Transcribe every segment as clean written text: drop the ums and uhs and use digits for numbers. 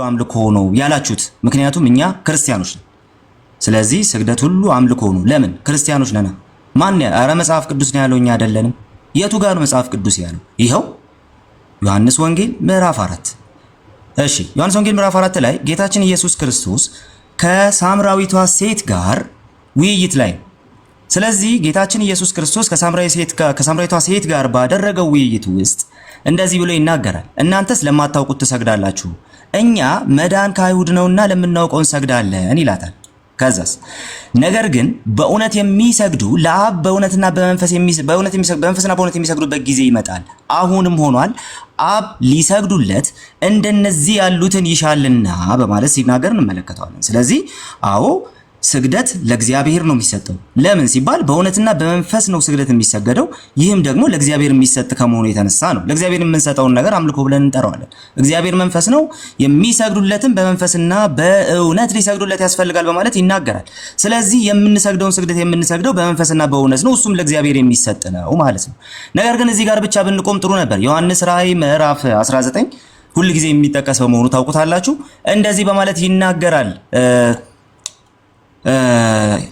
አምልኮ ነው ያላችሁት? ምክንያቱም እኛ ክርስቲያኖች ነን። ስለዚህ ስግደት ሁሉ አምልኮ ነው። ለምን? ክርስቲያኖች ነን። ማን ኧረ መጽሐፍ ቅዱስ ነው ያለው፣ እኛ አይደለንም። የቱ ጋር ነው መጽሐፍ ቅዱስ ያለው? ይኸው ዮሐንስ ወንጌል ምዕራፍ 4። እሺ ዮሐንስ ወንጌል ምዕራፍ 4 ላይ ጌታችን ኢየሱስ ክርስቶስ ከሳምራዊቷ ሴት ጋር ውይይት ላይ። ስለዚህ ጌታችን ኢየሱስ ክርስቶስ ከሳምራዊቷ ሴት ጋር ባደረገው ውይይት ውስጥ እንደዚህ ብሎ ይናገራል። እናንተስ ለማታውቁት ትሰግዳላችሁ፣ እኛ መዳን ከአይሁድ ነውና ለምናውቀው እንሰግዳለን ይላታል። ከዛስ ነገር ግን በእውነት የሚሰግዱ ለአብ በእውነትና በመንፈስና በእውነት የሚሰግዱበት ጊዜ ይመጣል፣ አሁንም ሆኗል፣ አብ ሊሰግዱለት እንደነዚህ ያሉትን ይሻልና በማለት ሲናገር እንመለከተዋለን። ስለዚህ አዎ ስግደት ለእግዚአብሔር ነው የሚሰጠው። ለምን ሲባል በእውነትና በመንፈስ ነው ስግደት የሚሰገደው። ይህም ደግሞ ለእግዚአብሔር የሚሰጥ ከመሆኑ የተነሳ ነው። ለእግዚአብሔር የምንሰጠውን ነገር አምልኮ ብለን እንጠራዋለን። እግዚአብሔር መንፈስ ነው፣ የሚሰግዱለትም በመንፈስና በእውነት ሊሰግዱለት ያስፈልጋል በማለት ይናገራል። ስለዚህ የምንሰግደውን ስግደት የምንሰግደው በመንፈስና በእውነት ነው፣ እሱም ለእግዚአብሔር የሚሰጥ ነው ማለት ነው። ነገር ግን እዚህ ጋር ብቻ ብንቆም ጥሩ ነበር። ዮሐንስ ራእይ ምዕራፍ 19 ሁል ጊዜ የሚጠቀስ በመሆኑ ታውቁታላችሁ። እንደዚህ በማለት ይናገራል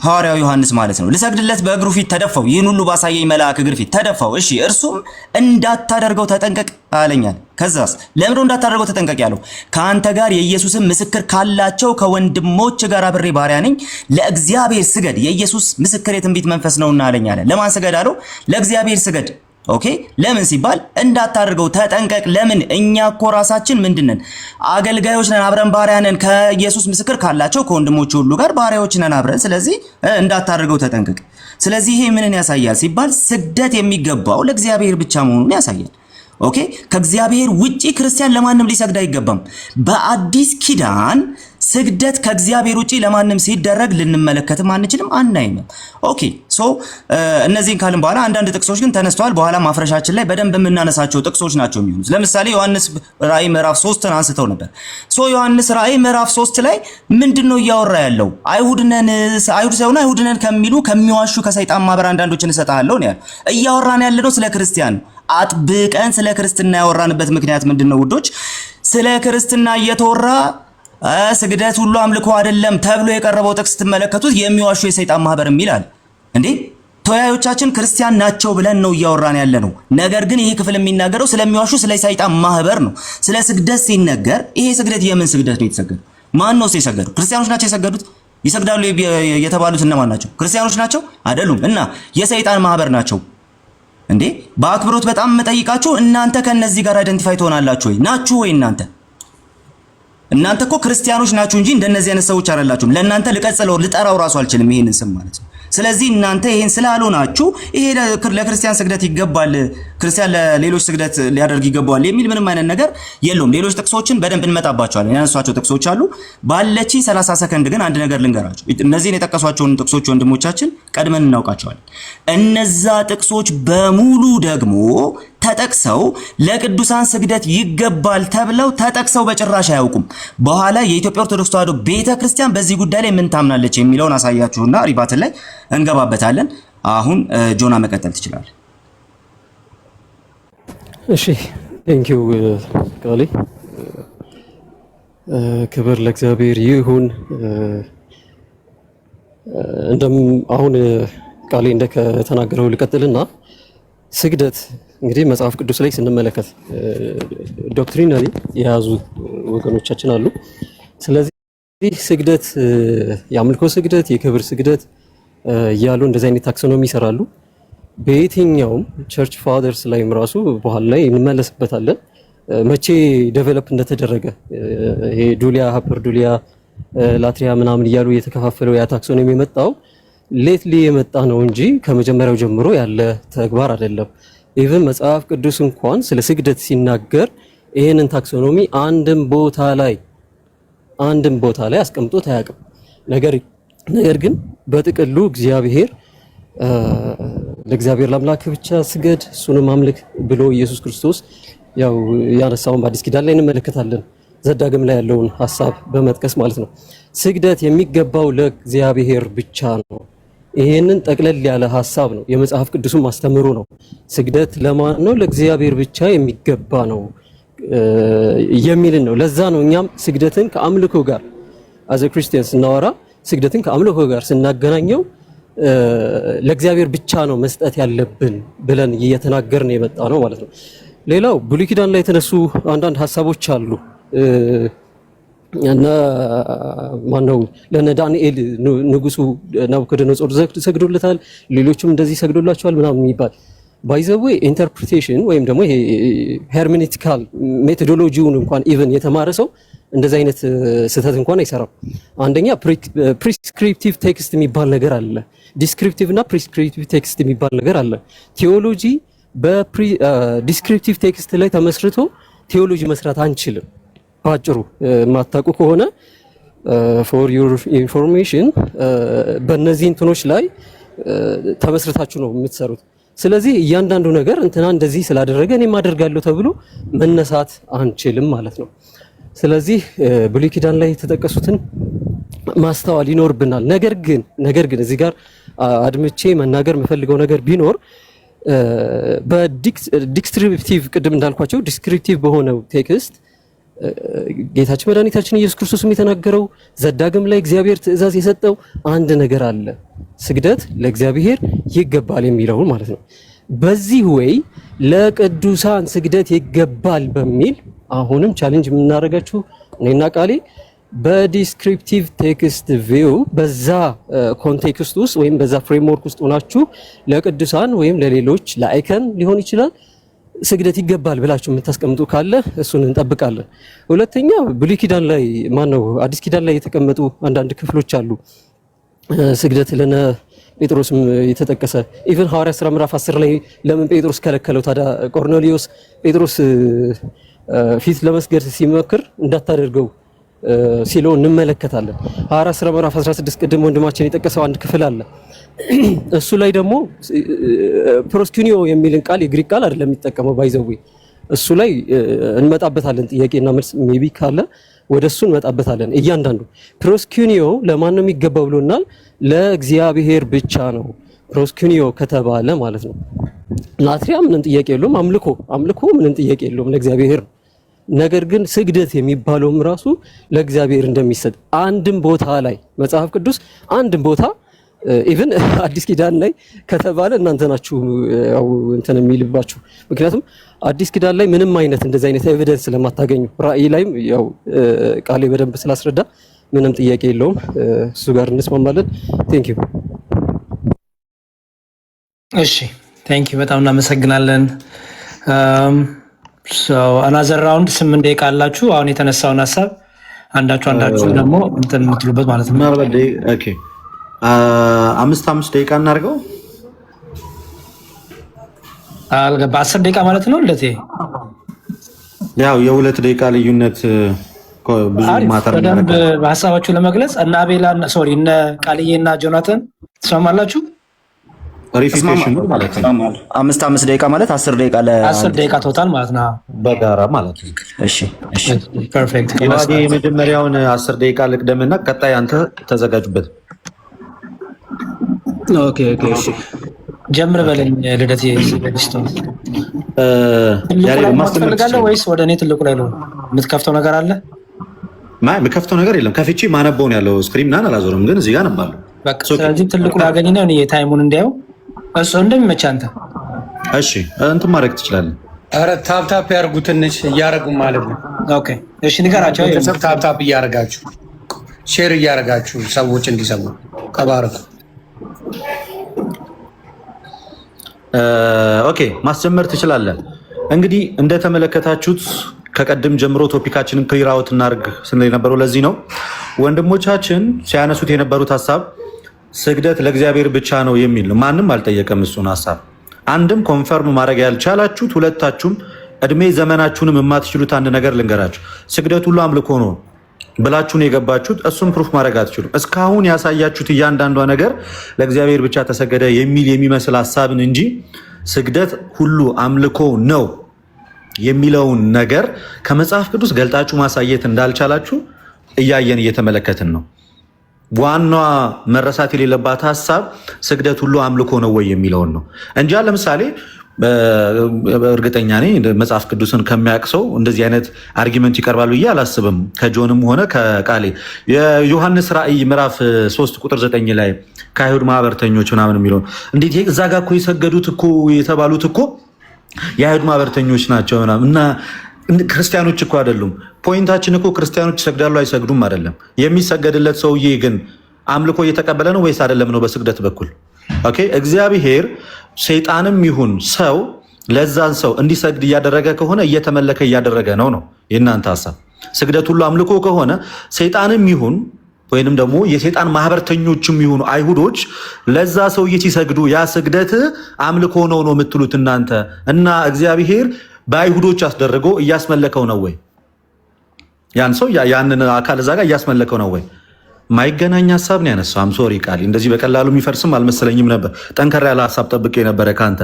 ሐዋርያው ዮሐንስ ማለት ነው። ልሰግድለት በእግሩ ፊት ተደፋው፣ ይህን ሁሉ ባሳየኝ መልአክ እግር ፊት ተደፋው። እሺ እርሱም እንዳታደርገው ተጠንቀቅ አለኛል። ከዛስ ለምንድነው እንዳታደርገው ተጠንቀቅ ያለው? ከአንተ ጋር የኢየሱስን ምስክር ካላቸው ከወንድሞች ጋር አብሬ ባሪያ ነኝ፣ ለእግዚአብሔር ስገድ፣ የኢየሱስ ምስክር የትንቢት መንፈስ ነውና አለኝ አለ። ለማን ስገድ አለው? ለእግዚአብሔር ስገድ። ኦኬ ለምን ሲባል እንዳታደርገው ተጠንቀቅ። ለምን? እኛ እኮ ራሳችን ምንድነን? አገልጋዮች ነን፣ አብረን ባሪያ ነን። ከኢየሱስ ምስክር ካላቸው ከወንድሞች ሁሉ ጋር ባሪያዎች ነን አብረን። ስለዚህ እንዳታደርገው ተጠንቀቅ። ስለዚህ ይሄ ምንን ያሳያል ሲባል ስግደት የሚገባው ለእግዚአብሔር ብቻ መሆኑን ያሳያል። ኦኬ ከእግዚአብሔር ውጪ ክርስቲያን ለማንም ሊሰግድ አይገባም። በአዲስ ኪዳን ስግደት ከእግዚአብሔር ውጪ ለማንም ሲደረግ ልንመለከትም አንችልም አናይም። ኦኬ እነዚህን ካልን በኋላ አንዳንድ ጥቅሶች ግን ተነስተዋል። በኋላ ማፍረሻችን ላይ በደንብ የምናነሳቸው ጥቅሶች ናቸው የሚሆኑት። ለምሳሌ ዮሐንስ ራእይ ምዕራፍ 3ን አንስተው ነበር። ዮሐንስ ራእይ ምዕራፍ 3 ላይ ምንድነው እያወራ ያለው? አይሁድ ነን ከሚሉ ከሚዋሹ ከሰይጣን ማህበር አንዳንዶችን እሰጣለሁ ነው ያለው። እያወራን ያለነው ስለ ክርስቲያን ነው። አጥብቀን ስለ ክርስትና ያወራንበት ምክንያት ምንድነው ውዶች? ስለ ክርስትና እየተወራ ስግደት ሁሉ አምልኮ አይደለም ተብሎ የቀረበው ጥቅስ ስትመለከቱት የሚዋሹ የሰይጣን ማህበር ይላል። እንዴ ተወያዮቻችን ክርስቲያን ናቸው ብለን ነው እያወራን ያለነው። ነገር ግን ይሄ ክፍል የሚናገረው ስለሚዋሹ ስለ ሰይጣን ማህበር ነው። ስለ ስግደት ሲነገር ይሄ ስግደት የምን ስግደት ነው የተሰገደው? ማን ነው የሰገደው? ክርስቲያኖች ናቸው የሰገዱት? ይሰግዳሉ የተባሉት እነማን ናቸው? ክርስቲያኖች ናቸው አይደሉም። እና የሰይጣን ማህበር ናቸው። እንዴ በአክብሮት በጣም መጠይቃችሁ፣ እናንተ ከነዚህ ጋር አይደንቲፋይ ትሆናላችሁ ወይ? ናችሁ ወይ? እናንተ እኮ ክርስቲያኖች ናችሁ እንጂ እንደነዚህ አይነት ሰዎች አይደላችሁም። ለእናንተ ልጠራው ራሱ አልችልም ይሄንን ስም ማለት ነው። ስለዚህ እናንተ ይሄን ስላልሆናችሁ ይሄ ለክርስቲያን ስግደት ይገባል፣ ክርስቲያን ለሌሎች ስግደት ሊያደርግ ይገባል የሚል ምንም አይነት ነገር የለውም። ሌሎች ጥቅሶችን በደንብ እንመጣባቸዋለን። ያነሷቸው ጥቅሶች አሉ። ባለችኝ 30 ሰከንድ ግን አንድ ነገር ልንገራችሁ። እነዚህን የጠቀሷቸውን ጥቅሶች ወንድሞቻችን ቀድመን እናውቃቸዋለን። እነዛ ጥቅሶች በሙሉ ደግሞ ተጠቅሰው ለቅዱሳን ስግደት ይገባል ተብለው ተጠቅሰው በጭራሽ አያውቁም። በኋላ የኢትዮጵያ ኦርቶዶክስ ተዋሕዶ ቤተክርስቲያን በዚህ ጉዳይ ላይ ምን ታምናለች የሚለውን አሳያችሁና ሪባትን ላይ እንገባበታለን። አሁን ጆና መቀጠል ትችላለህ። እሺ ቴንኪው ቃሊ። ክብር ለእግዚአብሔር ይሁን። አሁን ቃሊ እንደተናገረው ልቀጥልና ስግደት እንግዲህ መጽሐፍ ቅዱስ ላይ ስንመለከት ዶክትሪናሊ የያዙ ወገኖቻችን አሉ። ስለዚህ ስግደት የአምልኮ ስግደት፣ የክብር ስግደት እያሉ እንደዚህ አይነት ታክሶኖሚ ይሰራሉ። በየትኛውም ቸርች ፋዘርስ ላይም ራሱ በኋላ ላይ እንመለስበታለን መቼ ዴቨሎፕ እንደተደረገ። ይሄ ዱሊያ ሃፐር ዱሊያ ላትሪያ ምናምን እያሉ የተከፋፈለው ያ ታክሶኖሚ የመጣው ሌትሊ የመጣ ነው እንጂ ከመጀመሪያው ጀምሮ ያለ ተግባር አይደለም። ኢቭን መጽሐፍ ቅዱስ እንኳን ስለ ስግደት ሲናገር ይሄንን ታክሶኖሚ አንድም ቦታ ላይ አስቀምጦት አያውቅም። ነገር ግን በጥቅሉ እግዚአብሔር ለእግዚአብሔር ለአምላክ ብቻ ስገድ እሱንም አምልክ ብሎ ኢየሱስ ክርስቶስ ያው ያነሳውን በአዲስ ኪዳን ላይ እንመለከታለን። ዘዳግም ላይ ያለውን ሐሳብ በመጥቀስ ማለት ነው። ስግደት የሚገባው ለእግዚአብሔር ብቻ ነው። ይሄንን ጠቅለል ያለ ሐሳብ ነው፣ የመጽሐፍ ቅዱስም ማስተምሩ ነው። ስግደት ለማን ነው? ለእግዚአብሔር ብቻ የሚገባ ነው የሚልን ነው። ለዛ ነው እኛም ስግደትን ከአምልኮ ጋር አዘ ክርስቲያን ስናወራ ስግደትን ከአምልኮ ጋር ስናገናኘው ለእግዚአብሔር ብቻ ነው መስጠት ያለብን ብለን እየተናገርን የመጣ ነው ማለት ነው። ሌላው ብሉይ ኪዳን ላይ የተነሱ አንዳንድ ሀሳቦች አሉ እና ማነው ለነ ዳንኤል ንጉሱ ናቡከደነጾር ሰግዶለታል፣ ሌሎችም እንደዚህ ሰግዶላቸዋል ምናምን የሚባል ባይ ዘ ዌይ ኢንተርፕሪቴሽን ወይም ደግሞ ይሄ ሄርሜኔቲካል ሜቶዶሎጂውን እንኳን ኢቭን የተማረ ሰው እንደዚህ አይነት ስህተት እንኳን አይሰራም። አንደኛ ፕሪስክሪፕቲቭ ቴክስት የሚባል ነገር አለ፣ ዲስክሪፕቲቭ እና ፕሪስክሪፕቲቭ ቴክስት የሚባል ነገር አለ። ቴዎሎጂ በዲስክሪፕቲቭ ቴክስት ላይ ተመስርቶ ቴዎሎጂ መስራት አንችልም። ባጭሩ የማታውቁ ከሆነ ፎር ዩር ኢንፎርሜሽን በእነዚህ እንትኖች ላይ ተመስርታችሁ ነው የምትሰሩት። ስለዚህ እያንዳንዱ ነገር እንትና እንደዚህ ስላደረገ እኔም አደርጋለሁ ተብሎ መነሳት አንችልም ማለት ነው። ስለዚህ ብሉይ ኪዳን ላይ የተጠቀሱትን ማስተዋል ይኖርብናል። ነገር ግን እዚህ ጋር አድምቼ መናገር የምፈልገው ነገር ቢኖር በዲስክሪፕቲቭ ቅድም እንዳልኳቸው ዲስክሪፕቲቭ በሆነው ቴክስት ጌታችን መድኃኒታችን ኢየሱስ ክርስቶስም የተናገረው ዘዳግም ላይ እግዚአብሔር ትእዛዝ የሰጠው አንድ ነገር አለ፣ ስግደት ለእግዚአብሔር ይገባል የሚለውን ማለት ነው። በዚህ ወይ ለቅዱሳን ስግደት ይገባል በሚል አሁንም ቻሌንጅ የምናደርጋችሁ እኔና ቃሌ በዲስክሪፕቲቭ ቴክስት ቪው በዛ ኮንቴክስት ውስጥ ወይም በዛ ፍሬምወርክ ውስጥ ሆናችሁ ለቅዱሳን ወይም ለሌሎች ለአይከን ሊሆን ይችላል ስግደት ይገባል ብላችሁ የምታስቀምጡ ካለ እሱን እንጠብቃለን። ሁለተኛ ብሉይ ኪዳን ላይ ማነው አዲስ ኪዳን ላይ የተቀመጡ አንዳንድ ክፍሎች አሉ። ስግደት ለነ ጴጥሮስም የተጠቀሰ ኢቭን ሐዋርያ ሥራ ምዕራፍ 10 ላይ ለምን ጴጥሮስ ከለከለው ታዲያ? ቆርኔሊዮስ ጴጥሮስ ፊት ለመስገድ ሲመክር እንዳታደርገው ሲለው እንመለከታለን። ሐዋርያ ሥራ ምዕራፍ 16 ቅድም ወንድማችን የጠቀሰው አንድ ክፍል አለ። እሱ ላይ ደግሞ ፕሮስኪኒዮ የሚልን ቃል የግሪክ ቃል አይደለም የሚጠቀመው ባይዘዌ እሱ ላይ እንመጣበታለን። ጥያቄና መልስ ሜቢ ካለ ወደ እሱ እንመጣበታለን። እያንዳንዱ ፕሮስኪኒዮ ለማን ነው የሚገባው ብሎናል? ለእግዚአብሔር ብቻ ነው ፕሮስኪኒዮ ከተባለ ማለት ነው። ላትሪያ ምንም ጥያቄ የለውም። አምልኮ ምንም ጥያቄ የለውም ለእግዚአብሔር። ነገር ግን ስግደት የሚባለውም ራሱ ለእግዚአብሔር እንደሚሰጥ አንድም ቦታ ላይ መጽሐፍ ቅዱስ አንድም ቦታ ኢቭን አዲስ ኪዳን ላይ ከተባለ እናንተ ናችሁ ያው እንትን የሚልባችሁ። ምክንያቱም አዲስ ኪዳን ላይ ምንም አይነት እንደዚህ አይነት ኤቪደንስ ስለማታገኙ ራእይ ላይም ያው ቃሌ በደንብ ስላስረዳ ምንም ጥያቄ የለውም። እሱ ጋር እንስማማለን። ቴንክ ዩ። እሺ ቴንክ ዩ፣ በጣም እናመሰግናለን። አናዘር ራውንድ 8 ደቂቃ አላችሁ። አሁን የተነሳውን ሀሳብ አንዳችሁ ደግሞ እንትን የምትሉበት ማለት ነው። ኦኬ 5 ደቂቃ እናድርገው። በ10 ደቂቃ ማለት ነው። እንደዚህ ያው የ2 ደቂቃ ልዩነት ብዙ ማተር በደንብ በሀሳባችሁ ለመግለጽ እና አቤላ ሶሪ እነ ቃልዬ እና ጆናታን ትስማማላችሁ? ሪፊቴሽን ማለት ነው። 5 ደቂቃ ማለት 10 ደቂቃ ለ10 ደቂቃ ቶታል ማለት ነው። በጋራ ማለት ነው። እሺ ፐርፌክት። የመጀመሪያውን 10 ደቂቃ ልቅደምና ቀጣይ አንተ ተዘጋጁበት። ኦኬ እሺ ጀምር በለኝ ልደት። ትልቁ ወይስ ወደ እኔ ትልቁ ላይ ነው የምትከፍተው ነገር አለ? የምከፍተው ነገር የለም። ከፍቼ ማነበውን ያለው ስክሪን ምናምን አላዞርም፣ ግን እዚህ ጋር ነባለሁ። በቃ ስለዚህ ትልቁ ላይ አገኝና እኔ ታይሙን እንዲያው እሱ እንደሚመች አንተ እሺ እንትን ማድረግ ትችላለህ። ኧረ ታፕታፕ ያርጉ ትንሽ እያረጉ ማለት ነው። ኦኬ እሺ ንገራቸው። ታፕታፕ እያረጋችሁ ሼር እያረጋችሁ ሰዎች እንዲሰሙ ከባረኩ። ኦኬ ማስጀመር ትችላለህ። እንግዲህ እንደተመለከታችሁት ከቀድም ጀምሮ ቶፒካችንን ክሊር አውት እናድርግ ስንል የነበረው ለዚህ ነው። ወንድሞቻችን ሲያነሱት የነበሩት ሀሳብ ስግደት ለእግዚአብሔር ብቻ ነው የሚል ነው። ማንም አልጠየቀም እሱን ሀሳብ። አንድም ኮንፈርም ማድረግ ያልቻላችሁት ሁለታችሁም እድሜ ዘመናችሁንም የማትችሉት አንድ ነገር ልንገራችሁ። ስግደት ሁሉ አምልኮ ነው ብላችሁን የገባችሁት እሱን ፕሩፍ ማድረግ አትችሉም። እስካሁን ያሳያችሁት እያንዳንዷ ነገር ለእግዚአብሔር ብቻ ተሰገደ የሚል የሚመስል ሀሳብን እንጂ ስግደት ሁሉ አምልኮ ነው የሚለውን ነገር ከመጽሐፍ ቅዱስ ገልጣችሁ ማሳየት እንዳልቻላችሁ እያየን እየተመለከትን ነው። ዋናዋ መረሳት የሌለባት ሀሳብ ስግደት ሁሉ አምልኮ ነው ወይ የሚለውን ነው እንጂ ለምሳሌ እርግጠኛ ነኝ መጽሐፍ ቅዱስን ከሚያውቅ ሰው እንደዚህ አይነት አርጊመንት ይቀርባል ብዬ አላስብም። ከጆንም ሆነ ከቃሌ የዮሐንስ ራእይ ምዕራፍ 3 ቁጥር 9 ላይ ከአይሁድ ማህበርተኞች ምናምን የሚለው እንዴት እዛ ጋር እኮ የሰገዱት እኮ የተባሉት እኮ የአይሁድ ማህበርተኞች ናቸው ምናምን እና ክርስቲያኖች እኮ አይደሉም። ፖይንታችን እኮ ክርስቲያኖች ይሰግዳሉ አይሰግዱም አይደለም። የሚሰገድለት ሰውዬ ግን አምልኮ እየተቀበለ ነው ወይስ አይደለም ነው በስግደት በኩል። ኦኬ እግዚአብሔር ሰይጣንም ይሁን ሰው ለዛን ሰው እንዲሰግድ እያደረገ ከሆነ እየተመለከ እያደረገ ነው የእናንተ ሀሳብ። ስግደት ሁሉ አምልኮ ከሆነ ሰይጣንም ይሁን ወይንም ደግሞ የሰይጣን ማህበርተኞችም ይሁኑ አይሁዶች ለዛ ሰውዬ ሲሰግዱ ያ ስግደት አምልኮ ነው የምትሉት እናንተ እና እግዚአብሔር በአይሁዶች አስደርጎ እያስመለከው ነው ወይ? ያን ሰው ያንን አካል እዛ ጋር እያስመለከው ነው ወይ? ማይገናኝ ሀሳብ ነው ያነሳው። አም ሶሪ ቃል እንደዚህ በቀላሉ የሚፈርስም አልመሰለኝም ነበር። ጠንከር ያለ ሀሳብ ጠብቄ ነበረ ካንተ።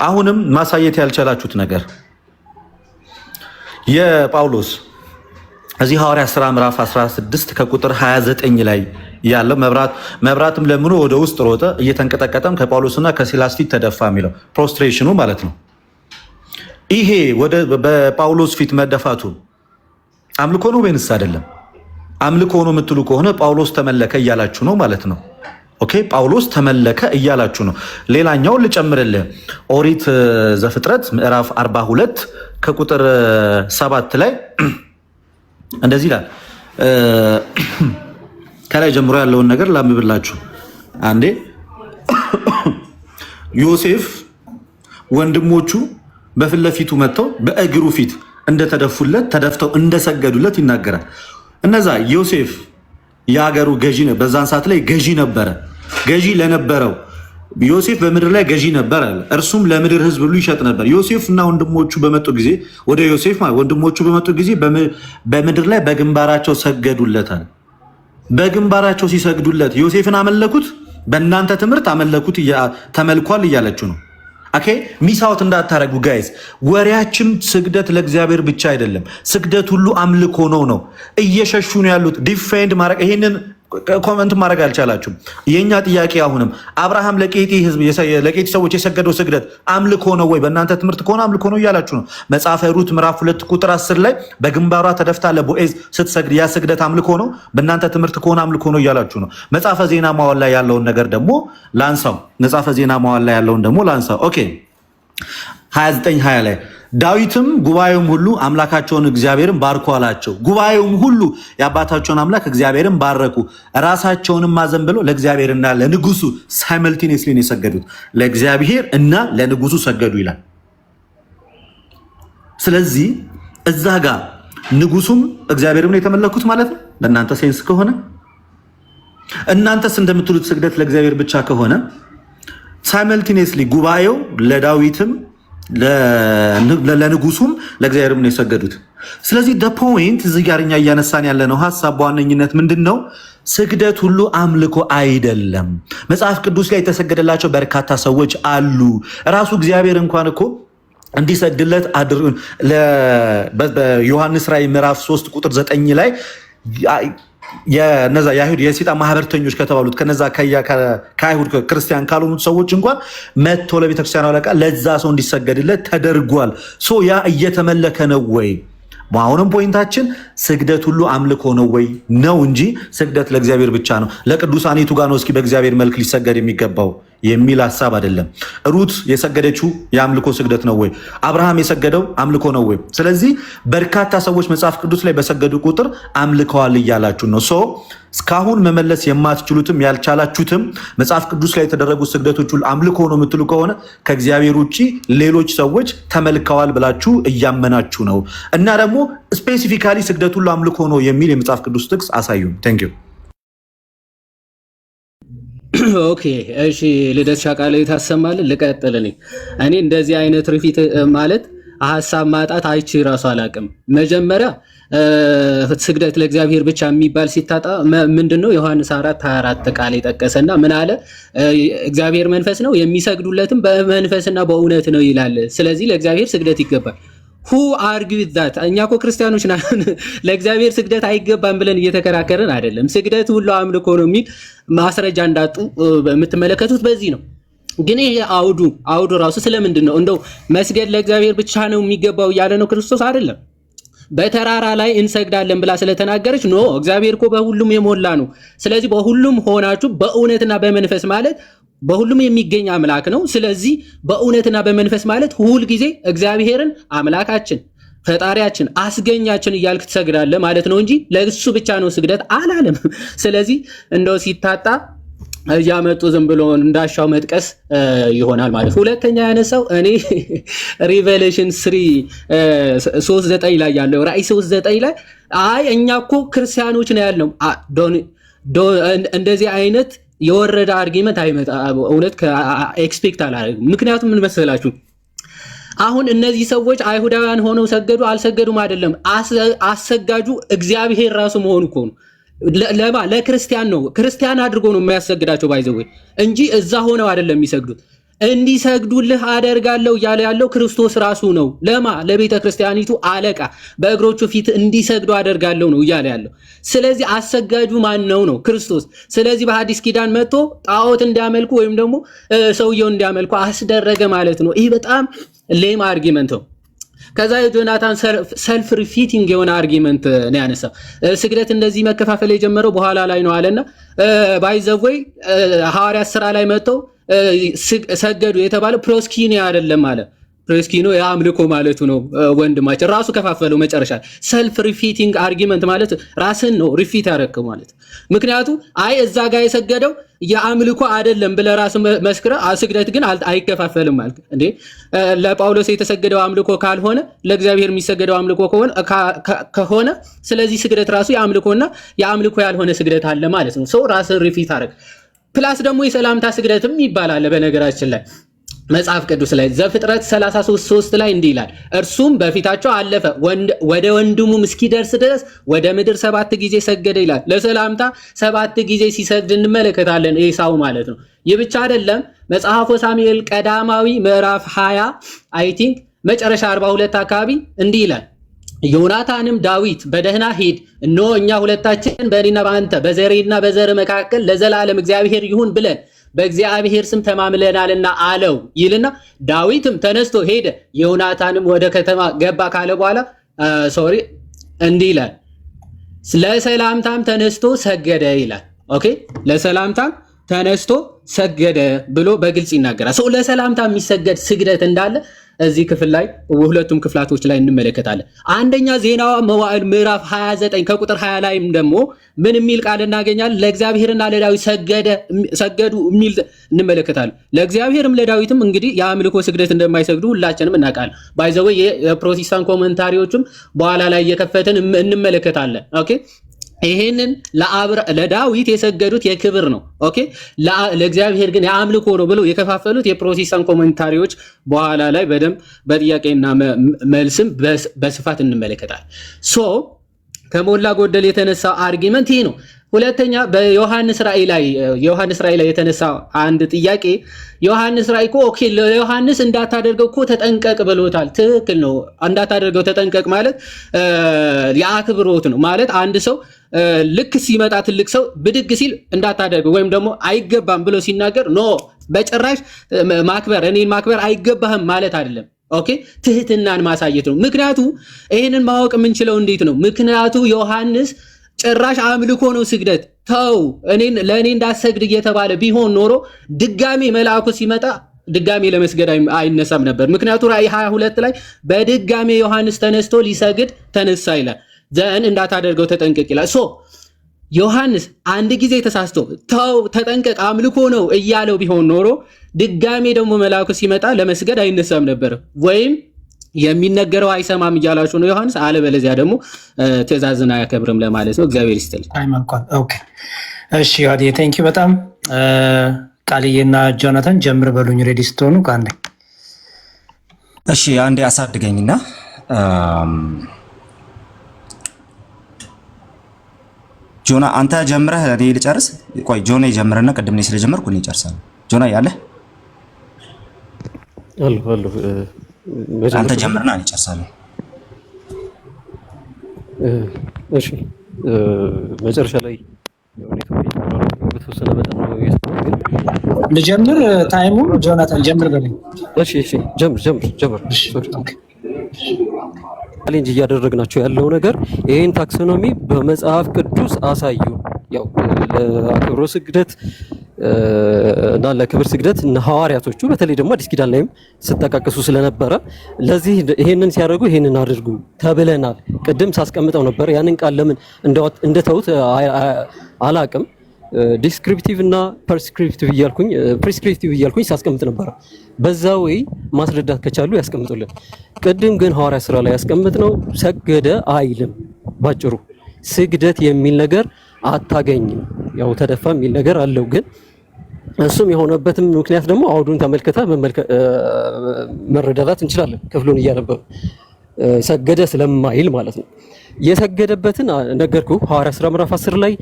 አሁንም ማሳየት ያልቻላችሁት ነገር የጳውሎስ እዚህ ሐዋርያ ሥራ ምዕራፍ 16 ከቁጥር 29 ላይ ያለው መብራትም ለምኖ ወደ ውስጥ ሮጠ እየተንቀጠቀጠም ከጳውሎስና ከሲላስ ፊት ተደፋ የሚለው ፕሮስትሬሽኑ ማለት ነው። ይሄ በጳውሎስ ፊት መደፋቱ አምልኮ ነው ወይንስ አይደለም? አምልኮ ነው የምትሉ ከሆነ ጳውሎስ ተመለከ እያላችሁ ነው ማለት ነው። ኦኬ ጳውሎስ ተመለከ እያላችሁ ነው። ሌላኛው ልጨምርልህ። ኦሪት ዘፍጥረት ምዕራፍ 42 ከቁጥር 7 ላይ እንደዚህ ይላል። ከላይ ጀምሮ ያለውን ነገር ላምብላችሁ አንዴ። ዮሴፍ ወንድሞቹ በፊት ለፊቱ መጥተው በእግሩ ፊት እንደተደፉለት ተደፍተው እንደሰገዱለት ይናገራል። እነዛ ዮሴፍ የሀገሩ ገዢ ነው። በዛን ሰዓት ላይ ገዢ ነበረ። ገዢ ለነበረው ዮሴፍ በምድር ላይ ገዢ ነበር አለ። እርሱም ለምድር ሕዝብ ሁሉ ይሸጥ ነበር። ዮሴፍ እና ወንድሞቹ በመጡ ጊዜ ወደ ዮሴፍ ወንድሞቹ በመጡ ጊዜ በምድር ላይ በግንባራቸው ሰገዱለታል። በግንባራቸው ሲሰግዱለት ዮሴፍን አመለኩት። በእናንተ ትምህርት አመለኩት ተመልኳል እያለችው ነው። ኦኬ ሚሳውት እንዳታረጉ ጋይስ። ወሬያችን ስግደት ለእግዚአብሔር ብቻ አይደለም። ስግደት ሁሉ አምልኮ ነው። እየሸሹ ነው ያሉት። ዲፌንድ ማድረግ ይሄንን ኮመንት ማድረግ አልቻላችሁም። የኛ ጥያቄ አሁንም አብርሃም ለቄጢ ህዝብ ለቄጢ ሰዎች የሰገደው ስግደት አምልኮ ነው ወይ? በእናንተ ትምህርት ከሆነ አምልኮ ነው እያላችሁ ነው። መጽሐፈ ሩት ምዕራፍ 2 ቁጥር 10 ላይ በግንባሯ ተደፍታ ለቦኤዝ ስትሰግድ ያ ስግደት አምልኮ ነው። በእናንተ ትምህርት ከሆነ አምልኮ ነው እያላችሁ ነው። መጽሐፈ ዜና መዋዕል ላይ ያለውን ነገር ደግሞ ላንሳው። መጽሐፈ ዜና መዋዕል ላይ ያለውን ደግሞ ላንሳው። ኦኬ 29:20 ላይ ዳዊትም ጉባኤውም ሁሉ አምላካቸውን እግዚአብሔርን ባርኩ አላቸው። ጉባኤውም ሁሉ የአባታቸውን አምላክ እግዚአብሔርን ባረኩ፣ ራሳቸውንም አዘንብለው ለእግዚአብሔርና ለንጉሱ ሳይመልቲኒየስሊ ነው የሰገዱት። ለእግዚአብሔር እና ለንጉሱ ሰገዱ ይላል። ስለዚህ እዛ ጋር ንጉሱም እግዚአብሔርም ነው የተመለኩት ማለት ነው። በእናንተ ሴንስ ከሆነ እናንተስ እንደምትሉት ስግደት ለእግዚአብሔር ብቻ ከሆነ ሳይመልቲኒየስሊ ጉባኤው ለዳዊትም ለንጉሱም ለእግዚአብሔርም ነው የሰገዱት። ስለዚህ ፖይንት እዚህ ጋር እኛ እያነሳን ያለነው ሀሳብ በዋነኝነት ምንድን ነው? ስግደት ሁሉ አምልኮ አይደለም። መጽሐፍ ቅዱስ ላይ የተሰገደላቸው በርካታ ሰዎች አሉ። ራሱ እግዚአብሔር እንኳን እኮ እንዲሰግድለት በዮሐንስ ራእይ ምዕራፍ 3 ቁጥር 9 ላይ የነዛ የአይሁድ የሰይጣን ማህበርተኞች ከተባሉት ከነዛ ከአይሁድ ክርስቲያን ካልሆኑት ሰዎች እንኳን መጥቶ ለቤተክርስቲያን አለቃ ለዛ ሰው እንዲሰገድለት ተደርጓል። ያ እየተመለከ ነው ወይ? አሁንም ፖይንታችን ስግደት ሁሉ አምልኮ ነው ወይ ነው እንጂ ስግደት ለእግዚአብሔር ብቻ ነው ለቅዱሳኒቱ ጋር ነው እስኪ በእግዚአብሔር መልክ ሊሰገድ የሚገባው የሚል ሀሳብ አይደለም። ሩት የሰገደችው የአምልኮ ስግደት ነው ወይ? አብርሃም የሰገደው አምልኮ ነው ወይ? ስለዚህ በርካታ ሰዎች መጽሐፍ ቅዱስ ላይ በሰገዱ ቁጥር አምልከዋል እያላችሁ ነው። እስካሁን መመለስ የማትችሉትም ያልቻላችሁትም መጽሐፍ ቅዱስ ላይ የተደረጉ ስግደቶች ሁሉ አምልኮ ነው የምትሉ ከሆነ ከእግዚአብሔር ውጭ ሌሎች ሰዎች ተመልከዋል ብላችሁ እያመናችሁ ነው። እና ደግሞ ስፔሲፊካሊ ስግደት ሁሉ አምልኮ ነው የሚል የመጽሐፍ ቅዱስ ጥቅስ አሳዩን። ቴንክ ዩ። ኦኬ እሺ፣ ልደት ሻቃለ ታሰማልን። ልቀጥል። እኔ እንደዚህ አይነት ሪፊት ማለት ሀሳብ ማጣት አይቺ ራሱ አላቅም። መጀመሪያ ስግደት ለእግዚአብሔር ብቻ የሚባል ሲታጣ ምንድነው ዮሐንስ 4:24 ቃል የጠቀሰና ምን አለ? እግዚአብሔር መንፈስ ነው የሚሰግዱለትም በመንፈስና በእውነት ነው ይላል። ስለዚህ ለእግዚአብሔር ስግደት ይገባል። who argue with that? እኛ እኮ ክርስቲያኖች ነን። ለእግዚአብሔር ስግደት አይገባም ብለን እየተከራከርን አይደለም። ስግደት ሁሉ አምልኮ ነው የሚል ማስረጃ እንዳጡ የምትመለከቱት በዚህ ነው። ግን ይሄ አውዱ ራሱ ስለምንድን ነው? እንደው መስገድ ለእግዚአብሔር ብቻ ነው የሚገባው እያለ ነው ክርስቶስ አይደለም። በተራራ ላይ እንሰግዳለን ብላ ስለተናገረች ኖ እግዚአብሔር እኮ በሁሉም የሞላ ነው። ስለዚህ በሁሉም ሆናችሁ በእውነትና በመንፈስ ማለት በሁሉም የሚገኝ አምላክ ነው። ስለዚህ በእውነትና በመንፈስ ማለት ሁል ጊዜ እግዚአብሔርን አምላካችን ፈጣሪያችን አስገኛችን እያልክ ትሰግዳለህ ማለት ነው እንጂ ለእሱ ብቻ ነው ስግደት አላለም። ስለዚህ እንደው ሲታጣ እያመጡ ዝም ብሎ እንዳሻው መጥቀስ ይሆናል ማለት። ሁለተኛ ያነሳው እኔ ሪቨሌሽን 3:9 ላይ ያለው ራእይ 3:9 ላይ አይ እኛ እኮ ክርስቲያኖች ነው ያልነው። እንደዚህ አይነት የወረደ አርጊመንት አይመጣ እውነት ኤክስፔክት አላደርግም። ምክንያቱም ምን መሰላችሁ አሁን እነዚህ ሰዎች አይሁዳውያን ሆነው ሰገዱ አልሰገዱም አይደለም፣ አሰጋጁ እግዚአብሔር ራሱ መሆኑ እኮ ነው። ለክርስቲያን ነው ክርስቲያን አድርጎ ነው የሚያሰግዳቸው ባይዘው እንጂ እዛ ሆነው አይደለም የሚሰግዱት። እንዲሰግዱልህ አደርጋለሁ እያለ ያለው ክርስቶስ ራሱ ነው። ለቤተ ክርስቲያኒቱ አለቃ በእግሮቹ ፊት እንዲሰግዱ አደርጋለሁ ነው እያለ ያለው። ስለዚህ አሰጋጁ ማን ነው? ነው ክርስቶስ። ስለዚህ በሐዲስ ኪዳን መጥቶ ጣዖት እንዲያመልኩ ወይም ደግሞ ሰውየው እንዲያመልኩ አስደረገ ማለት ነው። ይህ በጣም ሌም አርጊመንት ነው። ከዛ የጆናታን ሰልፍ ሪፊቲንግ የሆነ አርጊመንት ነው ያነሳው። ስግደት እንደዚህ መከፋፈል የጀመረው በኋላ ላይ ነው አለና ባይዘወይ ሐዋርያት ስራ ላይ መጥተው ሰገዱ የተባለው ፕሮስኪኒያ አይደለም አለ። ፕሮስኪኖ የአምልኮ ማለቱ ነው። ወንድማችን ራሱ ከፋፈለው መጨረሻ። ሰልፍ ሪፊቲንግ አርጊመንት ማለት ራስን ነው ሪፊት ያደረከው ማለት። ምክንያቱም አይ እዛ ጋር የሰገደው የአምልኮ አይደለም ብለህ ራስ መስክረ ስግደት ግን አይከፋፈልም ማለት እንዴ። ለጳውሎስ የተሰገደው አምልኮ ካልሆነ ለእግዚአብሔር የሚሰገደው አምልኮ ከሆነ ስለዚህ ስግደት ራሱ የአምልኮና የአምልኮ ያልሆነ ስግደት አለ ማለት ነው። ሰው ራስን ሪፊት አደረግ። ፕላስ ደግሞ የሰላምታ ስግደትም ይባላል በነገራችን ላይ መጽሐፍ ቅዱስ ላይ ዘፍጥረት 33:3 ላይ እንዲህ ይላል፣ እርሱም በፊታቸው አለፈ ወደ ወንድሙም እስኪደርስ ድረስ ወደ ምድር 7 ጊዜ ሰገደ ይላል። ለሰላምታ 7 ጊዜ ሲሰግድ እንመለከታለን ኤሳው ማለት ነው። ይህ ብቻ አይደለም። መጽሐፈ ሳሙኤል ቀዳማዊ ምዕራፍ 20 አይ ቲንክ መጨረሻ 42 አካባቢ እንዲህ ይላል፣ ዮናታንም ዳዊት በደህና ሂድ፣ እነሆ እኛ ሁለታችን በእኔና በአንተ በዘሬና በዘር መካከል ለዘላለም እግዚአብሔር ይሁን ብለን በእግዚአብሔር ስም ተማምለናልና አለው ይልና ዳዊትም ተነስቶ ሄደ፣ ዮናታንም ወደ ከተማ ገባ ካለ በኋላ እንዲህ ይላል፣ ለሰላምታም ተነስቶ ሰገደ ይላል። ኦኬ ለሰላምታም ተነስቶ ሰገደ ብሎ በግልጽ ይናገራል። ሰው ለሰላምታ የሚሰገድ ስግደት እንዳለ እዚህ ክፍል ላይ ሁለቱም ክፍላቶች ላይ እንመለከታለን። አንደኛ ዜና መዋዕል ምዕራፍ 29 ከቁጥር 20 ላይም ደግሞ ምን የሚል ቃል እናገኛለን? ለእግዚአብሔርና ለዳዊት ሰገዱ የሚል እንመለከታለን። ለእግዚአብሔርም ለዳዊትም እንግዲህ የአምልኮ ስግደት እንደማይሰግዱ ሁላችንም እናውቃለን። ባይዘው የፕሮቴስታንት ኮመንታሪዎችም በኋላ ላይ እየከፈትን እንመለከታለን። ኦኬ ይሄንን ለዳዊት የሰገዱት የክብር ነው። ኦኬ ለእግዚአብሔር ግን የአምልኮ ነው ብለው የከፋፈሉት የፕሮቴስታንት ኮሜንታሪዎች በኋላ ላይ በደንብ በጥያቄና መልስም በስፋት እንመለከታለን። ከሞላ ጎደል የተነሳ አርጊመንት ይሄ ነው። ሁለተኛ በዮሐንስ ራእይ ላይ የተነሳ አንድ ጥያቄ ዮሐንስ ራእይ እኮ ኦኬ ለዮሐንስ እንዳታደርገው እኮ ተጠንቀቅ ብሎታል። ትክክል ነው። እንዳታደርገው ተጠንቀቅ ማለት የአክብሮት ነው ማለት አንድ ሰው ልክ ሲመጣ ትልቅ ሰው ብድግ ሲል እንዳታደርገው ወይም ደግሞ አይገባም ብሎ ሲናገር ኖ በጭራሽ እኔን ማክበር አይገባህም ማለት አይደለም። ኦኬ ትህትናን ማሳየት ነው። ምክንያቱ ይሄንን ማወቅ የምንችለው እንዴት ነው? ምክንያቱ ዮሐንስ ጭራሽ አምልኮ ነው ስግደት ተው ለእኔ እንዳሰግድ እየተባለ ቢሆን ኖሮ ድጋሜ መልአኩ ሲመጣ ድጋሜ ለመስገድ አይነሳም ነበር። ምክንያቱ ራእይ 22 ላይ በድጋሜ ዮሐንስ ተነስቶ ሊሰግድ ተነሳ ይላል። ዘን እንዳታደርገው ተጠንቀቅ ይላል። ዮሐንስ አንድ ጊዜ ተሳስቶ ተው ተጠንቀቅ አምልኮ ነው እያለው ቢሆን ኖሮ ድጋሜ ደግሞ መልአኩ ሲመጣ ለመስገድ አይነሳም ነበር። ወይም የሚነገረው አይሰማም እያላችሁ ነው ዮሐንስ፣ አለበለዚያ ደግሞ ትእዛዝን አያከብርም ለማለት ነው። እግዚአብሔር ይስጥልኝ። ኦኬ እሺ፣ ዋዲ ቴንክ ዩ በጣም ቃልዬና ጆናታን ጀምር በሉኝ ሬዲ ስትሆኑ ካንዴ። እሺ አንዴ አሳድገኝና ጆና አንተ ጀምረህ እኔ ልጨርስ። ቆይ ጆና ይጀምርና ቅድም እኔ ስለጀመርኩ እኔ እጨርሳለሁ። ጆና ያለ አሉ አንተ ጀምርና እኔ እጨርሳለሁ። እሺ መጨረሻ ላይ በተወሰነ መጠን ነው ያስቀምጥ ግን ልጀምር። ታይሙ ጆናታን ጀምር በለኝ። እሺ ጀምር። ቻሌንጅ እያደረግናቸው ያለው ነገር ይሄን ታክሶኖሚ በመጽሐፍ ቅዱስ አሳዩ። ያው ለአክብሮ ስግደት እና ለክብር ስግደት እና ሐዋርያቶቹ በተለይ ደግሞ አዲስ ኪዳን ላይም ስጠቃቀሱ ስለነበረ ለዚህ ይሄንን ሲያደርጉ ይሄንን አድርጉ ተብለናል። ቅድም ሳስቀምጠው ነበር። ያንን ቃል ለምን እንደተውት አላቅም። ዲስክሪፕቲቭ እና ፕሪስክሪፕቲቭ እያልኩኝ ሳስቀምጥ ነበር። በዛ ወይ ማስረዳት ከቻሉ ያስቀምጡልን። ቅድም ግን ሐዋርያ ስራ ላይ ያስቀምጥ ነው ሰገደ አይልም። ባጭሩ ስግደት የሚል ነገር አታገኝም። ያው ተደፋ የሚል ነገር አለው። ግን እሱም የሆነበትም ምክንያት ደግሞ አውዱን ተመልክታ መረዳዳት እንችላለን። ክፍሉን እያነበብ ሰገደ ስለማይል ማለት ነው። የሰገደበትን ነገርኩ። ሐዋርያ ሥራ ምዕራፍ 10 ላይ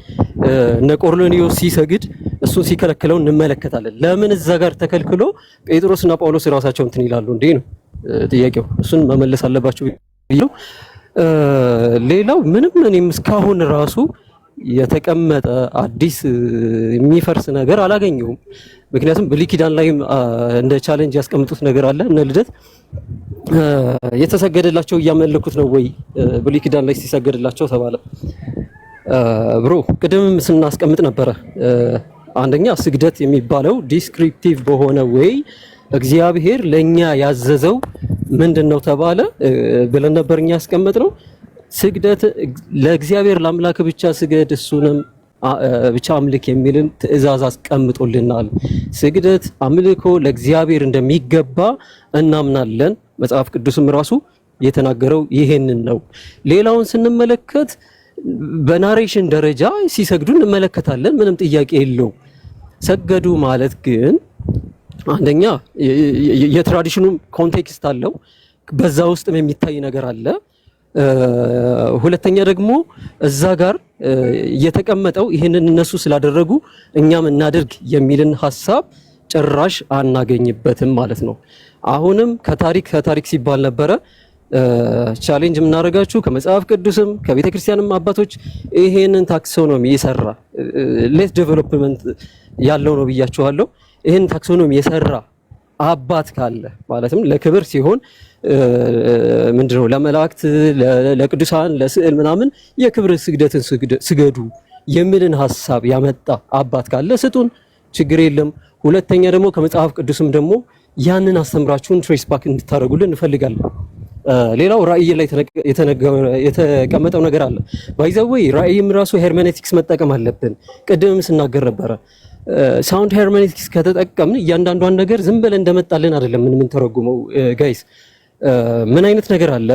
እነ ቆርኔሌዎስ ሲሰግድ እሱን ሲከለክለው እንመለከታለን። ለምን እዛ ጋር ተከልክሎ ጴጥሮስና ጳውሎስ ራሳቸው እንትን ይላሉ እንዴ ነው ጥያቄው። እሱን መመለስ አለባቸው ይለው። ሌላው ምንም እኔም እስካሁን ራሱ የተቀመጠ አዲስ የሚፈርስ ነገር አላገኘሁም። ምክንያቱም ብሉይ ኪዳን ላይ እንደ ቻሌንጅ ያስቀምጡት ነገር አለ። እነ ልደት የተሰገደላቸው እያመለኩት ነው ወይ ብሉይ ኪዳን ላይ ሲሰገድላቸው ተባለ። ብሮ ቅድምም ስናስቀምጥ ነበረ። አንደኛ ስግደት የሚባለው ዲስክሪፕቲቭ በሆነ ወይ እግዚአብሔር ለኛ ያዘዘው ምንድነው ተባለ ብለን ነበር እኛ ያስቀመጥነው። ስግደት ለእግዚአብሔር ለአምላክ ብቻ ስገድ እሱንም ብቻ አምልክ የሚልን ትእዛዝ አስቀምጦልናል። ስግደት አምልኮ ለእግዚአብሔር እንደሚገባ እናምናለን። መጽሐፍ ቅዱስም ራሱ የተናገረው ይሄንን ነው። ሌላውን ስንመለከት በናሬሽን ደረጃ ሲሰግዱ እንመለከታለን። ምንም ጥያቄ የለው። ሰገዱ ማለት ግን አንደኛ የትራዲሽኑም ኮንቴክስት አለው። በዛ ውስጥም የሚታይ ነገር አለ። ሁለተኛ ደግሞ እዛ ጋር የተቀመጠው ይህንን እነሱ ስላደረጉ እኛም እናድርግ የሚልን ሐሳብ ጭራሽ አናገኝበትም ማለት ነው። አሁንም ከታሪክ ሲባል ነበረ ቻሌንጅ የምናደርጋችሁ ከመጽሐፍ ቅዱስም ከቤተ ክርስቲያንም አባቶች ይሄንን ታክሶኖሚ የሰራ ሌት ዴቨሎፕመንት ያለው ነው ብያችኋለሁ። ይሄን ታክሶኖሚ የሰራ አባት ካለ ማለትም ለክብር ሲሆን ምንድነው ለመላእክት ለቅዱሳን ለስዕል ምናምን የክብር ስግደትን ስገዱ የሚልን ሐሳብ ያመጣ አባት ካለ ስጡን፣ ችግር የለም። ሁለተኛ ደግሞ ከመጽሐፍ ቅዱስም ደግሞ ያንን አስተምራችሁን ትሬስ ባክ እንድታደርጉልን እንፈልጋለን። ሌላው ራእይ ላይ የተቀመጠው ነገር አለ። ባይዘወይ ራእይም ራሱ ሄርሜኔቲክስ መጠቀም አለብን። ቅድምም ስናገር ነበረ። ሳውንድ ሄርሜኔቲክስ ከተጠቀምን እያንዳንዷን ነገር ዝም ብለን እንደመጣልን አይደለም ምን ተረጉመው ጋይስ። ምን አይነት ነገር አለ?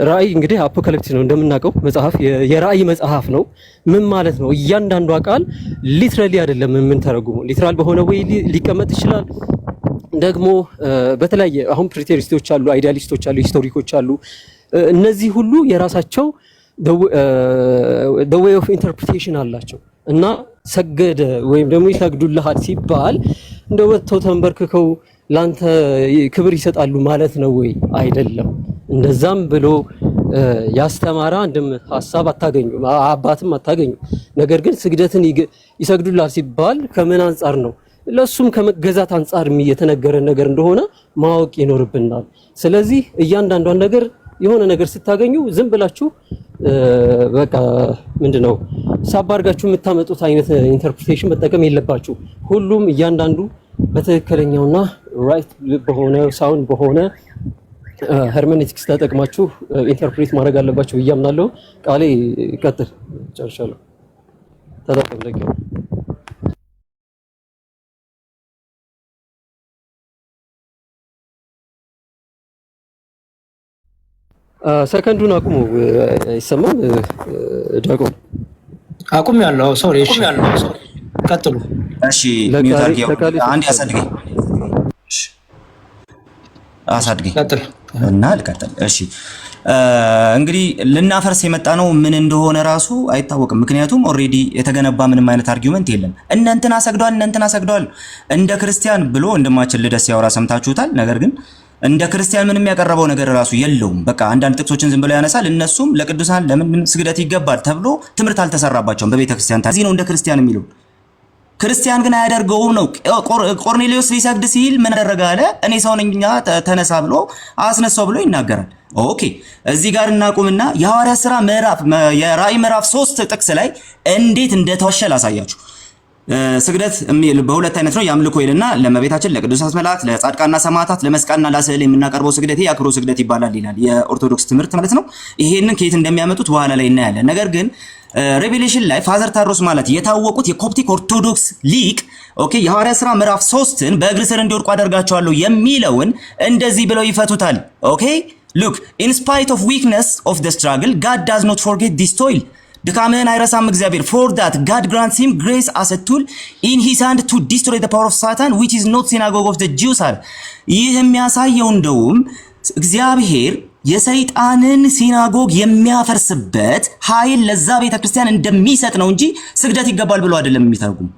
ራእይ እንግዲህ አፖካሊፕቲክ ነው እንደምናውቀው መጽሐፍ የራእይ መጽሐፍ ነው። ምን ማለት ነው? እያንዳንዷ ቃል ሊትራሊ አይደለም ምን ተረጉመው። ሊትራል በሆነ ወይ ሊቀመጥ ይችላል። ደግሞ በተለያየ አሁን ፕሪቴሪስቶች አሉ፣ አይዲያሊስቶች አሉ፣ ሂስቶሪኮች አሉ። እነዚህ ሁሉ የራሳቸው the way of interpretation አላቸው እና ሰገደ ወይም ደግሞ ይሰግዱልሃል ሲባል እንደው ወጥተው ተንበርክከው ላንተ ክብር ይሰጣሉ ማለት ነው ወይ? አይደለም። እንደዛም ብሎ ያስተማረ አንድም ሐሳብ አታገኙ፣ አባትም አታገኙ። ነገር ግን ስግደትን ይሰግዱልሃል ሲባል ከምን አንጻር ነው? ለሱም ከመገዛት አንጻር የተነገረ ነገር እንደሆነ ማወቅ ይኖርብናል። ስለዚህ እያንዳንዷን ነገር የሆነ ነገር ስታገኙ ዝም ብላችሁ በቃ ምንድነው ሳብ አድርጋችሁ የምታመጡት አይነት ኢንተርፕሪቴሽን መጠቀም የለባችሁ። ሁሉም እያንዳንዱ በትክክለኛውና ራይት በሆነ ሳውንድ በሆነ ሄርሜኔቲክስ ተጠቅማችሁ ኢንተርፕሬት ማድረግ አለባችሁ ብዬ አምናለሁ። ቃሌ ቀጥል፣ ጨርሻለሁ። ተጠቅም ደግሞ ሰከንዱን አቁሙ። ይሰማል? ዳቆም አቁም ያለው ሶሪ። እሺ ቀጥሉ። እሺ ሚውት አድርጌው አንድ ያሳድገኝ። እሺ አሳድገኝ ቀጥል እና ልቀጥል። እሺ እንግዲህ ልናፈርስ የመጣ ነው ምን እንደሆነ ራሱ አይታወቅም። ምክንያቱም ኦሬዲ የተገነባ ምንም አይነት አርጊውመንት የለም። እነንትና ሰግዷል እንደ ክርስቲያን ብሎ ወንድማችን ልደት ሲያወራ ሰምታችሁታል። ነገር ግን እንደ ክርስቲያን ምንም ያቀረበው ነገር ራሱ የለውም። በቃ አንዳንድ ጥቅሶችን ዝም ብሎ ያነሳል። እነሱም ለቅዱሳን ለምን ስግደት ይገባል ተብሎ ትምህርት አልተሰራባቸውም በቤተክርስቲያን። ታዚህ ነው እንደ ክርስቲያን የሚለው። ክርስቲያን ግን አያደርገውም ነው። ቆርኔሌዎስ ሊሰግድ ሲል ምን አደረገ አለ? እኔ ሰው ነኝ ተነሳ ብሎ አስነሳው ብሎ ይናገራል። ኦኬ እዚህ ጋር እናቁምና የሐዋርያት ሥራ የራእይ ምዕራፍ 3 ጥቅስ ላይ እንዴት እንደተዋሸ ላሳያችሁ። ስግደት በሁለት አይነት ነው። የአምልኮ ይልና ለእመቤታችን፣ ለቅዱሳት መላእክት፣ ለጻድቃንና ሰማዕታት፣ ለመስቀልና ለስዕል የምናቀርበው ስግደት የአክብሮ ስግደት ይባላል ይላል የኦርቶዶክስ ትምህርት ማለት ነው። ይሄንን ከየት እንደሚያመጡት በኋላ ላይ እናያለን። ነገር ግን ሬቬሌሽን ላይ ፋዘር ታድሮስ ማለት የታወቁት የኮፕቲክ ኦርቶዶክስ ሊቅ ኦኬ የሐዋርያት ሥራ ምዕራፍ 3ን በእግር ስር እንዲወድቁ አደርጋቸዋለሁ የሚለውን እንደዚህ ብለው ይፈቱታል። ኦኬ ሉክ ኢን ስፓይት ኦፍ ዊክነስ ኦፍ ዘ ስትራግል ጋድ ዳዝ ኖት ፎርጌት ዲስ ቶይል ድካምህን አይረሳም እግዚአብሔር ፎር ዳት ጋድ ግራንትስ ሂም ግሬስ አስ አ ቱል ኢን ሂዝ ሃንድ ቱ ዲስትሮይ ዘ ፓወር ኦፍ ሳታን ዊች ኢዝ ኖት ሲናጎግ ኦፍ ዘ ጂውስ አለ። ይህ የሚያሳየው እንደውም እግዚአብሔር የሰይጣንን ሲናጎግ የሚያፈርስበት ኃይል ለዛ ቤተክርስቲያን እንደሚሰጥ ነው እንጂ ስግደት ይገባል ብሎ አይደለም የሚተረጉም።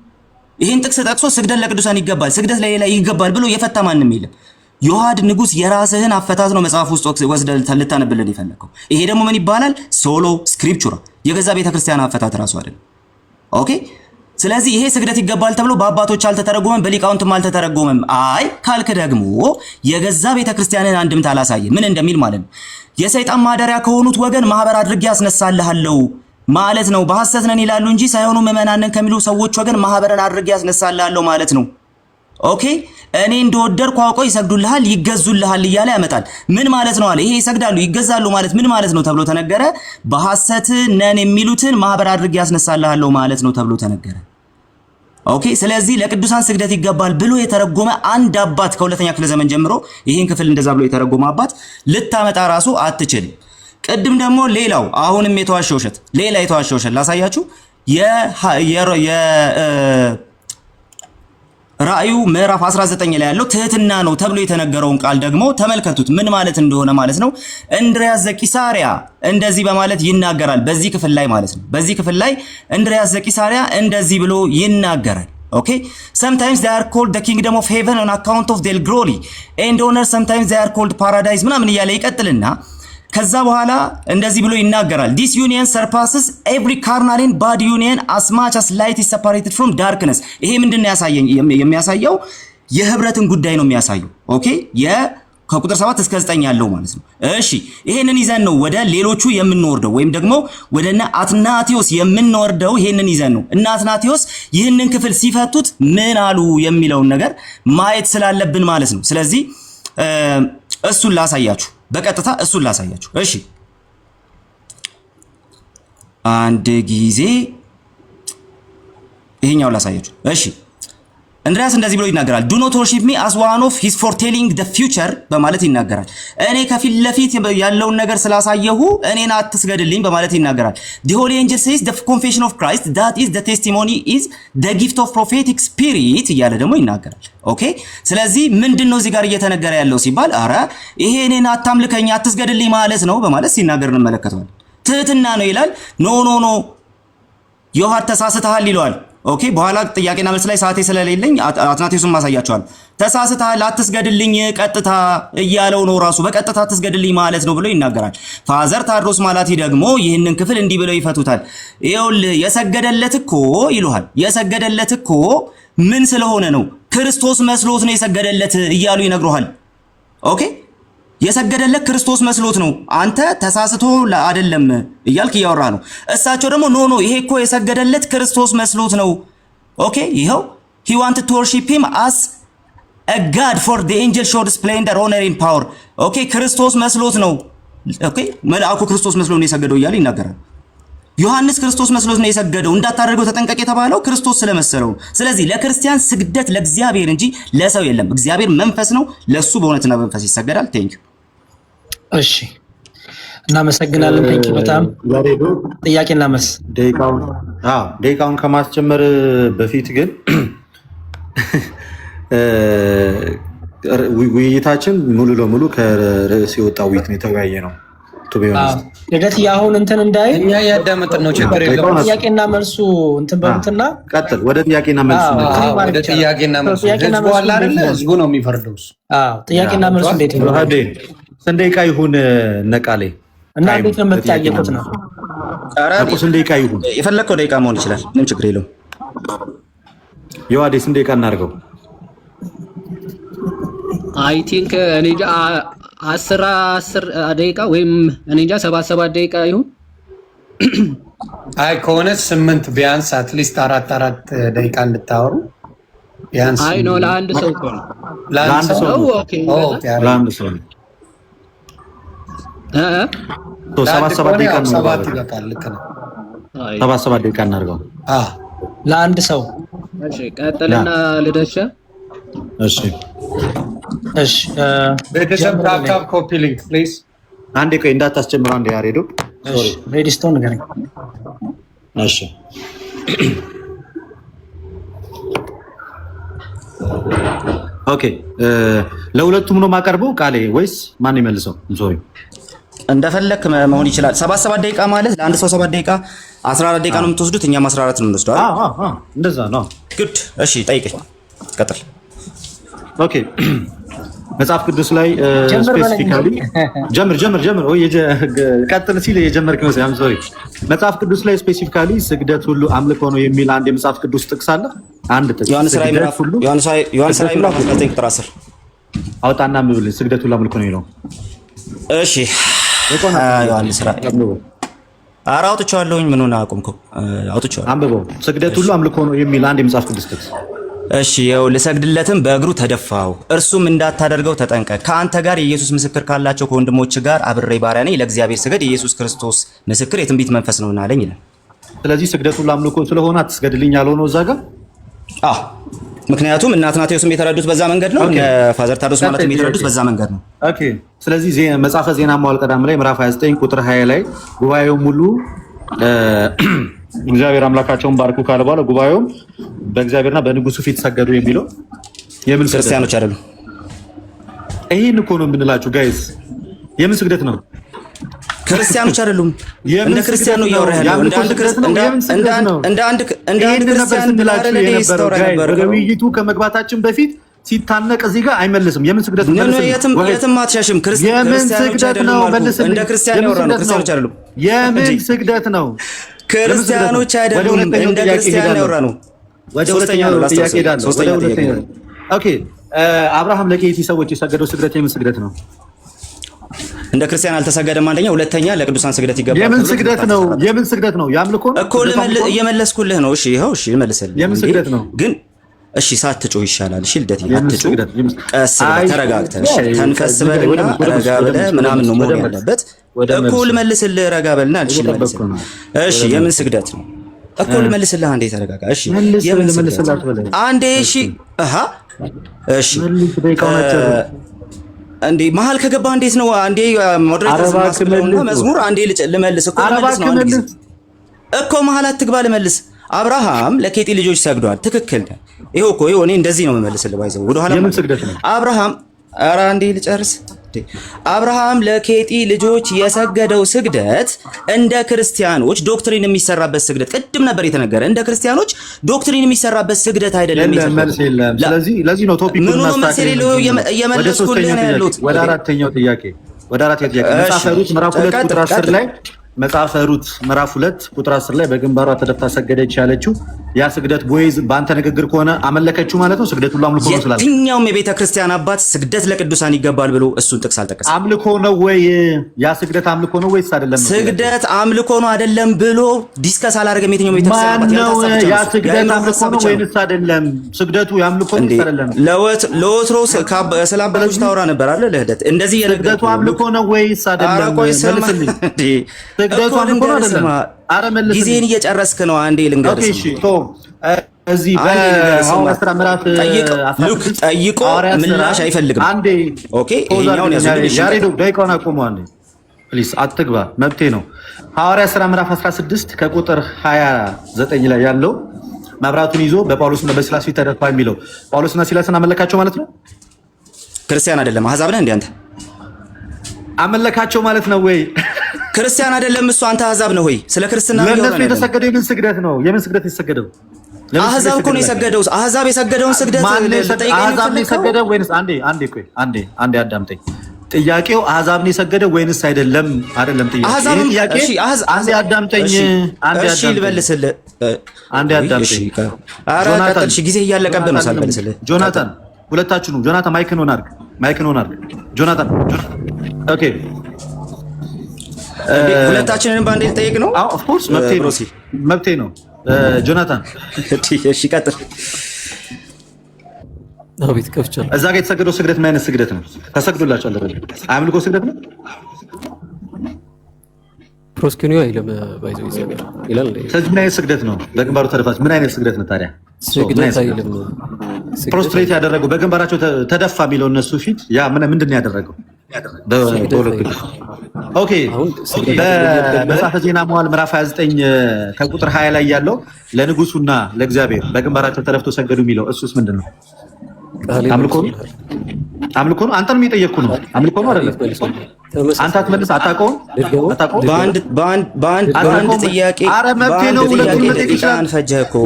ይሄን ጥቅስ ጠቅሶ ስግደት ለቅዱሳን ይገባል፣ ስግደት ለሌላ ይገባል ብሎ የፈታ ማንም የለም። ዮሐድ ንጉስ የራስህን አፈታት ነው መጽሐፍ ውስጥ ወስደህ ልታነብልን የፈለከው። ይሄ ደግሞ ምን ይባላል? ሶሎ ስክሪፕቹራ፣ የገዛ ቤተክርስቲያን አፈታት ራሱ አይደለም። ኦኬ ስለዚህ ይሄ ስግደት ይገባል ተብሎ በአባቶች አልተተረጎመም፣ በሊቃውንትም አልተተረጎመም። አይ ካልክ ደግሞ የገዛ ቤተክርስቲያንን አንድምታ አላሳየ ምን እንደሚል ማለት ነው። የሰይጣን ማደሪያ ከሆኑት ወገን ማህበር አድርጌ ያስነሳልሃለሁ ማለት ነው። በሐሰት ነን ይላሉ እንጂ ሳይሆኑ ምዕመናንን ከሚሉ ሰዎች ወገን ማህበርን አድርጌ ያስነሳልሃለሁ ማለት ነው። ኦኬ እኔ እንደወደድኩ አውቀው ይሰግዱልሃል፣ ይገዙልሃል እያለ ያመጣል። ምን ማለት ነው አለ? ይሄ ይሰግዳሉ ይገዛሉ ማለት ምን ማለት ነው ተብሎ ተነገረ። በሐሰት ነን የሚሉትን ማህበር አድርጌ ያስነሳልሃለሁ ማለት ነው ተብሎ ተነገረ። ኦኬ ስለዚህ ለቅዱሳን ስግደት ይገባል ብሎ የተረጎመ አንድ አባት ከሁለተኛ ክፍለ ዘመን ጀምሮ ይሄን ክፍል እንደዛ ብሎ የተረጎመ አባት ልታመጣ ራሱ አትችልም። ቅድም ደግሞ ሌላው አሁንም የተዋሸ ውሸት፣ ሌላ የተዋሸ ውሸት ላሳያችሁ። ራእዩ ምዕራፍ 19 ላይ ያለው ትህትና ነው ተብሎ የተነገረውን ቃል ደግሞ ተመልከቱት ምን ማለት እንደሆነ ማለት ነው። እንድርያስ ዘቂሳርያ እንደዚህ በማለት ይናገራል በዚህ ክፍል ላይ ማለት ነው። በዚህ ክፍል ላይ እንድርያስ ዘቂሳርያ እንደዚህ ብሎ ይናገራል። ኦኬ sometimes they are called the kingdom of heaven on account of their glory and honor, sometimes they are called paradise ምናምን እያለ ይቀጥልና ከዛ በኋላ እንደዚህ ብሎ ይናገራል። this union surpasses every carnal and bad union as much as light is separated from darkness። ይሄ ምንድነው የሚያሳየው? የህብረትን ጉዳይ ነው የሚያሳየው። ኦኬ ከቁጥር 7 እስከ 9 ያለው ማለት ነው። እሺ ይሄንን ይዘን ነው ወደ ሌሎቹ የምንወርደው ወይም ደግሞ ወደና አትናቴዎስ የምንወርደው። ይሄንን ይዘን ነው እና አትናቴዎስ ይህንን ክፍል ሲፈቱት ምን አሉ የሚለውን ነገር ማየት ስላለብን ማለት ነው። ስለዚህ እሱን ላሳያችሁ በቀጥታ እሱን ላሳያችሁ። እሺ አንድ ጊዜ ይሄኛው ላሳያችሁ። እሺ እንድርያስ እንደዚህ ብሎ ይናገራል። do not worship me as one of his foretelling the future በማለት ይናገራል። እኔ ከፊት ለፊት ያለውን ነገር ስላሳየሁ እኔን አትስገድልኝ በማለት ይናገራል። the holy angel says the confession of Christ that is the testimony is the gift of prophetic spirit እያለ ደግሞ ይናገራል። ኦኬ ስለዚህ ምንድነው እዚህ ጋር እየተነገረ ያለው ሲባል አረ ይሄ እኔን አታምልከኝ አትስገድልኝ ማለት ነው በማለት ሲናገር እንመለከተዋለን። ትህትና ነው ይላል። ኖ ዮሐድ ተሳስተሃል ይለዋል። ኦኬ በኋላ ጥያቄና መልስ ላይ ሰዓቴ ስለሌለኝ አትናቴዎስን ማሳያቸዋል። ተሳስተሃል አትስገድልኝ ቀጥታ እያለው ነው ራሱ በቀጥታ አትስገድልኝ ማለት ነው ብሎ ይናገራል። ፋዘር ታድሮስ ማላቲ ደግሞ ይህንን ክፍል እንዲህ ብለው ይፈቱታል። ይኸውልህ የሰገደለት እኮ ይሉሃል። የሰገደለት እኮ ምን ስለሆነ ነው? ክርስቶስ መስሎት ነው የሰገደለት እያሉ ይነግሩሃል። ኦኬ የሰገደለት ክርስቶስ መስሎት ነው። አንተ ተሳስቶ አይደለም እያልክ እያወራ ነው። እሳቸው ደግሞ ኖ ይሄ እኮ የሰገደለት ክርስቶስ መስሎት ነው። ኦኬ ይሄው he wanted to worship him as a god for the angel showed splendor honor and power። ኦኬ ክርስቶስ መስሎት ነው። ኦኬ መልአኩ ክርስቶስ መስሎት ነው የሰገደው እያለ ይናገራል። ዮሐንስ ክርስቶስ መስሎት ነው የሰገደው እንዳታደርገው ተጠንቀቅ የተባለው ክርስቶስ ስለመሰለው። ስለዚህ ለክርስቲያን ስግደት ለእግዚአብሔር እንጂ ለሰው የለም። እግዚአብሔር መንፈስ ነው፣ ለሱ በእውነትና በመንፈስ ይሰገዳል። ቴንክ ዩ። እሺ እናመሰግናለን። ቴንክ ዩ በጣም ጥያቄና መልስ ደቂቃውን ከማስጀመር በፊት ግን ውይይታችን ሙሉ ለሙሉ ከርዕስ የወጣ ውይይት ነው የተወያየ ነው። ልደት ያሁን እንትን እንዳይ እኛ ያዳመጥን ነው፣ ችግር የለውም። ጥያቄና መልሱ እንትን በሉትና ቀጥል። ወደ ጥያቄና መልሱ ወደ ጥያቄና መልሱ ህዝቡ አለ አይደለ? ህዝቡ ነው የሚፈርደው። ጥያቄና መልሱ እንዴት ነው? ስንት ደቂቃ ይሁን ነቃሌ እና እንዴት ነው የምትጠይቁት ነው? ስንት ደቂቃ ይሁን? የፈለግከው ደቂቃ መሆን ይችላል፣ ምንም ችግር የለውም። የዋዴ ስንት ደቂቃ እናድርገው? አይ ቲንክ እኔ እንጃ 10 ደቂቃ ወይም እኔ እንጃ 7 ደቂቃ ይሁን። አይ ከሆነ 8 ቢያንስ አትሊስት 4 ደቂቃ እንድታወሩ ቢያንስ። አይ ነው ለአንድ ሰው እኮ ነው። ለአንድ ሰው ነው። ኦኬ ለአንድ ሰው ነው። 7 ደቂቃ ነው። 7 ይበቃል። ልክ ነው። 7 ደቂቃ እናድርገው ለአንድ ሰው። እሺ ቀጥልና ልደሻ። እሺ እሺ ቤተሰብ ታፕ ኮፒ ሊንክ ፕሊዝ። አንዴ ቆይ እንዳታስጀምር። አንዴ ያሬዶ ሶሪ ሬዲስቶን ንገረኝ። እሺ ኦኬ። ለሁለቱም ነው የማቀርበው ቃሌ ወይስ ማን ይመልሰው? ሶሪ እንደፈለክ መሆን ይችላል። 7 ደቂቃ ማለት ለአንድ ሰው 7 ደቂቃ 14 ደቂቃ ነው የምትወስዱት፣ እኛም 14 ነው የምንወስደው። እንደዛ ነው። ጉድ። እሺ ጠይቀኝ፣ ቀጥል። ኦኬ መጽሐፍ ቅዱስ ላይ ስፔሲፊካሊ ጀምር ወይ ቀጥል ሲል የጀመርክ ነው። ሳም ሶሪ መጽሐፍ ቅዱስ ላይ ስፔሲፊካሊ ስግደት ሁሉ አምልኮ ነው የሚል አንድ የመጽሐፍ ቅዱስ ጥቅስ አለ። አንድ ጥቅስ ዮሐንስ ራዕይ ምዕራፍ 19 ቁጥር 10 አውጣና ምብል ስግደት ሁሉ አምልኮ ነው ይለው። እሺ ዮሐንስ ራዕይ ኧረ አውጥቼዋለሁኝ። ምን ሆነ አቆምከው? አውጥቼዋለሁ። አንብበው። ስግደት ሁሉ አምልኮ ነው የሚል አንድ የመጽሐፍ ቅዱስ ጥቅስ። እሺ ይኸው ልሰግድለትም በእግሩ ተደፋው፣ እርሱም እንዳታደርገው ተጠንቀቅ። ከአንተ ጋር የኢየሱስ ምስክር ካላቸው ከወንድሞች ጋር አብሬ ባሪያ ነኝ። ለእግዚአብሔር ስገድ፣ የኢየሱስ ክርስቶስ ምስክር የትንቢት መንፈስ ነውና አለኝ ይላል። ስለዚህ ስግደቱ ለአምልኮ ስለሆነ አትስገድልኝ ያለው ነው እዛ ጋር። ምክንያቱም እናት ናቴዎስም የተረዱት በዛ መንገድ ነው። ፋዘር ታዶስ ማለት የተረዱት በዛ መንገድ ነው። ኦኬ ስለዚህ መጽሐፈ ዜና መዋዕል ቀዳም ላይ ምዕራፍ 29 ቁጥር 20 ላይ ጉባኤው ሙሉ እግዚአብሔር አምላካቸውን ባርኩ ካለ በኋላ ጉባኤውም በእግዚአብሔርና በንጉሱ ፊት ሰገዱ የሚለው የምን ክርስቲያኖች አይደሉም? ይሄን እኮ ነው የምንላችሁ ጋይስ። የምን ስግደት ነው? ክርስቲያኖች አይደሉም። እንደ ክርስቲያን ነው እያወራ ያለው። እንደ አንድ ክርስቲያን ወደ ውይይቱ ከመግባታችን በፊት ሲታነቅ እዚህ ጋር አይመልስም። የምን ስግደት ነው? የትም አትሻሽም። ክርስቲያኖች አይደሉም። እንደ ክርስቲያን ያወራ ነው። ክርስቲያኖች አይደሉም። የምን ስግደት ነው? ክርስቲያኖች አይደሉም። እንደ ክርስቲያን ያወራ ነው። ወደ ሁለተኛው ጥያቄ ሄዳለሁ። ኦኬ አብርሃም ለኬቲ ሰዎች የሰገደው ስግደት የምን ስግደት ነው? እንደ ክርስቲያን አልተሰገደም። አንደኛ፣ ሁለተኛ ለቅዱሳን ስግደት ይገባል። የምን ስግደት ነው? የምን ስግደት ነው? ያምልኮ እኮ እየመለስኩልህ ነው። እሺ ይኸው፣ እሺ ልመልስልህ። የምን ስግደት ነው ግን? እሺ ሳትጮህ ይሻላል። እሺ ልደት አትጮህ፣ ቀስ ብለህ ተረጋግተህ፣ እሺ ተንፈስ በልና ረጋ ብለህ ምናምን ነው መሆን ያለበት። እኮ ልመልስልህ፣ ረጋ በልና እሺ ልመልስልህ። እሺ የምን ስግደት ነው? እኮ ልመልስልህ። አንዴ ተረጋጋ። እሺ የምን ስግደት አንዴ። እሺ እሺ እንዴ መሀል ከገባ እንዴት ነው? አንዴ ሞዴሬተር መዝሙር አንዴ ልመልስ እኮ ልመልስ ነው። አንዴ እኮ መሀል አትግባ፣ ልመልስ። አብርሃም ለኬጢ ልጆች ሰግዷል። ትክክል። ይሄው እኮ እኔ እንደዚህ ነው የምመልስልህ። ባይዘው ወደ ኋላ አብርሃም ኧረ አንዴ ልጨርስ። አብርሃም ለኬጢ ልጆች የሰገደው ስግደት እንደ ክርስቲያኖች ዶክትሪን የሚሰራበት ስግደት ቅድም ነበር የተነገረ። እንደ ክርስቲያኖች ዶክትሪን የሚሰራበት ስግደት አይደለም። ስለዚህ ለዚህ ነው ቶፒኩን እየመለስኩልህ ነው ያሉት። ወደ አራተኛው ጥያቄ መጽሐፈ ሩት ምዕራፍ 2 ቁጥር 10 ላይ መጽሐፈ ሩት ምዕራፍ 2 ቁጥር 10 ላይ በግንባሯ ተደፍታ ሰገደች ያለችው ያ ስግደት ቦይዝ በአንተ ንግግር ከሆነ አመለከችው ማለት ነው። ስግደት ሁሉ አምልኮ ነው ስላለ የትኛውም የቤተ ክርስቲያን አባት ስግደት ለቅዱሳን ይገባል ብሎ እሱን ጥቅስ አልጠቀሰም። አምልኮ ነው ወይ ያ ስግደት አምልኮ ነው ወይስ አይደለም? ስግደት አምልኮ ነው አይደለም ብሎ ዲስከስ አላደረገም። የትኛውም የቤተ ክርስቲያን አባት ያ ስግደት አምልኮ ነው ወይስ አይደለም? ስግደቱ ያምልኮ ነው አይደለም? ለወትሮ ስለ አባቶች ታወራ ነበር አለ ለህደት እንደዚህ ስግደቱ አምልኮ ነው ወይስ አይደለም? መልስልኝ። ስግደቱ አምልኮ ነው አይደለም? አረ መልስልኝ። ጊዜን እየጨረስክ ነው። አንዴ ልንገርህ። ኦኬ እሺ እዚህ በሐዋርያት ሥራ ምዕራፍ ጠይቆ ምላሽ አይፈልግም። አንዴ ኦኬ ይሄኛውን ያሬዶ ደቂቃውን አቁሙ። አንዴ ፕሊዝ አትግባ፣ መብቴ ነው። ሐዋርያት ሥራ ምዕራፍ 16 ከቁጥር 29 ላይ ያለው መብራቱን ይዞ በጳውሎስና በሲላስ ፊት ተደፋ የሚለው ጳውሎስና ሲላስን አመለካቸው ማለት ነው። ክርስቲያን አይደለም አሕዛብ ነህ እንዴ አንተ? አመለካቸው ማለት ነው ወይ? ክርስቲያን አይደለም እሱ። አንተ አህዛብ ነው ወይ? ስለ ክርስትና ነው ለነሱ የተሰገደው የምን ስግደት ነው? የምን ስግደት የተሰገደው? አህዛብ እኮ ነው የሰገደው። አህዛብ የሰገደውን ስግደት አህዛብ ነው የሰገደው ወይንስ? አንዴ አዳምጠኝ። ጥያቄው አህዛብ ነው የሰገደው ወይንስ አይደለም? አይደለም ጥያቄ። አንዴ አዳምጠኝ። እሺ ልበልስልህ። አንዴ አዳምጠኝ። ኧረ ቀጥል። እሺ ጊዜ እያለቀብህ ነው ሳልመልስልህ። ጆናታን ሁለታችሁ ነው። ጆናታን ማይክን ሆን አድርግ። ጆናታን ኦኬ። ሁለታችንንም በአንዴ ልጠይቅ ነው? አዎ ኦፍ ኮርስ መብቴ ነው። ጆናታን እሺ ቀጥል። አቤት ከፍቻለሁ። እዛ ጋር የተሰገደው ስግደት ምን አይነት ስግደት ነው? ተሰግዶላችኋል አይደል? አምልኮ ስግደት ነው? ፕሮስኪኒዮ አይልም ባይዘው ይላል። ስለዚህ ምን አይነት ስግደት ነው? በግንባሩ ተደፋች። ምን አይነት ስግደት ነው ታዲያ? ስግደት አይልም። ፕሮስትሬት ያደረገው በግንባራቸው ተደፋ የሚለው እነሱ ፊት ያ ምንድን ነው ያደረገው? ኦኬ በመጽሐፈ ዜና መዋዕል ምዕራፍ 29 ከቁጥር 20 ላይ ያለው ለንጉሱና ለእግዚአብሔር በግንባራቸው ተደፍቶ ሰገዱ የሚለው እሱስ ምንድን ነው? አምልኮ ነው? አንተንም እየጠየቅኩ ነው። አምልኮ ነው አይደለም? አንተ አትመልስ። አታውቀውም? በአንድ ጥያቄ ኧረ መብቴ ነው። ሁለቱም መጠየቅ ይችላል።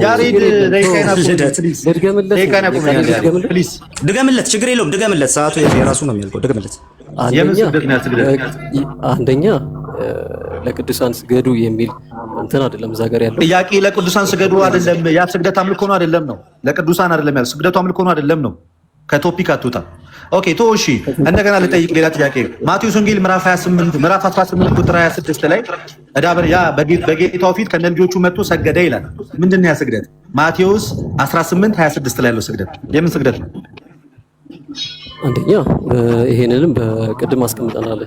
ያሬድ ድገምለት፣ ችግር የለውም ድገምለት። ሰዓቱ የራሱ ነው የሚያልቀው። ድገምለት። አንደኛ ለቅዱሳን ስገዱ የሚል እንትን አይደለም እዛ ጋር ያለው ጥያቄ። ለቅዱሳን ስገዱ አይደለም። ያ ስግደት አምልኮ ነው አይደለም? ነው ለቅዱሳን አይደለም ያለው። ስግደቱ አምልኮ ነው አይደለም? ነው ከቶፒክ አትወጣ። ኦኬ ቶ እሺ፣ እንደገና ልጠይቅ ሌላ ጥያቄ። ማቴዎስ ወንጌል ምዕራፍ 28 ምዕራፍ 18 ቁጥር 26 ላይ ያ በጌታው ፊት ከነ ልጆቹ መጥቶ ሰገደ ይላል። ምንድን ነው ያ ስግደት? ማቴዎስ 18 26 ላይ ያለው ስግደት የምን ስግደት ነው? አንደኛ ይሄንንም በቅድም አስቀምጠናል።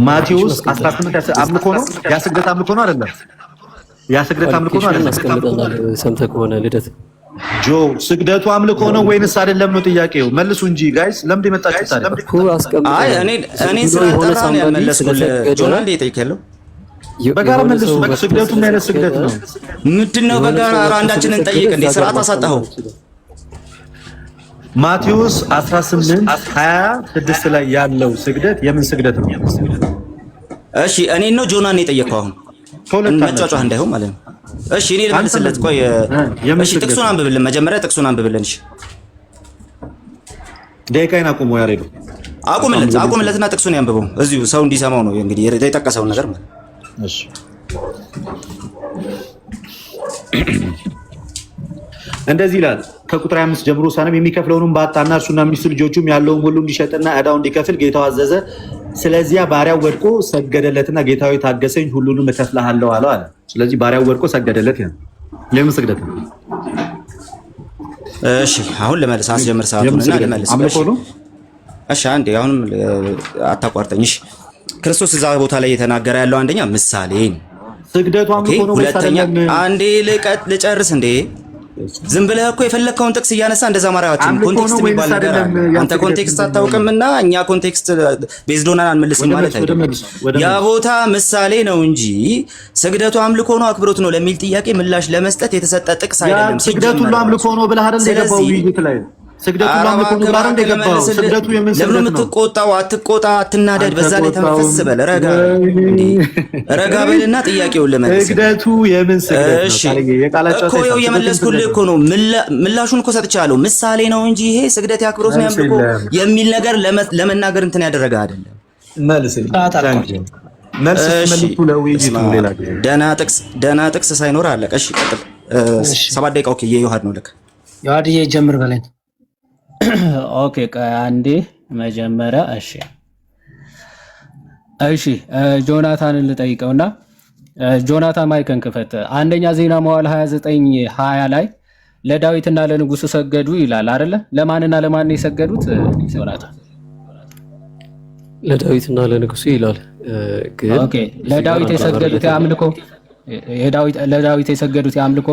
ማቴዎስ 18 አምልኮ ነው። ያ ስግደት አምልኮ ነው አይደለም? ያ ስግደት አምልኮ ነው አይደለም? አስቀምጠናል። ሰምተህ ከሆነ ልደት ጆ ስግደቱ አምልኮ ነው ወይንስ አይደለም ነው ጥያቄው። መልሱ እንጂ ጋይስ። ለምን የመጣችሁ ታዲያ? አይ እኔ ስለጠራ ነው ያልመለስኩልህ። ጆና እንዴ ጠይቀለው። በጋራ መልሱ። ስግደቱ ምን አይነት ስግደት ነው? ምንድነው በጋራ? አንዳችንን ጠይቅ እንዴ። ስርዓት አሳጣኸው። ማቴዎስ 18 26 ላይ ያለው ስግደት የምን ስግደት ነው? እሺ እኔን ነው ጆናን ነው የጠየቀው። አሁን መጫጫህ እንዳይሆን ማለት ነው። እሺ እኔ ልመልስለት። ቆይ እሺ ጥቅሱን አንብብልን መጀመሪያ፣ ጥቅሱን አንብብልን። እሺ ደቂቃዬን አቁሙ። ያሬዱ አቁምለትና ጥቅሱን ያንብበው እዚሁ ሰው እንዲሰማው ነው እንግዲህ የጠቀሰውን ነገር ማለት። እሺ እንደዚህ ይላል ከቁጥር 5 ጀምሮ ሳንም የሚከፍለውንም ባጣና እርሱና ሚስቱ ልጆቹም ያለውን ሁሉ እንዲሸጥና ዕዳው እንዲከፍል ጌታው አዘዘ። ስለዚያ ባሪያው ወድቆ ሰገደለትና ጌታው ታገሰኝ፣ ሁሉንም እከፍልሃለሁ አለው አለ። ስለዚህ ባሪያው ወድቆ ሰገደለት። ለምን ስግደት ነው? እሺ አሁን ልመልስ። አስጀምር ሰዓቱንና ልመልስ። እሺ አንዴ አሁንም አታቋርጠኝ። እሺ ክርስቶስ እዛ ቦታ ላይ የተናገረ ያለው አንደኛ ምሳሌ ስግደቱ አምልኮ ነው። ሁለተኛ አንዴ ልጨርስ እንዴ። ዝም ብለህ እኮ የፈለግከውን ጥቅስ እያነሳ እንደዛ ማራያችን ኮንቴክስት የሚባል ነገር አለ። አንተ ኮንቴክስት አታውቅምና እኛ ኮንቴክስት ቤዝዶናን አንመልስም ማለት አይደለም። ያ ቦታ ምሳሌ ነው እንጂ ስግደቱ አምልኮ ነው አክብሮት ነው ለሚል ጥያቄ ምላሽ ለመስጠት የተሰጠ ጥቅስ አይደለም። ስግደቱ ሁሉ አምልኮ ነው ብለህ አይደል የገባው ውይይት ላይ? ስግደቱ ሁሉ አምልኮ ነው ብለህ አይደል የገባው? ስግደቱ የምን ስግደት ነው? የምትቆጣው አትቆጣ፣ አትናደድ። በዛ ላይ ተንፈስ በል፣ ረጋ በልና ጥያቄውን ለመለስ። ስግደቱ የምን ስግደት ነው? እሺ እኮ ይኸው የመለስኩልህ እኮ ነው። ምላሹን እኮ ሰጥቻለሁ። ምሳሌ ነው እንጂ ይሄ ስግደት ያክብሮት ነው ያምልኮ የሚል ነገር ለመናገር እንትን ያደረገ አይደለም። ደህና ጥቅስ ሳይኖር አለቀ። እሺ ቀጥል። 7 ደቂቃ ኦኬ። የዮሐድ ነው ልክ ዮሐድዬ ጀምር በለኝ። ኦኬ አንዴ መጀመሪያ እሺ ጆናታንን ልጠይቀውና ጆናታን ማይከን ክፈት። አንደኛ ዜና መዋዕል 29:20 ላይ ለዳዊትና ለንጉሱ ሰገዱ ይላል አይደለ? ለማንና ለማን የሰገዱት ጆናታን? ለዳዊትና ለንጉሱ ይላል። ግን ኦኬ ለዳዊት የሰገዱት ያምልኮ ለዳዊት የሰገዱት ያምልኮ።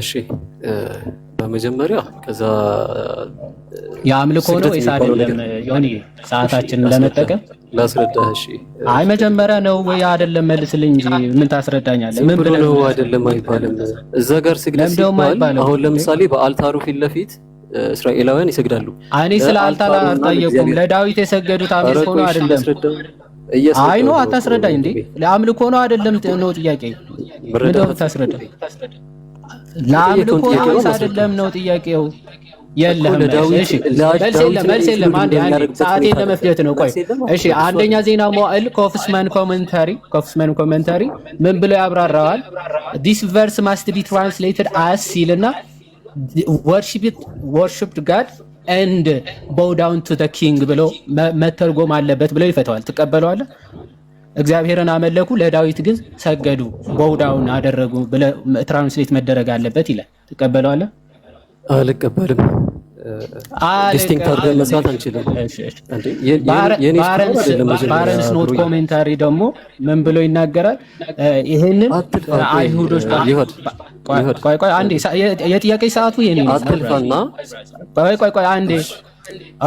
እሺ በመጀመሪያ ከዛ የአምልኮ ነው ወይስ አይደለም? ዮኒ ሰዓታችንን ለመጠቀም ላስረዳህ። እሺ አይ መጀመሪያ ነው ወይ አይደለም መልስልኝ እንጂ ምን ታስረዳኛለህ? ምን ብለህ ነው አይደለም አይባልም። እዛ ጋር ስግደት ሲባል አሁን ለምሳሌ በአልታሩ ፊት ለፊት እስራኤላውያን ይሰግዳሉ። እኔ ስለ አልታር አልጠየቁም። ለዳዊት የሰገዱት አምልኮ ነው አይደለም? አይ ነው አታስረዳኝ እንዴ ለአምልኮ ነው አይደለም ነው ጥያቄ ምንድነው ታስረዳኝ ለአምልኮ ነው አይደለም ነው ጥያቄው የለም እሺ መልስ የለም አንዴ ሰዓቴን ለመፍጀት ነው ቆይ እሺ አንደኛ ዜና መዋዕል ኮፍስማን ኮሜንታሪ ምን ብሎ ያብራራዋል this verse must be translated as ሲልና worshiped God and bow down to the king ብሎ መተርጎም አለበት ብለው ይፈታዋል ትቀበለዋለህ እግዚአብሔርን አመለኩ ለዳዊት ግን ሰገዱ bow down አደረጉ ብለ ትራንስሌት መደረግ አለበት ይላል ትቀበለዋለህ አልቀበልም ዲስቲንክት አድርገን መስራት አንችልም እንዴ ባረንስ ኖት ኮሜንታሪ ደግሞ ምን ብሎ ይናገራል ይሄንን አይሁዶች ቆይ አንዴ የጥያቄ ሰዓቱ የኔ ነው አትልፋና ቆይ አንዴ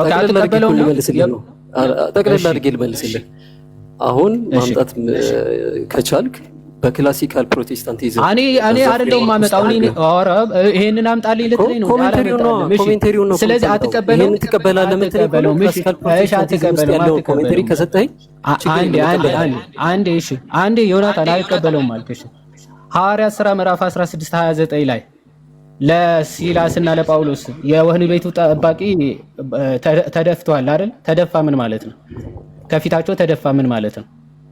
ኦኬ አትቀበለው ጠቅለል አድርጌ ልመልስልህ አሁን ማምጣት ከቻልክ በክላሲካል ፕሮቴስታንቲዝም እኔ አይደለም ማመጣው እኔ ኦራ ይሄንን አምጣልኝ ልትለኝ ነው ኮሜንታሪው ነው ስለዚህ አትቀበለው ይሄን ትቀበላለህ የምትለው ክላሲካል ፕሮቴስታንቲዝም ያለው ኮሜንታሪ ከሰጠኝ አንዴ እሺ አንዴ ዮናታን አልቀበለውም አልከሽ ሐዋርያት ሥራ ምዕራፍ 16:29 ላይ ለሲላስና ለጳውሎስ የወህኒ ቤቱ ጠባቂ ተደፍቷል አይደል ተደፋ ምን ማለት ነው ከፊታቸው ተደፋ ምን ማለት ነው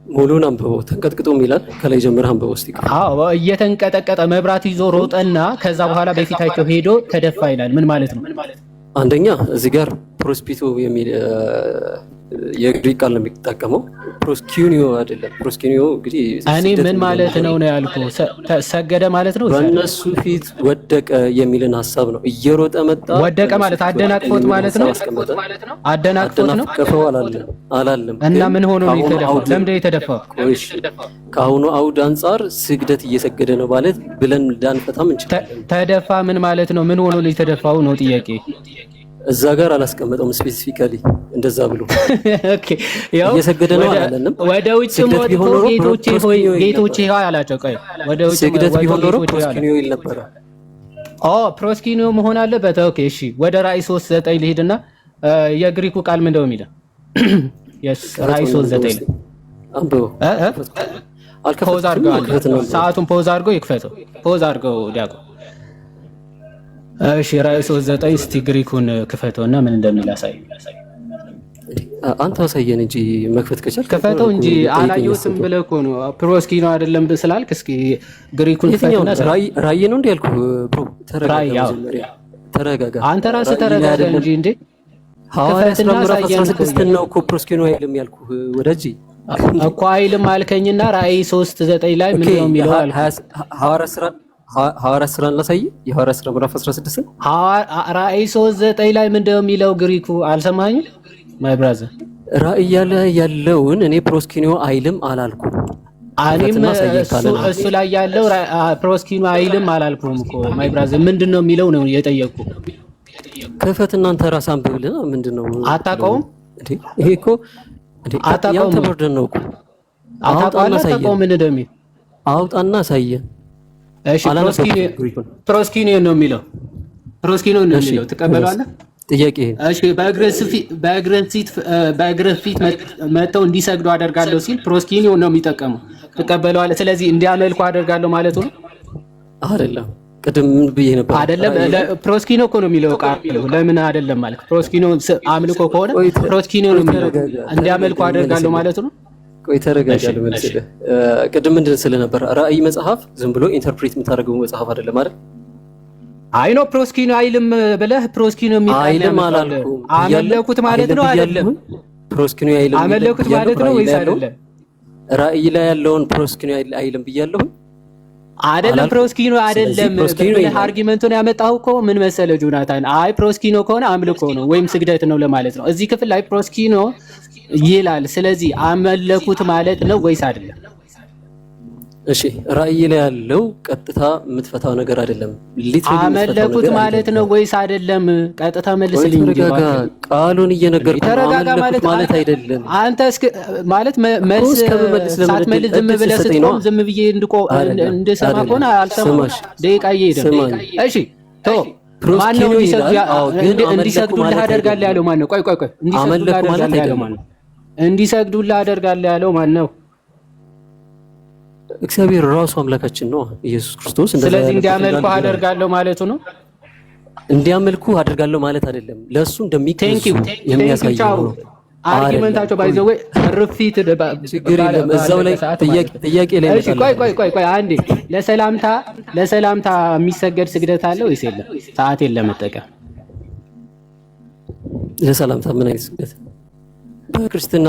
ሙሉን አንብበው ተንቀጥቅጦም ይላል ከላይ ጀምረህ አንብበው እስቲ አዎ እየተንቀጠቀጠ መብራት ይዞ ሮጠና ከዛ በኋላ በፊታቸው ሄዶ ተደፋ ይላል ምን ማለት ነው አንደኛ እዚህ ጋር ፕሮስፒቶ የሚል የግሪክ ቃል ነው የሚጠቀመው ፕሮስኪኒዮ አይደለም ፕሮስኪኒዮ እንግዲህ እኔ ምን ማለት ነው ያልኩህ ሰገደ ማለት ነው በእነሱ ፊት ወደቀ የሚልን ሐሳብ ነው እየሮጠ መጣ ወደቀ ማለት አደናቅፎት ማለት ነው አደናቅፎት ነው ከፈው አላለም እና ምን ሆኖ ነው የተደፋው ለምን የተደፋው ከአሁኑ አውድ አንፃር ስግደት እየሰገደ ነው ማለት ብለን እንዳንፈታም እንችላለን ተደፋ ምን ማለት ነው ምን ሆኖ ነው የተደፋው ነው ጥያቄ እዛ ጋር አላስቀመጠውም ስፔሲፊካሊ እንደዛ ብሎ ኦኬ ያው እየሰገደ ነው አላለም ወደ ውጭ ጌቶቼ ሆይ አላቸው ቆይ ወደ ውጭ ስግደት ቢሆን ኖሮ ፕሮስኪኒዮ ይል ነበር ፕሮስኪኒዮ መሆን አለበት ኦኬ እሺ ወደ ራእይ 3:9 ልሂድና የግሪኩ ቃል ምን እንደው የሚለው ራእይ 3:9 አንብበው ፖዝ አድርገው ሰዓቱን ፖዝ አድርገው ይክፈተው ፖዝ አድርገው ዲያቆ እሺ ራእይ 3:9 እስቲ ግሪኩን ክፈተውና ምን እንደሚል አሳይ አንተ አሳየን እንጂ መክፈት ከቻልክ ክፈተው እንጂ አላየሁትም ብለህ እኮ ነው ፕሮስኪኖ አይደለም ስላልክ እስኪ ግሪኩን ክፈተውና ራእይ ነው እንዴ ያልኩህ ብሮ ተረጋጋ አንተ ራስህ ተረጋጋ እንጂ እንዴ ሐዋርያት ሥራ ምዕራፍ 16 ነው እኮ ፕሮስኪኖ አይልም ያልኩህ ወዳጅ እኮ አይልም አልከኝና ራእይ 3:9 ላይ ምን ነው የሚለው አልኩህ ሐዋርያት ሥራን ላሳይ የሐዋርያት ሥራ ምዕራፍ 16 ራእይ 3:9 ላይ ምንድነው የሚለው ግሪኩ አልሰማኝም ማይ ብራዘር ራእይ ያለውን እኔ ፕሮስኪኒዮ አይልም አላልኩም እኔም እሱ ላይ ያለው ፕሮስኪኒዮ አይልም አላልኩም እኮ ማይ ብራዘር ምንድነው የሚለው ነው የጠየቁ ከፈት እናንተ ራስ አንብብልና ምንድነው አታውቀውም እንዴ ይሄ እኮ እንዴ ያንተ በርደን ነው እኮ አታውቀውም ምን እንደሚል አውጣና አሳየን እሺ ፕሮስኪኒዮ ነው የሚለው ፕሮስኪኒዮ ነው የሚለው ትቀበላለህ ጥያቄ እሺ በእግርህ ፊት መተው እንዲሰግዱ አደርጋለሁ ሲል ፕሮስኪኒዮ ነው የሚጠቀመው ትቀበላለህ ስለዚህ እንዲያመልኩ አደርጋለሁ ማለት ነው አይደለም ቅድም ምን ብዬ ነበር አይደለም ፕሮስኪኒዮ እኮ ነው የሚለው ቃል ለምን አይደለም ማለት ፕሮስኪኒዮ አምልኮ ከሆነ ፕሮስኪኒዮ ነው የሚለው እንዲያመልኩ አደርጋለሁ ማለት ነው ቆይ ተረጋጋለሁ መልስልህ ቅድም ምንድን ስለነበር ራእይ መጽሐፍ ዝም ብሎ ኢንተርፕሬት የምታደርገው መጽሐፍ አይደለም አይደል አይ ነው ፕሮስኪኒዮ አይልም ብለህ ፕሮስኪኒዮ አይልም አላልኩም አመለኩት ማለት ነው አይደለም ፕሮስኪኒዮ አይልም አመለኩት ማለት ነው ወይስ አይደለም ራእይ ላይ ያለውን ፕሮስኪኒዮ አይልም ብያለሁ አይደለም ፕሮስኪኒዮ አይደለም ብለህ አርጊመንቱን ያመጣው እኮ ምን መሰለህ ጆናታን አይ ፕሮስኪኒዮ ከሆነ አምልኮ ነው ወይም ስግደት ነው ለማለት ነው እዚህ ክፍል ላይ ፕሮስኪኒዮ ይላል ስለዚህ አመለኩት ማለት ነው ወይስ አይደለም እሺ ራእይ ላይ ያለው ቀጥታ የምትፈታው ነገር አይደለም አመለኩት ማለት ነው ወይስ አይደለም ቀጥታ መልስልኝ እንጂ ቃሉን እየነገርኩህ አመለኩት ማለት አይደለም አንተ ማለት መልስ ሳትመልስ ዝም ብለህ ስትቆም ዝም ብዬ እንድሰማ ከሆነ አልሰማም ደቂቃ እየሄደ እሺ ተው ማነው እንዲሰግዱልህ አደርጋለሁ ያለው ማነው ቆይ እንዲሰግዱልህ አደርጋለሁ ያለው ማነው እንዲሰግዱልህ አደርጋለሁ ያለው ማን ነው? እግዚአብሔር ራሱ አምላካችን ነው ኢየሱስ ክርስቶስ። ስለዚህ እንዲያመልኩ አደርጋለሁ ማለቱ ነው። እንዲያመልኩ አደርጋለሁ ማለት አይደለም፣ ለሱ እንደሚገዙ የሚያሳይ ነው። አርጊመንታቸው ባይዘው ርፊት ችግር የለም። እዛው ላይ ጥያቄ ላይ ቆይ አንዴ ለሰላምታ የሚሰገድ ስግደት አለ ወይስ የለም? ሰዓቴን ለመጠቀም ለሰላምታ ምን አይነት ስግደት? በክርስትና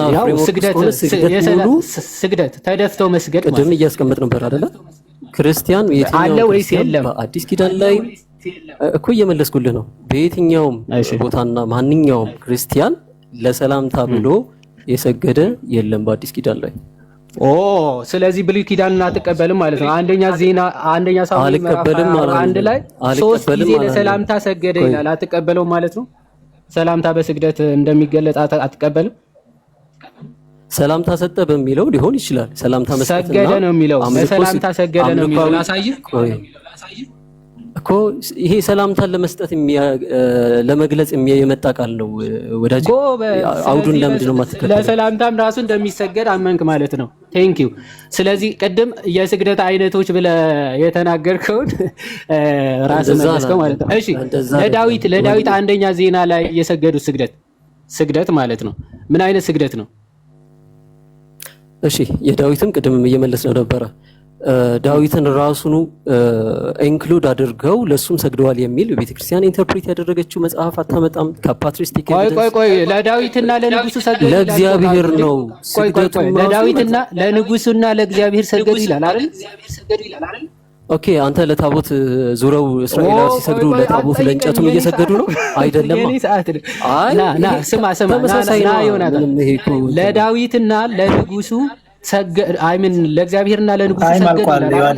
ስግደት ተደፍተው መስገድ ማለት ቅድም እያስቀመጥ ነበር አይደለ? ክርስቲያን አለ ወይስ የለም? በአዲስ ኪዳን ላይ እኮ እየመለስኩልህ ነው። በየትኛውም ቦታና ማንኛውም ክርስቲያን ለሰላምታ ብሎ የሰገደ የለም በአዲስ ኪዳን ላይ። ስለዚህ ብሉይ ኪዳንን አትቀበልም ማለት ነው። አንደኛ ሳሙኤል ምዕራፍ 1 ላይ 3 ጊዜ ለሰላምታ ሰገደ ይላል። አትቀበለውም ማለት ነው። ሰላምታ በስግደት እንደሚገለጥ አትቀበልም። ሰላምታ ሰጠ በሚለው ሊሆን ይችላል። ሰላምታ መስጠትና ሰገደ ነው የሚለው ለሰላምታ ሰገደ ነው የሚለው ላሳይህ እኮ ይሄ ሰላምታን ለመስጠት ለመግለጽ የመጣ ቃል ነው ወዳጅ። አውዱን ለምንድን ነው የማትከተለው? ለሰላምታም ራሱ እንደሚሰገድ አመንክ ማለት ነው። ቴንክ ዩ። ስለዚህ ቅድም የስግደት አይነቶች ብለህ የተናገርከውን ራስህ መለስከው ማለት ነው። እሺ ለዳዊት አንደኛ ዜና ላይ የሰገዱት ስግደት ማለት ነው ምን አይነት ስግደት ነው? እሺ የዳዊትም ቅድምም እየመለስነው ነበረ። ዳዊትን ራሱኑ ኢንክሉድ አድርገው ለሱም ሰግደዋል የሚል ቤተክርስቲያን ኢንተርፕሬት ያደረገችው መጽሐፍ አታመጣም። ከፓትሪስቲክ ቆይ ለዳዊትና ለንጉሱ ሰገዱ ለእግዚአብሔር ነው ስግደቱ። ለዳዊትና ለንጉሱና ለእግዚአብሔር ሰገዱ ይላል አይደል? ኦኬ አንተ ለታቦት ዙረው እስራኤላውያን ሲሰግዱ ለታቦት ለእንጨቱም እየሰገዱ ነው አይደለም? ና ስማ ለዳዊትና ለንጉሱ ለእግዚአብሔርና ለንጉሱ ሰገዱ።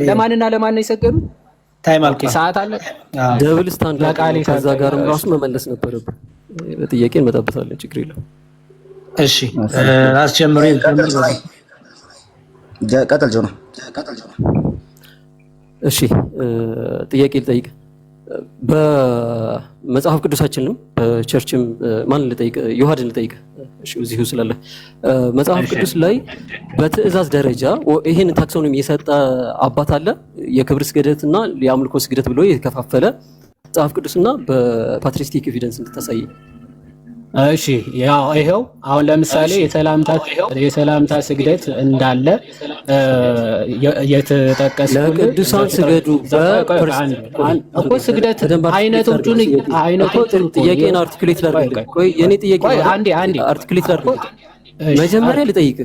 ለማንና ለማን ነው የሰገዱት? ታይም አልቆ ሰዓት አለ። ደብል ስታንዳርድ ከዛ ጋርም ራሱ መመለስ ነበረብን። በጥያቄ እንመጣበታለን። ችግር የለም። እሺ አስጀምሩ። ቀጥል ጆና። እሺ ጥያቄ ልጠይቅ። በመጽሐፍ ቅዱሳችንም በቸርችም ማን ልጠይቅ? ዮሐድን ልጠይቅ። እሺ እዚሁ ስላለ መጽሐፍ ቅዱስ ላይ በትእዛዝ ደረጃ ይሄን ታክሶኖሚ የሰጠ አባት አለ? የክብር ስግደትና የአምልኮ ስግደት ብሎ የከፋፈለ መጽሐፍ ቅዱስና በፓትሪስቲክ ኤቪደንስ እንድታሳይ። እሺ ያው ይሄው አሁን ለምሳሌ የሰላምታ ስግደት እንዳለ የተጠቀሰ ለቅዱሳን ስገዱ እኮ ስግደት አይነቶቹን ጥያቄን አርቲኩሌት ላድርግ። ቆይ የኔ ጥያቄ አንዴ አርቲኩሌት ላድርግ። መጀመሪያ ልጠይቅ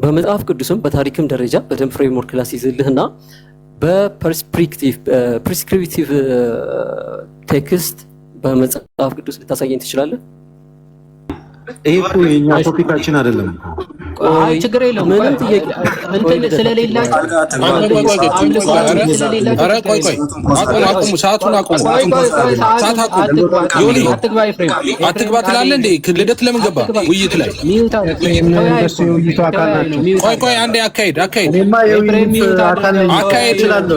በመጽሐፍ ቅዱስም በታሪክም ደረጃ በደንብ ፍሬምወርክ ክላስ ይዝልህና በፕሪስክሪፕቲቭ ቴክስት በመጽሐፍ ቅዱስ ልታሳየኝ ትችላለህ? ይሄ እኮ የኛ ቶፒካችን አይደለም። አይ ችግር የለውም። ምንም ጥያቄ እንትን ስለሌላችሁ አቁሙ፣ ሰዓቱን አቁሙ። አትግባ ትላለህ እንዴ? ልደት ለምን ገባ? ውይይት ላይ ቆይ አንዴ አካሄድ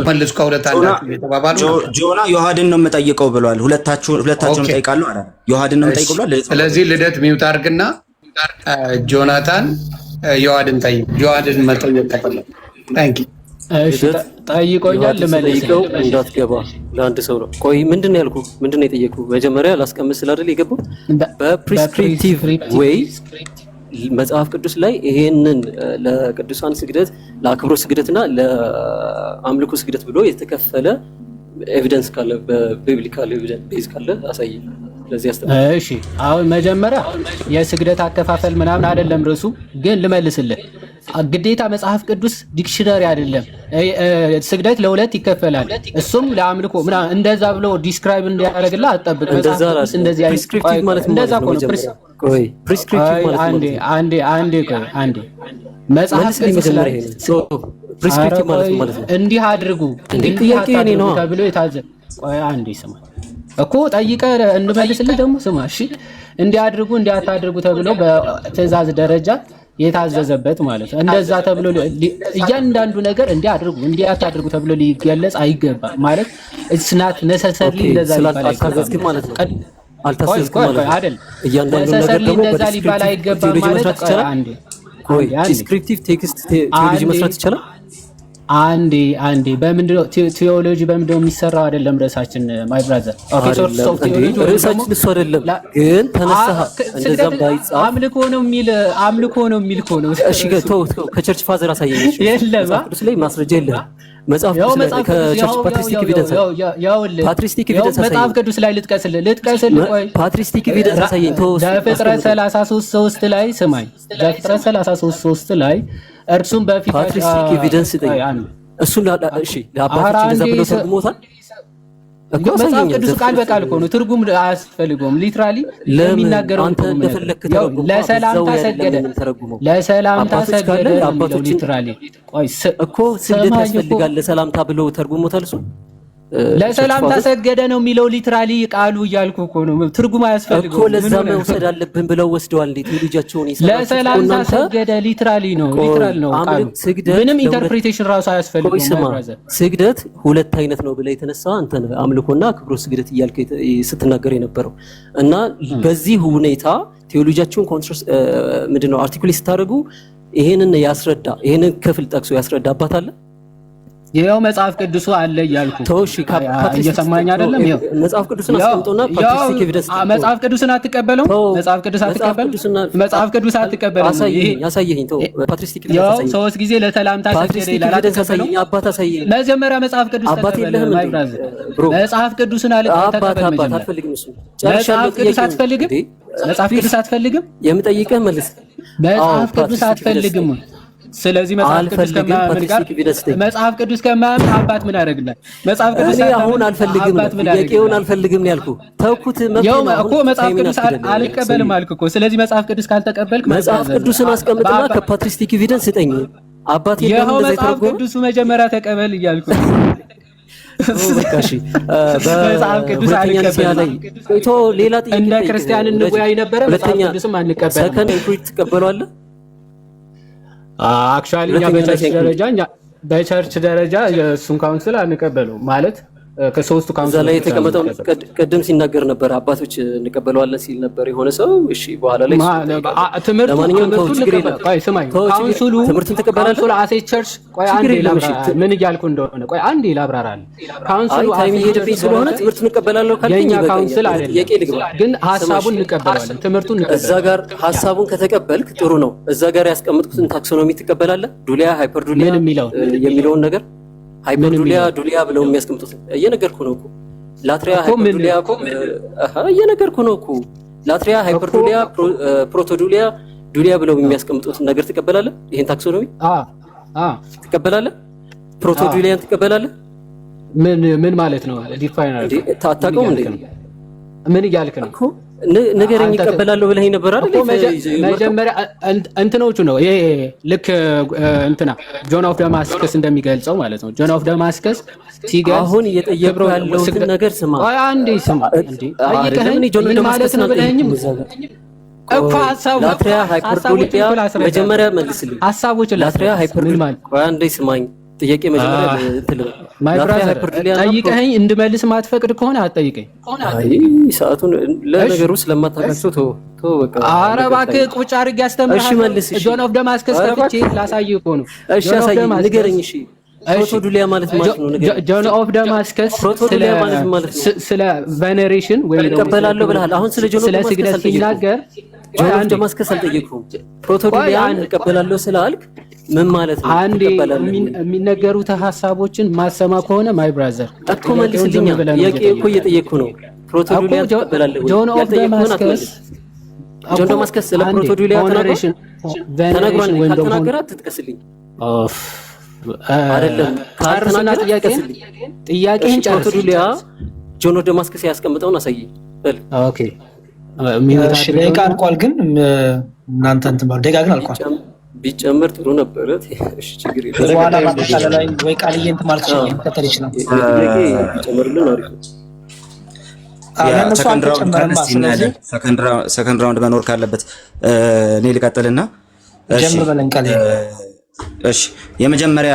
መልስ ከሁለት አንዳችሁ የተባባሉ ጆና ዮሐድን ነው የምጠይቀው ብሏል። ሁለታችሁን ጠይቃለሁ አለ። ዮሐድን ነው የምጠይቀው ብሏል። ስለዚህ ልደት ሚውት አድርግና ጆናታን ዮሐድን ጠይቅ። ዮሐድን መጠየቅ ተፈለገ። ታንኪ ጠይቆኛል። ልመልሰው እንዳትገባ ለአንድ ሰው ነው። ቆይ ምንድን ነው ያልኩህ? ምንድን ነው የጠየቅኩህ? መጀመሪያ ላስቀምጥ ስላደል የገባው በፕሪስክሪፕቲቭ ዌይ መጽሐፍ ቅዱስ ላይ ይሄንን ለቅዱሳን ስግደት፣ ለአክብሮት ስግደትና ለአምልኮ ስግደት ብሎ የተከፈለ ኤቪደንስ ካለ በቢብሊካል ኤቪደንስ ቤዝ ካለ አሳይ። እሺ አሁን መጀመሪያ የስግደት አከፋፈል ምናምን አይደለም ርዕሱ፣ ግን ልመልስልህ። ግዴታ መጽሐፍ ቅዱስ ዲክሽነሪ አይደለም። ስግደት ለሁለት ይከፈላል፣ እሱም ለአምልኮ ምናምን እንደዛ ብሎ ዲስክራይብ እንዲያደርግልህ አትጠብቅ። መጽሐፍ ቅዱስ እንደዚህ አይነት ፕሪስክሪፕቲቭ ማለት ነው። እንደዛ እኮ ነው። ቆይ ፕሪስክሪፕቲቭ ማለት ነው። አንዴ መጽሐፍ ቅዱስ ላይ ፕሪስክሪፕቲቭ ማለት ነው። እንዲህ አድርጉ ጥያቄ እኔ ነው ተብሎ የታዘ ቆይ አንዴ ስማ እኮ ጠይቀህ እንመልስልህ። ደግሞ ስማ እሺ፣ እንዲያድርጉ እንዲያታድርጉ ተብሎ በትእዛዝ ደረጃ የታዘዘበት ማለት ነው። እንደዛ ተብሎ እያንዳንዱ ነገር እንዲያድርጉ እንዲያታድርጉ ተብሎ ሊገለጽ አይገባም ማለት it's not necessarily እንደዛ ይባላል ማለት ነው። አልታሰስኩም ማለት ነው አይደል? እያንዳንዱ ነገር ደግሞ በዲስክሪፕቲቭ ቴዎሎጂ መስራት ይቻላል። ቆይ ዲስክሪፕቲቭ ቴክስት ቴዎሎጂ መስራት ይቻላል። አንዴ በምንድነው ቴዎሎጂ በምንድነው የሚሰራው? አይደለም ርዕሳችን ማይ ብራዘር። ኦኬ ሶርስ ኦፍ ቴዎሎጂ ርዕሳችን እሱ አይደለም፣ ግን ተነሳህ እንደዛ ባይጻፍ አምልኮ ነው የሚል እኮ ነው። እሺ ከቸርች ፋዘር አሳየኝ። የለም ቅዱስ ላይ ማስረጃ የለም። መጽሐፍ ቅዱስ ላይ ከቸርች ፓትሪስቲክ ኤቪደንስ ፓትሪስቲክ ኤቪደንስ አሳየኝ። መጽሐፍ ቅዱስ ላይ ልጥቀስልህ። ቆይ ፓትሪስቲክ ኤቪደንስ አሳየኝ። ዘፍጥረት 33:3 ላይ ስማኝ። ዘፍጥረት 33:3 ላይ እርሱም በፊት ፓትሪስቲክ ኤቪደንስ ጠይቅ። እሱን እሺ ለአባቶች እንደዛ ብለው ተርጉሞታል እኮ። መጽሐፍ ቅዱስ ቃል በቃል እኮ ነው፣ ትርጉም አያስፈልገውም። ሊትራሊ የሚናገረው አንተ እንደፈለክ ተርጉም። ለሰላምታ ሰገደ አባቶች ሊትራሊ። ቆይ እኮ ስግደት ያስፈልጋል ለሰላምታ ብለው ተርጉሞታል። እሱ ለሰላምታ ሰገደ ነው የሚለው ሊትራሊ ቃሉ እያልኩ እኮ ነው። ትርጉም አያስፈልገውም እኮ ለዛ መውሰድ አለብን ብለው ወስደዋል። እንዴት ልጃቸውን ለሰላምታ ሰገደ ሊትራሊ ነው ቃሉ። ምንም ኢንተርፕሪቴሽን ራሱ አያስፈልገውም። ስግደት ሁለት አይነት ነው ብለህ የተነሳ አንተ ነህ፣ አምልኮና ክብሮ ስግደት እያልክ ስትናገር የነበረው እና በዚህ ሁኔታ ቴዎሎጂያቸውን ኮንትራስት ምንድነው አርቲኩሌት ስታደርጉ ይሄንን ያስረዳ፣ ይሄንን ክፍል ጠቅሶ ያስረዳ አባት አለ። ይሄው መጽሐፍ ቅዱሱ አለ እያልኩ ተውሽ። እየሰማኝ አይደለም? ይሄው መጽሐፍ ቅዱስን አስቀምጦና ፓትሪስቲክ ኤቪደንስ መጽሐፍ ቅዱስን አትቀበለው። መጽሐፍ ቅዱስ አትቀበለው። አሳየኝ። ተው ፓትሪስቲክ ኤቪደንስ አሳየኝ። ያው 3 ጊዜ ለተላምታ ሰገደ ይላል። አትቀበለው። አባት አሳየኝ። መጀመሪያ መጽሐፍ ቅዱስ ተቀበለው። መጽሐፍ ቅዱስን አልተቀበል። አባት አትፈልግም። እሱ መጽሐፍ ቅዱስ አትፈልግም። መጽሐፍ ቅዱስ አትፈልግም። የምጠይቅህ መልስ። መጽሐፍ ቅዱስ አትፈልግም። ስለዚህ መጽሐፍ ቅዱስ ከማያምን አባት ምን ያደርግልናል? መጽሐፍ ቅዱስ አሁን አልፈልግም ነው ያልኩህ። ተውኩት እኮ መጽሐፍ ቅዱስ አልቀበልም አልክ እኮ። ስለዚህ መጽሐፍ ቅዱስ ካልተቀበልክ መጽሐፍ ቅዱስን አስቀምጥና ከፓትሪስቲክ ኤቪደንስ ስጠኝ። አባት ይኸው መጽሐፍ ቅዱሱ መጀመሪያ ተቀበል እያልኩ በቃሽ። በመጽሐፍ ቅዱስ አልቀበልም። ሌላ ጥያቄ እንደ ክርስቲያን እንወያይ ነበረ። መጽሐፍ ቅዱስም አንቀበልም። ሰከንድ ኢንክሪት ትቀበለዋለህ? አክቹአሊ በቸርች ደረጃ የእሱን ካውንስል አንቀበለው ማለት ከሶስቱ ካውንስል ላይ የተቀመጠው ቀደም ሲናገር ነበር። አባቶች እንቀበለዋለን ሲል ነበር የሆነ ሰው። እሺ በኋላ ላይ ትምህርቱን ተቀበላለህ? አሴ ቸርች ቆይ አንዴ ላብራራ ምን እያልኩ እንደሆነ ቆይ አንዴ ላብራራለህ። ካውንስሉ ታይም እየሄደብኝ ስለሆነ ትምህርቱን እንቀበላለሁ ካልከኝ የኛ ካውንስል አይደለም፣ ግን ሐሳቡን እንቀበላለን። ትምህርቱን እንቀበላለን። እዛ ጋር ሐሳቡን ከተቀበልክ ጥሩ ነው። እዛ ጋር ያስቀመጥኩትን ታክሶኖሚ ትቀበላለህ? ዱሊያ ሃይፐርዱሊያ የሚለውን ነገር ሃይፐርዱሊያ ዱሊያ ብለው የሚያስቀምጡት እየነገርኩህ ነው እኮ። ላትሪያ ሃይፐርዱሊያ እየነገርኩህ ነው እኮ። ላትሪያ ሃይፐርዱሊያ ፕሮቶዱሊያ ዱሊያ ብለው የሚያስቀምጡት ነገር ትቀበላለህ? ይሄን ታክሶኖሚ ትቀበላለህ? ፕሮቶዱሊያን ትቀበላለህ? ምን ማለት ነው? ዲፋይን አድርገህ አታውቀውም እንዴ? ምን እያልክ ነው? ነገረኝ። ይቀበላለሁ ብለህ ነበር አይደል? መጀመሪያ እንትኖቹ ነው ይሄ ልክ እንትና ጆን ኦፍ ደማስከስ እንደሚገልጸው ማለት ነው። ጆን ኦፍ ደማስከስ ሲገልጽ አሁን እየጠየቀው ያለውን ነገር ስማ። አይ አንዴ ስማ እንዴ አይቀርም። ጆን ኦፍ ደማስከስ ነው ብለኸኝም እኮ ሐሳቡ ላትሪያ ሃይፐርዱሊያ መጀመሪያ መልስልኝ። ሐሳቦች ላትሪያ ሃይፐርዱሊያ ቆይ አንዴ ስማኝ። ጥያቄ መጀመሪያ ማይ ብራዘር ጠይቀኸኝ እንድመልስ ማትፈቅድ ከሆነ አትጠይቀኝ። አይ ሰዓቱን ለነገሩ ስለማታውቃቸው ተው በቃ። ኧረ እባክህ ቁጭ አድርጌ አስተምርሃለሁ። እሺ መልስ። ጆን ኦፍ ደማስከስ ከፍቼ ላሳይህ እኮ ነው። እሺ አሳይኝ፣ ንገረኝ። እሺ ፕሮቶዱሊያ ማለት ማለት ነው ንገረኝ። ጆን ኦፍ ደማስከስ ፕሮቶዱሊያ ማለት ማለት ስለ ቬኔሬሽን ወይ ነው እቀበላለሁ ብለሃል። አሁን ስለ ጆን ኦፍ ደማስከስ ሲናገር ጆን ኦፍ ደማስከስ አልጠየቅኩም። ፕሮቶዱሊያ እቀበላለሁ ስላልክ ምን ማለት ነው? አንዴ የሚነገሩት ሐሳቦችን ማሰማ ከሆነ ማይ ብራዘር እኮ መልስልኝ። ጥያቄ እኮ እየጠየቅኩ ነው። ፕሮቶዱሊያ ትቀበላለህ ወይ? ጆን ኦፍ ደማስከስ ስለ ፕሮቶዱሊያ ተናግሯል። ካልተናገረ አትጥቀስልኝ። አይደለም ካልተናገረ ጥያቄስልኝ። ጥያቄህን ፕሮቶዱሊያ ጆን ኦፍ ደማስከስ ያስቀምጠውን አሳየኝ በል። ኦኬ እሺ ደቂቃ አልቋል፣ ግን እናንተ እንትን ባሉ ደቂቃ ግን አልቋል። ቢጨምር ጥሩ ነበረ። እሺ ችግር የለም። በኋላ ባጠቃላይ ላይ ወይ ቃልዬ እንትን ማለት ነው ይከተል ይችላል። ቢጨምርልን አሪፍ ነው። ሰከንድ ራውንድ መኖር ካለበት እኔ ልቀጥልና ጀምር በለን ቃልዬ። እሺ የመጀመሪያ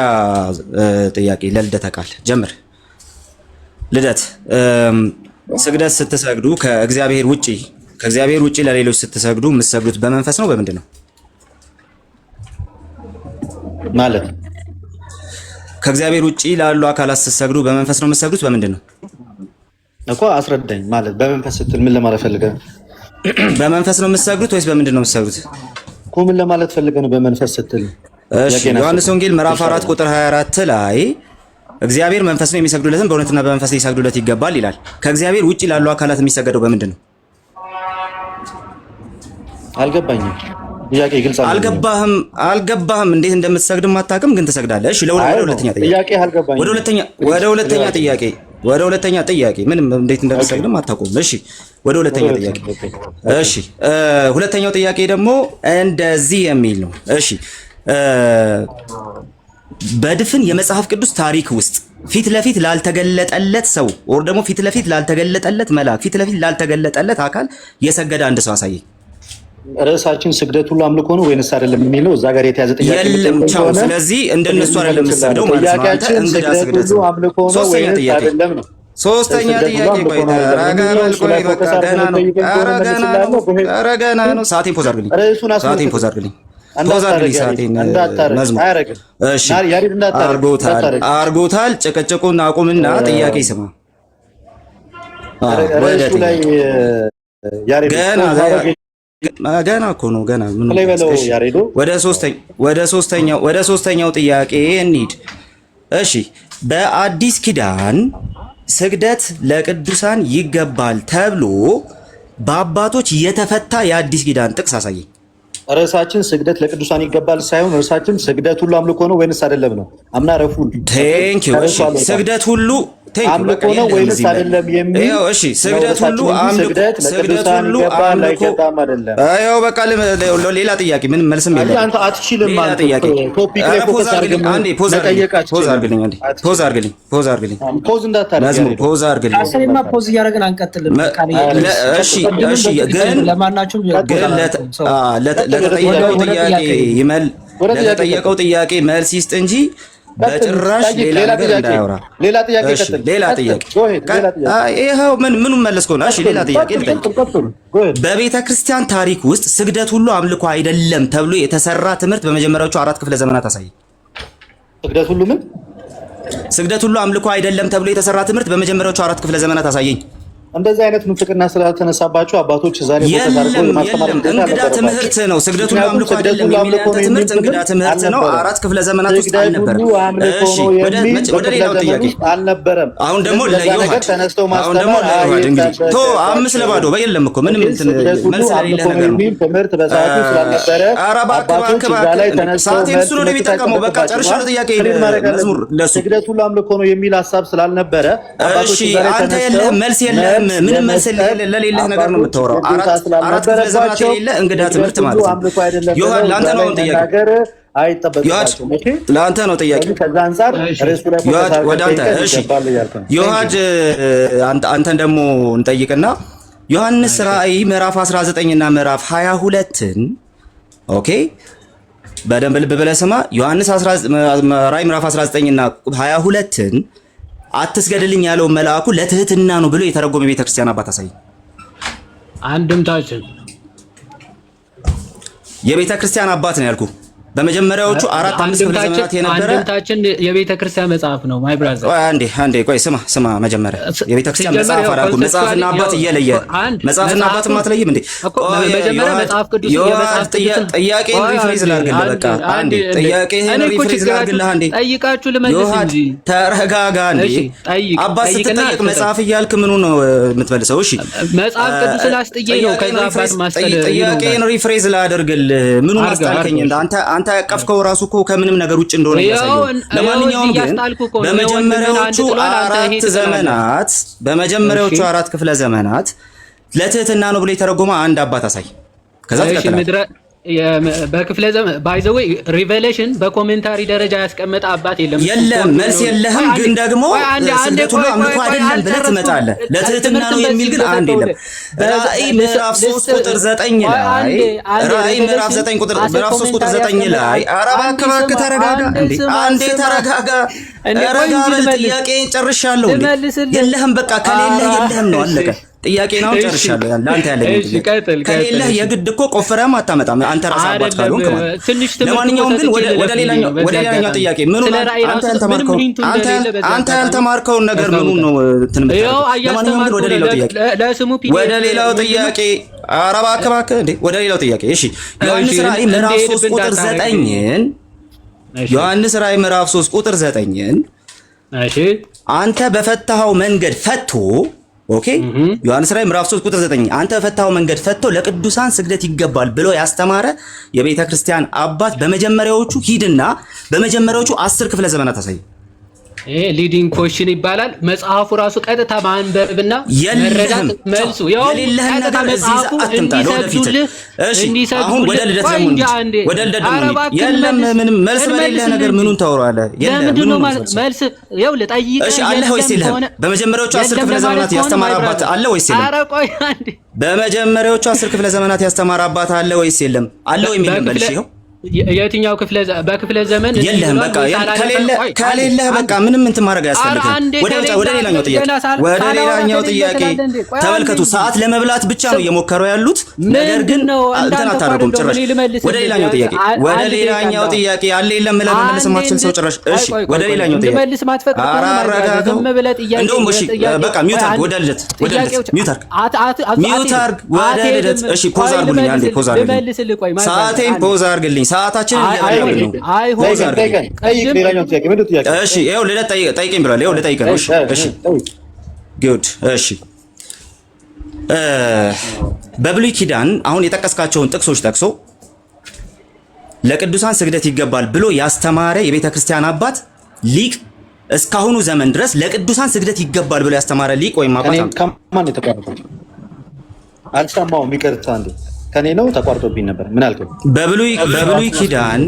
ጥያቄ ለልደተ ቃል ጀምር። ልደት ስግደት ስትሰግዱ ከእግዚአብሔር ውጪ ለሌሎች ስትሰግዱ የምትሰግዱት በመንፈስ ነው በምንድን ነው? ማለት ከእግዚአብሔር ውጪ ላሉ አካላት ስትሰግዱ በመንፈስ ነው የምትሰግዱት በምንድን ነው እኮ አስረዳኝ። ማለት በመንፈስ ስትል ምን ለማለት ፈልገህ ነው? በመንፈስ ነው የምትሰግዱት ወይስ በምንድን ነው የምትሰግዱት እኮ ምን ለማለት ፈልገህ ነው በመንፈስ ስትል? እሺ ዮሐንስ ወንጌል ምዕራፍ 4 ቁጥር 24 ላይ እግዚአብሔር መንፈስ ነው የሚሰግዱለትን በእውነትና በመንፈስ ሊሰግዱለት ይገባል ይላል። ከእግዚአብሔር ውጪ ላሉ አካላት የሚሰገደው በምንድን ነው? አልገባኝም። ጥያቄ ግልጽ አልገባህም። እንዴት እንደምትሰግድም አታውቅም፣ ግን ትሰግዳለህ። እሺ ወደ ሁለተኛ ጥያቄ ምንም እንዴት እንደምትሰግድም አታውቁም። እሺ ወደ ሁለተኛ ጥያቄ። እሺ ሁለተኛው ጥያቄ ደግሞ እንደዚህ የሚል ነው። እሺ በድፍን የመጽሐፍ ቅዱስ ታሪክ ውስጥ ፊት ለፊት ላልተገለጠለት ሰው ወር ደግሞ ፊት ለፊት ላልተገለጠለት መልአክ ፊት ለፊት ላልተገለጠለት አካል የሰገደ አንድ ሰው አሳየኝ። ርዕሳችን ስግደት ሁሉ አምልኮ ነው ወይንስ አይደለም የሚለው እዛ ጋር የተያዘ ጥያቄ የለም። ቻው። ስለዚህ እንደነሱ አይደለም የምትሰግደው ማለት ነው። አንተ እንግዳ ስግደት ነው። ሶስተኛ ጥያቄ ቆይ ተረጋጋ በል። ቆይ በቃ ገና ነው። ኧረ ገና ነው። ሰዓቴን ፖዝ አድርግልኝ። መዝሙር እሺ አርጎታል። ጭቅጭቁን አቁምና ጥያቄ ስማ። ገና እኮ ነው። ገና ምን ወደ ሶስተኛው ጥያቄ እንሂድ። እሺ በአዲስ ኪዳን ስግደት ለቅዱሳን ይገባል ተብሎ በአባቶች የተፈታ የአዲስ ኪዳን ጥቅስ አሳየኝ። ርዕሳችን ስግደት ለቅዱሳን ይገባል ሳይሆን ርዕሳችን ስግደት ሁሉ አምልኮ ነው ወይንስ አይደለም ነው። አምና ረፉል ቴንክ ዩ። እሺ ስግደት ሁሉ አምልኮ ነው ወይንስ አይደለም የሚል እሺ ስግደት ሁሉ አምልኮ አይደለም። አዎ በቃ ሌላ ጥያቄ ምንም መልስም የለም። አንተ አትችልም ማለት ጥያቄ ቶፒክ ላይ ፎከስ አድርገን ፖዝ አድርግልኝ ፖዝ እንዳታደርግ መዝሙር ፖዝ አድርግልኝ። አሰሪማ ፖዝ እያደረግን አንቀጥልም። እሺ ግን ለተጠየቀው ጥያቄ መልስ ይስጥ እንጂ በጭራሽ ሌላ ነገር እንዳያወራ። ሌላ ጥያቄ ቀጥል። ሌላ ጥያቄ ይኸው ምኑን መለስከው ነው? እሺ ሌላ ጥያቄ ልጠይቅ። በቤተ ክርስቲያን ታሪክ ውስጥ ስግደት ሁሉ አምልኮ አይደለም ተብሎ የተሰራ ትምህርት በመጀመሪያዎቹ 4 ክፍለ ዘመናት አሳይ። ስግደት ሁሉ አምልኮ አይደለም ተብሎ የተሰራ ትምህርት በመጀመሪያዎቹ 4 ክፍለ ዘመናት አሳየኝ። እንደዚህ አይነት ምንፍቅና ስላልተነሳባቸው አባቶች ዛሬ እንግዳ ትምህርት ነው። ስግደቱ አምልኮ አይደለም የሚለው ትምህርት እንግዳ ትምህርት ነው። 4 ክፍለ ዘመናት ውስጥ አልነበረም። እሺ ወደ ሌላው ጥያቄ አልነበረም። አሁን ደግሞ ለዮሐድ እንግዲህ ቶ 5 ለባዶ በየለም እኮ ምንም መልስ ለሌለ ነገር ነው። ትምህርት በሰዓቱ ስላልነበረ ሰዓት እሱ ነው የሚጠቀመው። በቃ ጨርሻለሁ። ጥያቄ መዝሙር ለሱ ስግደቱ ሁሉ አምልኮ ነው የሚል ሐሳብ ስላልነበረ እሺ አንተ የለህም መልስ የለህም። ምንም መልስ ለሌለህ ነገር ነው የምታወራው። 4 ክፍለ ዘመናት የሌለ እንግዳ ትምህርት ማለት ነው። ዮሐድ ለአንተ ነው ጥያቄ ለአንተ ነው ጥያቄ። ወደ አንተ እሺ ዮሐድ አንተን ደግሞ እንጠይቅና ዮሐንስ ራእይ ምዕራፍ 19 እና ምዕራፍ 22ን ኦኬ በደንብ ልብ ብለህ ስማ። ዮሐንስ ራእይ ምዕራፍ 19 እና 22ን አትስገድልኝ ያለው መልአኩ ለትህትና ነው ብሎ የተረጎመ የቤተክርስቲያን አባት አሳይ። አንድምታችን የቤተክርስቲያን አባት ነው ያልኩ። በመጀመሪያዎቹ 4-5 ክፍለ ዘመናት የነበረ አንድምታችን የቤተክርስቲያን መጽሐፍ ነው። ማይ ብራዘር አንዴ ቆይ ስማ መጀመሪያ የቤተክርስቲያን መጽሐፍ አላልኩም። መጽሐፍና አባት እየለየ መጽሐፍና አባት ማትለይም እንዴ? መጀመሪያ መጽሐፍ ቅዱስ ጥያቄን ሪፍሬዝ ላድርግልህ። በቃ አንዴ ጥያቄን ሪፍሬዝ ላድርግልህ። አንዴ ጠይቃችሁ ልመልስ እንጂ ተረጋጋ። እንዴ አባት ስትጠይቅ መጽሐፍ እያልክ ምኑ ነው የምትመልሰው? እሺ መጽሐፍ ቅዱስ ስላስጥዬ ነው ከዛ አባት ማስተለ ጥያቄን ሪፍሬዝ ላድርግልህ። ምኑ ማስጣልከኝ አንተ ያቀፍከው ራሱ እኮ ከምንም ነገር ውጭ እንደሆነ ያሳየው። ለማንኛውም ግን በመጀመሪያዎቹ 4 ክፍለ ዘመናት ለትህትና ነው ብሎ የተረጎመ አንድ አባት አሳይ። ከዛ ትቀጥላለህ። በክፍለ ዘመን ባይ ዘ ዌይ ሪቨሌሽን በኮሜንታሪ ደረጃ ያስቀመጠ አባት የለም። የለም መልስ የለህም። ግን ደግሞ ስግደት ሁሉ አምልኮ አይደለም ብለህ ትመጣለህ። ለትህትና ነው የሚል ግን አንድ የለም። ራእይ ምዕራፍ 3 ቁጥር 9 ላይ ራእይ ምዕራፍ 3 ቁጥር 9 ላይ ኧረ እባክህ ተረጋጋ እንዴ! አንዴ ተረጋጋ። ረጋ በል። ጥያቄን ጨርሻለሁ። የለህም በቃ ከሌለህ የለህም ነው አለቀ። ጥያቄ ነው ጨርሻለሁ። ለአንተ ያለኝ ከሌለህ የግድ እኮ ቆፍረህም አታመጣም። አንተ ራስህ አባት ካልሆንክ ማለት። ለማንኛውም ግን ወደ ሌላኛው ጥያቄ አንተ ያልተማርከውን ነገር ምኑን ነው እንትን የምትለው? ለማንኛውም ግን ወደ ሌላው ጥያቄ ኧረ እባክህ እንዴ! ወደ ሌላው ጥያቄ እሺ። ዮሐንስ ራእይ ምዕራፍ 3 ቁጥር 9ን ዮሐንስ ራእይ ምዕራፍ 3 ቁጥር 9ን እሺ አንተ በፈታኸው መንገድ ፈቶ ኦኬ ዮሐንስ ራእይ ምዕራፍ 3 ቁጥር 9 አንተ በፈታኸው መንገድ ፈቶ ለቅዱሳን ስግደት ይገባል ብሎ ያስተማረ የቤተ ክርስቲያን አባት በመጀመሪያዎቹ ሂድና በመጀመሪያዎቹ 10 ክፍለ ዘመናት አሳይ። ይሄ ሊዲንግ ኮሽን ይባላል። መጽሐፉ ራሱ ቀጥታ ማንበብና መረዳት መልሱ ያው ቀጥታ መጽሐፉ እንዲሰግዱልህ አሁን ወደ ልደት ደግሞ የለም ምንም መልስ በሌለህ ነገር ምኑን ታወራለህ? ለምንድን ነው መልስ ያው ልጠይቅ። እሺ አለ ወይስ የለም? በመጀመሪያዎቹ 10 ክፍለ ዘመናት ያስተማረ አባት አለ ወይስ የለም? ኧረ ቆይ አንዴ በመጀመሪያዎቹ 10 ክፍለ ዘመናት ያስተማረ አባት አለ ወይስ የለም? አለ ወይ የሚል መልስ ይኸው። የትኛው በክፍለ ዘመን የለህም። በቃ ከሌለ በቃ ምንም እንትን ማድረግ አያስፈልግም። ወደ ሌላኛው ጥያቄ ተመልከቱ። ሰዓት ለመብላት ብቻ ነው እየሞከሩ ያሉት፣ ነገር ግን እንትን አታደርጉም ጭራሽ። ወደ ሌላኛው ጥያቄ አለ የለም ብለህ መመለስ የማትችል ሰው ጭራሽ። እሺ ወደ ሌላኛው ጥያቄ አረጋጋው። እንደውም እሺ በቃ ሚውት አድርግ። ወደ ልደት ሚውት አድርግ። ወደ ልደት እሺ ፖዝ አድርጉልኝ። አንዴ ፖዝ አድርጉልኝ። ሰዓቴን ፖዝ አድርግልኝ። ሰዓታችን እያለቀ ነው። እሺ ይኸው ልደት ጠይቀኝ ብሏል። ይኸው ልጠይቅ ነው። እሺ ጉድ። እሺ በብሉይ ኪዳን አሁን የጠቀስካቸውን ጥቅሶች ጠቅሶ ለቅዱሳን ስግደት ይገባል ብሎ ያስተማረ የቤተ ክርስቲያን አባት ሊቅ እስካሁኑ ዘመን ድረስ ለቅዱሳን ስግደት ይገባል ብሎ ያስተማረ ሊቅ ወይም አባት ከማን የተቋረጠው? አልሰማሁም። ይቅርታ አንዴ ከኔ ነው ተቋርጦብኝ ነበር። ምን አልከኝ? በብሉይ ኪዳን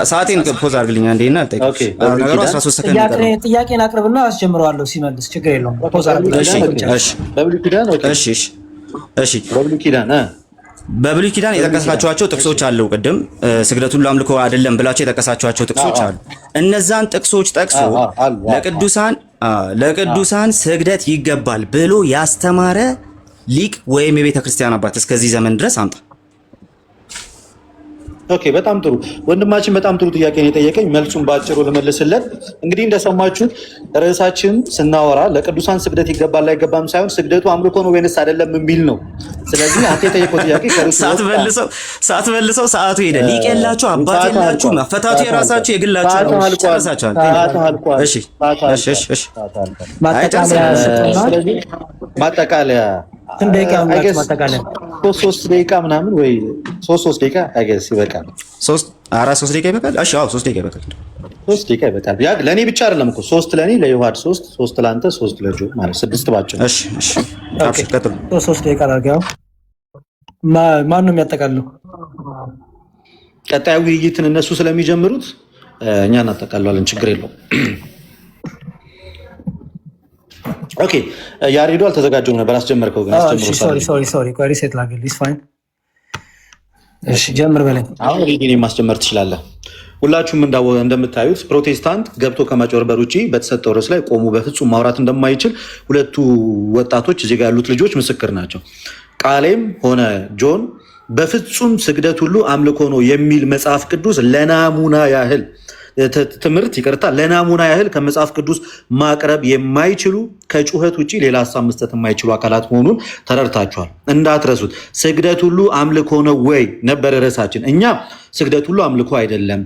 ሰዓቴን ፖዝ አድርግልኝ አንዴና አልጠይቅሽ። ነገሩ 13 ሰከንድ ነው። ጥያቄን አቅርብና አስጀምረዋለሁ። ሲመልስ ችግር የለውም። ፖዝ አድርግልኝ። እሺ በብሉይ ኪዳን እሺ በብሉይ ኪዳን የጠቀሳችኋቸው ጥቅሶች አሉ። ቅድም ስግደት ሁሉ አምልኮ አይደለም ብላችሁ የጠቀሳችኋቸው ጥቅሶች አሉ። እነዛን ጥቅሶች ጠቅሶ ለቅዱሳን ስግደት ይገባል ብሎ ያስተማረ ሊቅ ወይም የቤተ ክርስቲያን አባት እስከዚህ ዘመን ድረስ አምጣ። ኦኬ በጣም ጥሩ ወንድማችን፣ በጣም ጥሩ ጥያቄ ነው የጠየቀኝ። መልሱን ባጭሩ ልመልስለት። እንግዲህ እንደሰማችሁት ርዕሳችን ስናወራ ለቅዱሳን ስግደት ይገባል አይገባም ሳይሆን ስግደቱ አምልኮ ነው ወይንስ አይደለም የሚል ነው። ስለዚህ አንተ የጠየቀው ጥያቄ ሳትመልሰው ሰዓቱ ሄደ። ሊቅ የላችሁ አባት የላችሁ፣ መፈታቱ የራሳችሁ የግላችሁ ነው። ማጠቃለያ ሶስት ደቂቃ ምናምን ወይ ሶስት ደቂቃ አይገስ ይበቃል። 3 ደቂቃ ይበቃል። እሺ አዎ 3 ደቂቃ ይበቃል። 3 ደቂቃ ይበቃል። ያ ለኔ ብቻ አይደለም እኮ 3 ለኔ ለዮሐድ 3 ለአንተ 3 ለጆ ማለት 6 ባጭሩ። እሺ አብሽር ቀጥል። 3 ደቂቃ አድርገው። ማን ነው የሚያጠቃልለው? ቀጣዩ ውይይትን እነሱ ስለሚጀምሩት እኛ እናጠቃልላለን። ችግር የለውም። ኦኬ ያሬዶ አልተዘጋጀሁም ነበር። አስጀመርከው ግን አስጀምረው። ሶሪ ቆይ ሪሴት ላድርግ። ኢትስ ፋይን። እሺ ጀምር በለኝ። አሁን ሪዲን ማስጀመር ትችላለህ። ሁላችሁም እንደምታዩት ፕሮቴስታንት ገብቶ ከማጭበርበር ውጪ በተሰጠው ርዕስ ላይ ቆሙ በፍጹም ማውራት እንደማይችል ሁለቱ ወጣቶች እዚህ ጋር ያሉት ልጆች ምስክር ናቸው። ቃሌም ሆነ ጆን በፍጹም ስግደት ሁሉ አምልኮ ነው የሚል መጽሐፍ ቅዱስ ለናሙና ያህል ትምህርት ለናሙና ያህል ከመጽሐፍ ቅዱስ ማቅረብ የማይችሉ ከጩኸት ውጪ ሌላ ሀሳብ መስጠት የማይችሉ አካላት መሆኑን ተረድታችኋል። እንዳትረሱት። ስግደት ሁሉ አምልኮ ነው ወይ ነበር ርዕሳችን። እኛ ስግደት ሁሉ አምልኮ አይደለም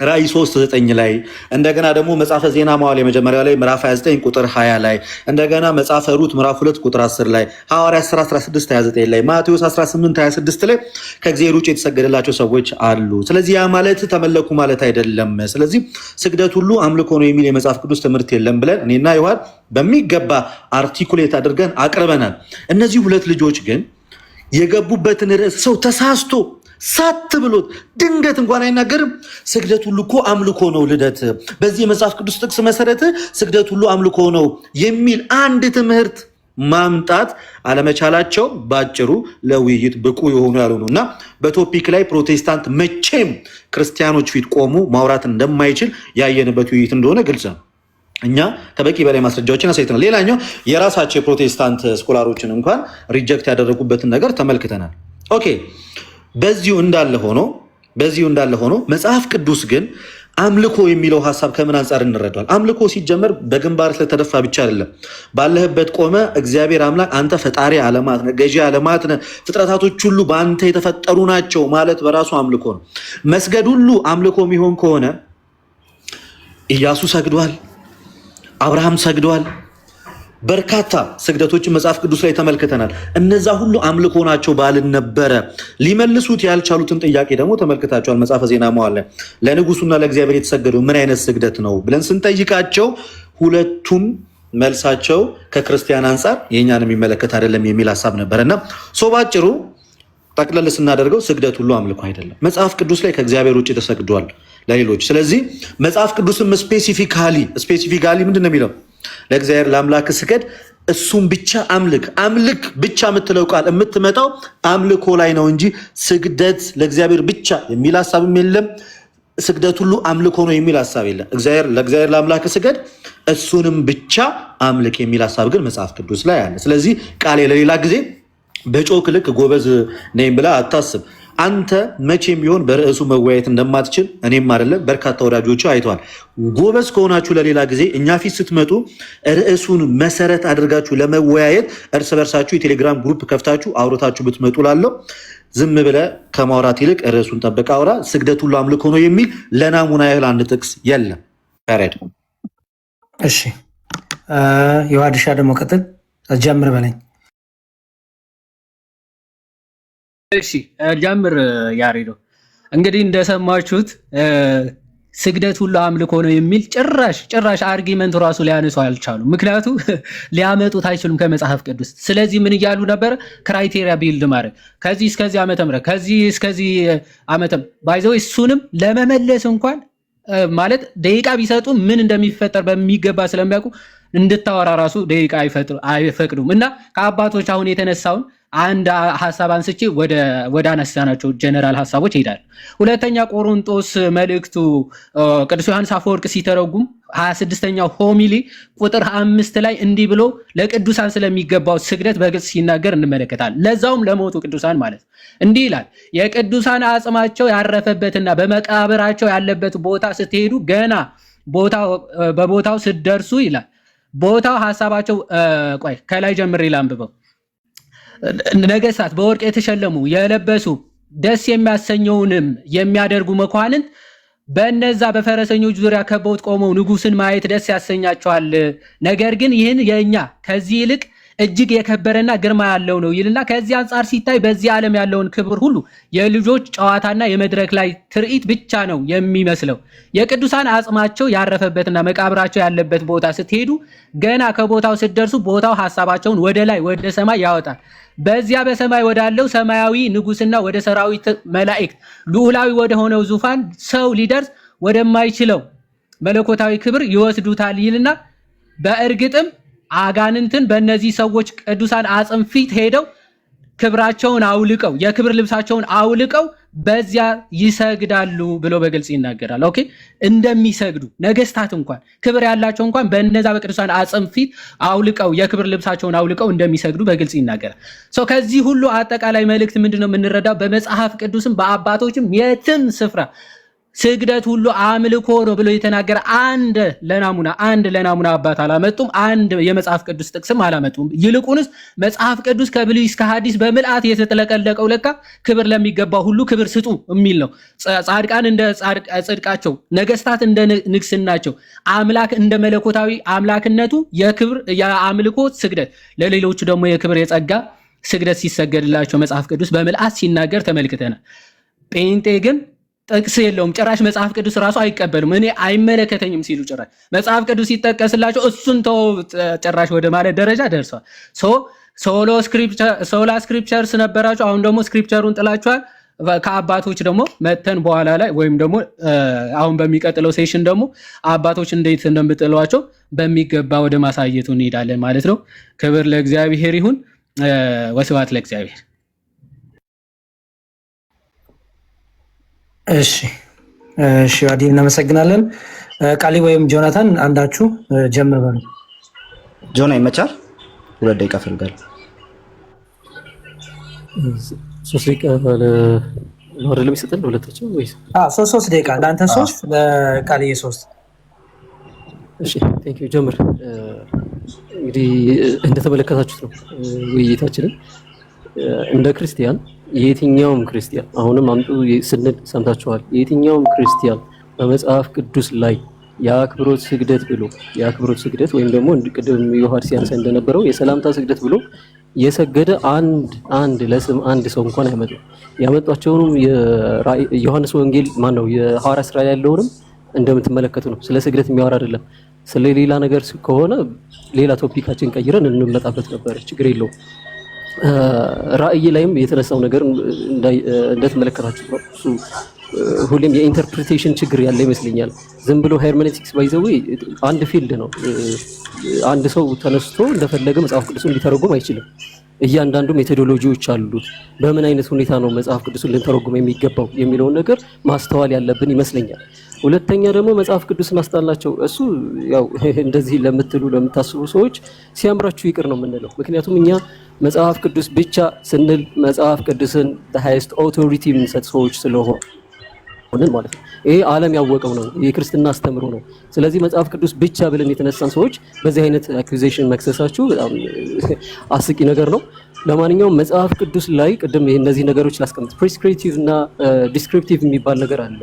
ራእይ 3:9 ላይ እንደገና ደግሞ መጽሐፈ ዜና መዋዕል የመጀመሪያ ላይ ምዕራፍ 29 ቁጥር 20 ላይ እንደገና መጽሐፈ ሩት ምዕራፍ 2 ቁጥር 10 ላይ ሐዋርያት 16:29 ላይ ማቴዎስ 18:26 ላይ ከእግዚአብሔር ውጭ የተሰገደላቸው ሰዎች አሉ። ስለዚህ ያ ማለት ተመለኩ ማለት አይደለም። ስለዚህ ስግደት ሁሉ አምልኮ ነው የሚል የመጽሐፍ ቅዱስ ትምህርት የለም ብለን እኔና ዮሐን በሚገባ አርቲኩሌት አድርገን አቅርበናል። እነዚህ ሁለት ልጆች ግን የገቡበትን ርዕስ ሰው ተሳስቶ ሳት ብሎት ድንገት እንኳን አይናገርም። ስግደት ሁሉ እኮ አምልኮ ነው ልደት፣ በዚህ የመጽሐፍ ቅዱስ ጥቅስ መሰረት ስግደት ሁሉ አምልኮ ነው የሚል አንድ ትምህርት ማምጣት አለመቻላቸው ባጭሩ ለውይይት ብቁ የሆኑ ያልሆኑ እና በቶፒክ ላይ ፕሮቴስታንት መቼም ክርስቲያኖች ፊት ቆሙ ማውራት እንደማይችል ያየንበት ውይይት እንደሆነ ግልጽ ነው። እኛ ከበቂ በላይ ማስረጃዎችን አሳይተናል። ሌላኛው የራሳቸው የፕሮቴስታንት ስኮላሮችን እንኳን ሪጀክት ያደረጉበትን ነገር ተመልክተናል። ኦኬ፣ በዚሁ እንዳለ ሆኖ መጽሐፍ ቅዱስ ግን አምልኮ የሚለው ሐሳብ ከምን አንጻር እንረዳዋል? አምልኮ ሲጀመር በግንባር ስለተደፋ ብቻ አይደለም። ባለህበት ቆመ እግዚአብሔር አምላክ አንተ ፈጣሪ ዓለማት ነህ፣ ገዢ ዓለማት ነህ፣ ፍጥረታቶች ሁሉ በአንተ የተፈጠሩ ናቸው ማለት በራሱ አምልኮ ነው። መስገድ ሁሉ አምልኮ የሚሆን ከሆነ ኢያሱ ሰግዷል፣ አብርሃም ሰግዷል። በርካታ ስግደቶችን መጽሐፍ ቅዱስ ላይ ተመልክተናል። እነዛ ሁሉ አምልኮ ናቸው ባልን ነበረ። ሊመልሱት ያልቻሉትን ጥያቄ ደግሞ ተመልክታቸዋል። መጽሐፈ ዜና መዋዕል ላይ ለንጉሱና ለእግዚአብሔር የተሰገደው ምን አይነት ስግደት ነው ብለን ስንጠይቃቸው ሁለቱም መልሳቸው ከክርስቲያን አንጻር የእኛን የሚመለከት አይደለም የሚል ሀሳብ ነበረና ባጭሩ ጠቅለል ስናደርገው ስግደት ሁሉ አምልኮ አይደለም። መጽሐፍ ቅዱስ ላይ ከእግዚአብሔር ውጭ ተሰግዷል ለሌሎች። ስለዚህ መጽሐፍ ቅዱስም ስፔሲፊካሊ ምንድን ነው የሚለው? ለእግዚአብሔር ለአምላክ ስገድ፣ እሱም ብቻ አምልክ ብቻ የምትለው ቃል የምትመጣው አምልኮ ላይ ነው እንጂ ስግደት ለእግዚአብሔር ብቻ የሚል ሀሳብም የለም። ስግደት ሁሉ አምልኮ ነው የሚል ሀሳብ የለም። ለእግዚአብሔር ለአምላክ ስገድ፣ እሱንም ብቻ አምልክ የሚል ሀሳብ ግን መጽሐፍ ቅዱስ ላይ አለ። ስለዚህ ቃሌ ለሌላ ጊዜ በጮክ ልክ ጎበዝ ነኝ ብላ አታስብ። አንተ መቼም ቢሆን በርዕሱ መወያየት እንደማትችል እኔም አይደለም በርካታ ወዳጆቹ አይተዋል። ጎበዝ ከሆናችሁ ለሌላ ጊዜ እኛ ፊት ስትመጡ ርዕሱን መሰረት አድርጋችሁ ለመወያየት እርስ በርሳችሁ የቴሌግራም ግሩፕ ከፍታችሁ አውርታችሁ ብትመጡ ላለው ዝም ብለህ ከማውራት ይልቅ ርዕሱን ጠብቀህ አውራ። ስግደት ሁሉ አምልኮ ነው የሚል ለናሙና ያህል አንድ ጥቅስ የለም። ፈረድ እሺ፣ የዋድሻ ደግሞ ቀጥል ጀምር በለኝ። እሺ ጀምር ያሬዶ። እንግዲህ እንደሰማችሁት ስግደት ሁሉ አምልኮ ነው የሚል ጭራሽ አርጊመንት ራሱ ሊያነሱ አልቻሉም። ምክንያቱ ሊያመጡት አይችሉም ከመጽሐፍ ቅዱስ። ስለዚህ ምን እያሉ ነበረ? ክራይቴሪያ ቢልድ ማድረግ ከዚህ እስከዚህ ዓመተ ምህረት ከዚህ እስከዚህ ዓመተ ባይዘው እሱንም ለመመለስ እንኳን ማለት ደቂቃ ቢሰጡ ምን እንደሚፈጠር በሚገባ ስለሚያውቁ እንድታወራ ራሱ ደቂቃ አይፈቅዱም። እና ከአባቶች አሁን የተነሳውን አንድ ሐሳብ አንስቼ ወደ አነሳናቸው ጀነራል ሐሳቦች ይሄዳል። ሁለተኛ ቆሮንቶስ መልእክቱ ቅዱስ ዮሐንስ አፈወርቅ ሲተረጉም 26ኛው ሆሚሊ ቁጥር 5 ላይ እንዲህ ብሎ ለቅዱሳን ስለሚገባው ስግደት በግልጽ ሲናገር እንመለከታለን። ለዛውም ለሞቱ ቅዱሳን ማለት እንዲህ ይላል። የቅዱሳን አጽማቸው ያረፈበትና በመቃብራቸው ያለበት ቦታ ስትሄዱ ገና በቦታው ስትደርሱ ይላል። ቦታው ሐሳባቸው ከላይ ጀምሬ ላንብበው። ነገስታት በወርቅ የተሸለሙ የለበሱ ደስ የሚያሰኘውንም የሚያደርጉ መኳንንት በእነዛ በፈረሰኞች ዙሪያ ከበውት ቆመው ንጉስን ማየት ደስ ያሰኛቸዋል። ነገር ግን ይህን የእኛ ከዚህ ይልቅ እጅግ የከበረና ግርማ ያለው ነው ይልና ከዚህ አንጻር ሲታይ በዚህ ዓለም ያለውን ክብር ሁሉ የልጆች ጨዋታና የመድረክ ላይ ትርኢት ብቻ ነው የሚመስለው። የቅዱሳን አጽማቸው ያረፈበትና መቃብራቸው ያለበት ቦታ ስትሄዱ ገና ከቦታው ስትደርሱ ቦታው ሐሳባቸውን ወደ ላይ ወደ ሰማይ ያወጣል። በዚያ በሰማይ ወዳለው ሰማያዊ ንጉስና ወደ ሰራዊት መላእክት ልዑላዊ ወደ ሆነው ዙፋን ሰው ሊደርስ ወደማይችለው መለኮታዊ ክብር ይወስዱታል ይልና በእርግጥም አጋንንትን በእነዚህ ሰዎች ቅዱሳን አጽም ፊት ሄደው ክብራቸውን አውልቀው የክብር ልብሳቸውን አውልቀው በዚያ ይሰግዳሉ ብሎ በግልጽ ይናገራል። ኦኬ፣ እንደሚሰግዱ ነገስታት እንኳን ክብር ያላቸው እንኳን በእነዛ በቅዱሳን አጽም ፊት አውልቀው የክብር ልብሳቸውን አውልቀው እንደሚሰግዱ በግልጽ ይናገራል። ከዚህ ሁሉ አጠቃላይ መልእክት ምንድነው የምንረዳው? በመጽሐፍ ቅዱስም በአባቶችም የትም ስፍራ ስግደት ሁሉ አምልኮ ነው ብሎ የተናገረ አንድ ለናሙና አባት አላመጡም። አንድ የመጽሐፍ ቅዱስ ጥቅስም አላመጡም። ይልቁንስ መጽሐፍ ቅዱስ ከብሉይ እስከ ሐዲስ በምልአት የተጠለቀለቀው ለካ ክብር ለሚገባው ሁሉ ክብር ስጡ የሚል ነው። ጻድቃን እንደ ጽድቃቸው፣ ነገስታት እንደ ንግስናቸው፣ አምላክ እንደ መለኮታዊ አምላክነቱ የክብር የአምልኮ ስግደት፣ ለሌሎቹ ደግሞ የክብር የጸጋ ስግደት ሲሰገድላቸው መጽሐፍ ቅዱስ በምልአት ሲናገር ተመልክተናል። ጴንጤ ግን ጥቅስ የለውም። ጭራሽ መጽሐፍ ቅዱስ ራሱ አይቀበልም። እኔ አይመለከተኝም ሲሉ ጭራሽ መጽሐፍ ቅዱስ ሲጠቀስላቸው እሱን ተው ጭራሽ ወደ ማለት ደረጃ ደርሷል። ሶላ ስክሪፕቸርስ ነበራቸው። አሁን ደግሞ ስክሪፕቸሩን ጥላችኋል። ከአባቶች ደግሞ መተን በኋላ ላይ ወይም ደግሞ አሁን በሚቀጥለው ሴሽን ደግሞ አባቶች እንዴት እንደምጥሏቸው በሚገባ ወደ ማሳየቱ እንሄዳለን ማለት ነው። ክብር ለእግዚአብሔር ይሁን። ወስብሐት ለእግዚአብሔር። እሺ አዲ እናመሰግናለን። ቃሊ ወይም ጆናታን አንዳችሁ ጀምር በሉ። ጆና ይመቻል። 2 ደቂቃ ፈልጋለሁ። 3 ደቂቃ አይደለም ይሰጣል ሁለታቸው ወይስ? 3 ደቂቃ ለአንተ 3 ለቃሊ 3። እሺ ቴንክ ዩ ጀምር። እንግዲህ እንደተመለከታችሁት ነው ውይይታችንን እንደ ክርስቲያን የትኛውም ክርስቲያን አሁንም አምጡ ስንል ሰምታችኋል። የትኛውም ክርስቲያን በመጽሐፍ ቅዱስ ላይ የአክብሮት ስግደት ብሎ የአክብሮት ስግደት ወይም ደግሞ ቅድም ዮሐንስ ሲያነሳ እንደነበረው የሰላምታ ስግደት ብሎ የሰገደ አንድ ለስም አንድ ሰው እንኳን አይመጣም። ያመጣቸውንም የዮሐንስ ወንጌል ማን ነው የሐዋርያት ሥራ ያለውንም እንደምትመለከቱ ነው። ስለ ስግደት የሚያወራ አይደለም። ስለ ሌላ ነገር ከሆነ ሌላ ቶፒካችን ቀይረን እንመጣበት ነበር፣ ችግር የለውም። ራእይ ላይም የተነሳው ነገር እንደተመለከታችሁ ነው። እሱ ሁሌም የኢንተርፕሪቴሽን ችግር ያለ ይመስለኛል። ዝም ብሎ ሄርሜኔቲክስ ባይዘው አንድ ፊልድ ነው። አንድ ሰው ተነስቶ እንደፈለገ መጽሐፍ ቅዱስን ሊተረጉም አይችልም። እያንዳንዱ ሜቶዶሎጂዎች አሉት። በምን አይነት ሁኔታ ነው መጽሐፍ ቅዱስን ልንተረጉም የሚገባው የሚለውን ነገር ማስተዋል ያለብን ይመስለኛል። ሁለተኛ ደግሞ መጽሐፍ ቅዱስን አስጣላቸው እሱ ያው እንደዚህ ለምታስቡ ሰዎች ሲያምራችሁ ይቅር ነው የምንለው። ምክንያቱም እኛ መጽሐፍ ቅዱስ ብቻ ስንል መጽሐፍ ቅዱስን the highest authority የምንሰጥ ሰዎች ስለሆነ ማለት ነው። ይሄ ዓለም ያወቀው ነው፣ የክርስትና አስተምሮ ነው። ስለዚህ መጽሐፍ ቅዱስ ብቻ ብለን የተነሳን ሰዎች በዚህ አይነት አኩዜሽን መክሰሳችሁ በጣም አስቂ ነገር ነው። ለማንኛውም መጽሐፍ ቅዱስ ላይ ቅድም እነዚህ ነገሮች ላስቀምጥ። ፕሪስክሪፕቲቭ እና ዲስክሪፕቲቭ የሚባል ነገር አለ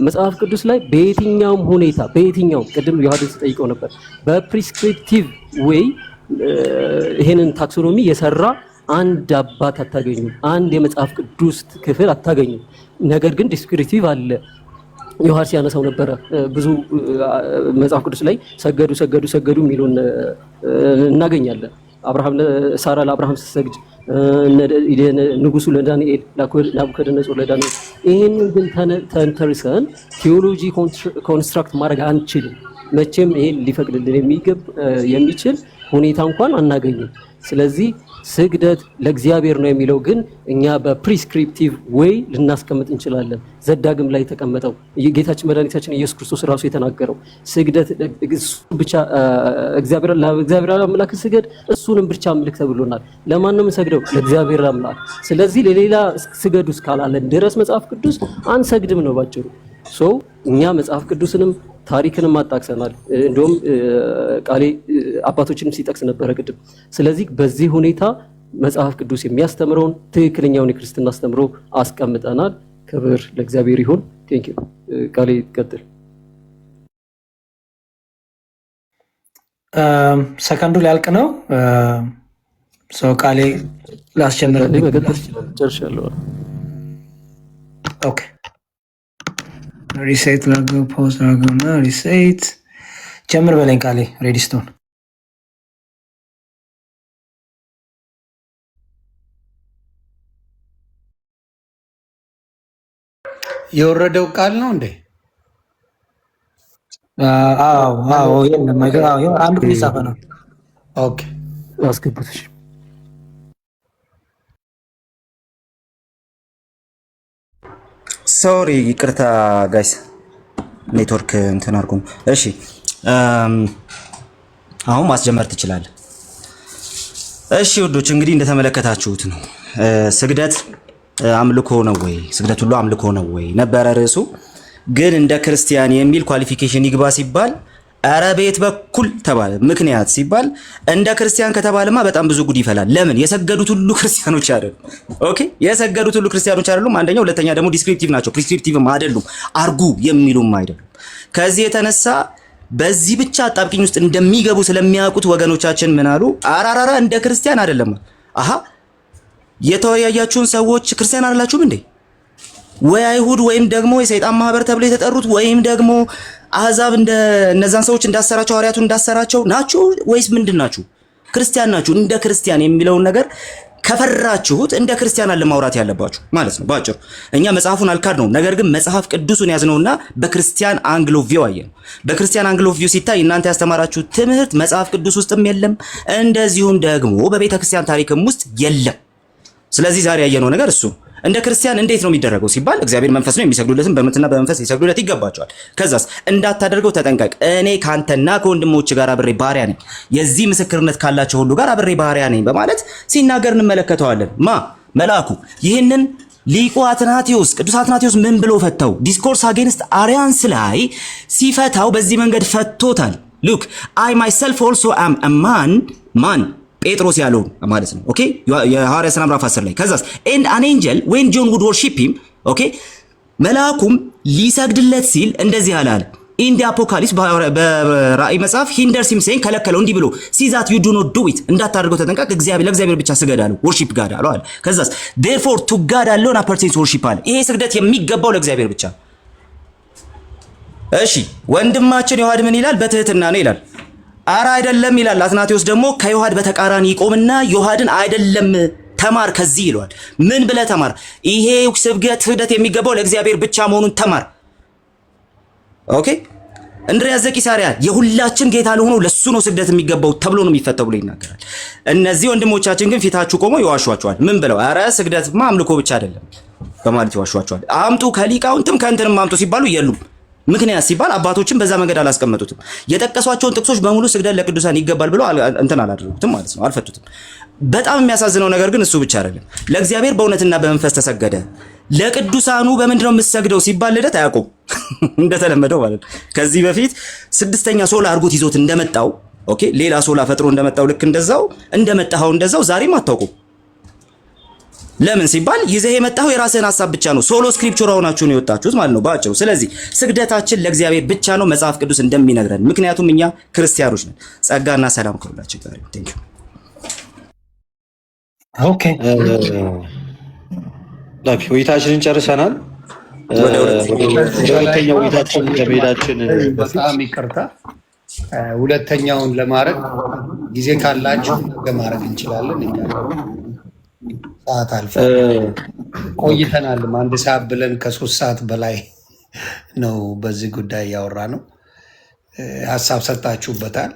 መጽሐፍ ቅዱስ ላይ። በየትኛውም ሁኔታ በየትኛውም ቅድም ዮሐንስ ጠይቀው ነበር፣ በፕሪስክሪፕቲቭ ዌይ ይሄንን ታክሶኖሚ የሰራ አንድ አባት አታገኙ፣ አንድ የመጽሐፍ ቅዱስ ክፍል አታገኙ። ነገር ግን ዲስክሪፕቲቭ አለ። ዮሐንስ ያነሳው ነበረ ብዙ መጽሐፍ ቅዱስ ላይ ሰገዱ የሚሉን እናገኛለን። አብርሃም ሳራ ለአብርሃም ስትሰግድ፣ ንጉሱ ለዳንኤል፣ ናቡከደነጾር ለዳንኤል። ይህንን ግን ተንተርሰን ቴዎሎጂ ኮንስትራክት ማድረግ አንችልም። መቼም ይሄን ሊፈቅድልን የሚችል ሁኔታ እንኳን አናገኝም። ስለዚህ ስግደት ለእግዚአብሔር ነው የሚለው ግን እኛ በፕሪስክሪፕቲቭ ዌይ ልናስቀምጥ እንችላለን። ዘዳግም ላይ የተቀመጠው ጌታችን መድኃኒታችን ኢየሱስ ክርስቶስ ራሱ የተናገረው ስግደት ብቻ እግዚአብሔር አምላክ ስገድ፣ እሱንም ብቻ አምልክ ተብሎናል። ለማን ነው የምንሰግደው? ለእግዚአብሔር አምላክ። ስለዚህ ለሌላ ስገዱ እስካላለን ድረስ መጽሐፍ ቅዱስ አንሰግድም ነው ባጭሩ። እኛ መጽሐፍ ቅዱስንም ታሪክንም አጣቅሰናል። እንደውም ቃሌ አባቶችንም ሲጠቅስ ነበረ ቅድም። ስለዚህ በዚህ ሁኔታ መጽሐፍ ቅዱስ የሚያስተምረውን ትክክለኛውን የክርስትና አስተምሮ አስቀምጠናል። ክብር ለእግዚአብሔር ይሁን። ቴንክ ዩ። ቃሌ ይቀጥል። ሰከንዱ ሊያልቅ ነው። ቃሌ ላስጀምር። መቀጠል ይችላል። ጨርሻለሁ። ኦኬ ሪሴት ላድርገው፣ ፖዝ ላድርገውና ሪሴት ጀምር በለኝ ቃሌ። ሬዲስቶን የወረደው ቃል ነው እንዴ? አዎ አንዱ ሊጻፈ ነው። ኦኬ አስገቡት። ሶሪ ይቅርታ ጋይስ፣ ኔትወርክ እንትን አድርጎ ነው። እሺ አሁን ማስጀመር ትችላለህ። እሺ ውዶች እንግዲህ እንደተመለከታችሁት ነው ስግደት አምልኮ ነው ወይ? ስግደት ሁሉ አምልኮ ነው ወይ ነበረ ርዕሱ። ግን እንደ ክርስቲያን የሚል ኳሊፊኬሽን ይግባ ሲባል ኧረ ቤት በኩል ተባለ። ምክንያት ሲባል እንደ ክርስቲያን ከተባለማ በጣም ብዙ ጉድ ይፈላል። ለምን? የሰገዱት ሁሉ ክርስቲያኖች አይደሉም። ኦኬ የሰገዱት ሁሉ ክርስቲያኖች አይደሉም። አንደኛ፣ ሁለተኛ ደግሞ ዲስክሪፕቲቭ ናቸው። ፕሪስክሪፕቲቭም አይደሉም። አርጉ የሚሉም አይደሉም። ከዚህ የተነሳ በዚህ ብቻ አጣብቂኝ ውስጥ እንደሚገቡ ስለሚያውቁት ወገኖቻችን ምን አሉ? አራራራ እንደ ክርስቲያን አይደለም። አሃ የተወያያችሁን ሰዎች ክርስቲያን አይደላችሁም እንዴ? ወይ አይሁድ ወይም ደግሞ የሰይጣን ማህበር ተብሎ የተጠሩት ወይም ደግሞ አህዛብ እንደ እነዛን ሰዎች እንዳሰራቸው ሐዋርያቱን እንዳሰራቸው ናችሁ ወይስ ምንድን ናችሁ? ክርስቲያን ናችሁ እንደ ክርስቲያን የሚለውን ነገር ከፈራችሁት እንደ ክርስቲያን አለ ማውራት ያለባችሁ ማለት ነው ባጭሩ። እኛ መጽሐፉን አልካድ ነው፣ ነገር ግን መጽሐፍ ቅዱሱን ያዝነውና በክርስቲያን አንግል ኦፍ ቪው አየን። በክርስቲያን አንግል ኦፍ ቪው ሲታይ እናንተ ያስተማራችሁ ትምህርት መጽሐፍ ቅዱስ ውስጥም የለም፣ እንደዚሁም ደግሞ በቤተ ክርስቲያን ታሪክም ውስጥ የለም። ስለዚህ ዛሬ ያየነው ነገር እሱ እንደ ክርስቲያን እንዴት ነው የሚደረገው ሲባል እግዚአብሔር መንፈስ ነው፣ የሚሰግዱለትም በእምነትና በመንፈስ ሊሰግዱለት ይገባቸዋል። ከዛስ እንዳታደርገው ተጠንቀቅ፣ እኔ ካንተና ከወንድሞች ጋር አብሬ ባሪያ ነኝ፣ የዚህ ምስክርነት ካላቸው ሁሉ ጋር አብሬ ባሪያ ነኝ በማለት ሲናገር እንመለከተዋለን። መልአኩ ይህንን ሊቁ አትናቴዎስ ቅዱስ አትናቴዎስ ምን ብሎ ፈታው? ዲስኮርስ አጌንስት አሪያንስ ላይ ሲፈታው በዚህ መንገድ ፈቶታል። ሉክ አይ ማይሰልፍ ኦልሶ አም አ ማን ጴጥሮስ ያለው ማለት ነው። ኦኬ የሐዋርያት ሥራ ምዕራፍ 10 ላይ ከዛስ ኤንድ አን ኤንጀል ዌን ጆን ውድ ወርሺፕ ሂም ኦኬ መልአኩም ሊሰግድለት ሲል እንደዚህ አለ ኢን ዲ አፖካሊፕስ በራእይ መጽሐፍ ሂንደርስ ሂም ሴይንግ ከለከለው እንዲህ ብሎ ሲዛት ዩ ዱ ኖት ዱ ኢት እንዳታደርገው ተጠንቀቅ፣ ለእግዚአብሔር ብቻ ስገድ አለው። ወርሺፕ ጋድ አለው አለ። ከዛስ ዴርፎር ቱ ጋድ አሎን አፐርቴንስ ወርሺፕ አለ። ይሄ ስግደት የሚገባው ለእግዚአብሔር ብቻ። እሺ ወንድማችን ዮሐድ ምን ይላል? በትህትና ነው ይላል። አራ አይደለም ይላል። አትናቴዎስ ደግሞ ከዮሐድ በተቃራኒ ይቆምና ዮሐድን አይደለም ተማር ከዚህ ይለዋል። ምን ብለህ ተማር? ይሄ ስግደት የሚገባው ለእግዚአብሔር ብቻ መሆኑን ተማር። ኦኬ እንድርያስ ዘቂሳርያ የሁላችን ጌታ ለሆነው ለሱ ነው ስግደት የሚገባው ተብሎ ነው የሚፈተው ብሎ ይናገራል። እነዚህ ወንድሞቻችን ግን ፊታችሁ ቆመው ይዋሿቸዋል። ምን ብለው? አረ ስግደትማ አምልኮ ብቻ አይደለም በማለት ይዋሿቸዋል። አምጡ ከሊቃውንትም ከእንትንም አምጡ ሲባሉ የሉም። ምክንያት ሲባል አባቶችን በዛ መንገድ አላስቀመጡትም። የጠቀሷቸውን ጥቅሶች በሙሉ ስግደት ለቅዱሳን ይገባል ብለው እንትን አላደረጉትም ማለት ነው፣ አልፈቱትም። በጣም የሚያሳዝነው ነገር ግን እሱ ብቻ አይደለም። ለእግዚአብሔር በእውነትና በመንፈስ ተሰገደ። ለቅዱሳኑ በምንድነው የምትሰግደው ሲባል ልደት አያውቁም እንደተለመደው ማለት ነው። ከዚህ በፊት ስድስተኛ ሶላ አድርጎት ይዞት እንደመጣው ኦኬ ሌላ ሶላ ፈጥሮ እንደመጣው ልክ እንደዛው እንደዛው ዛሬም አታውቁም። ለምን ሲባል ይዘህ የመጣው የራስህን ሐሳብ ብቻ ነው። ሶሎ ስክሪፕቸር ሆናችሁ ነው የወጣችሁት ማለት ነው ባጭሩ። ስለዚህ ስግደታችን ለእግዚአብሔር ብቻ ነው መጽሐፍ ቅዱስ እንደሚነግረን፣ ምክንያቱም እኛ ክርስቲያኖች ነን። ጸጋና ሰላም ከሁላችን ጋር ይሁን። ቴንክ ዩ። ኦኬ ላኪ ውይይታችንን ጨርሰናል። ወደ ሁለተኛው ውይይታችን ከመሄዳችን በጣም ይቅርታ፣ ሁለተኛውን ለማድረግ ጊዜ ካላችሁ ለማድረግ እንችላለን። እኛ ሰዓት አልፎ ቆይተናል። አንድ ሰዓት ብለን ከ3 ሰዓት በላይ ነው በዚህ ጉዳይ ያወራ ነው። ሀሳብ ሰጣችሁበታል።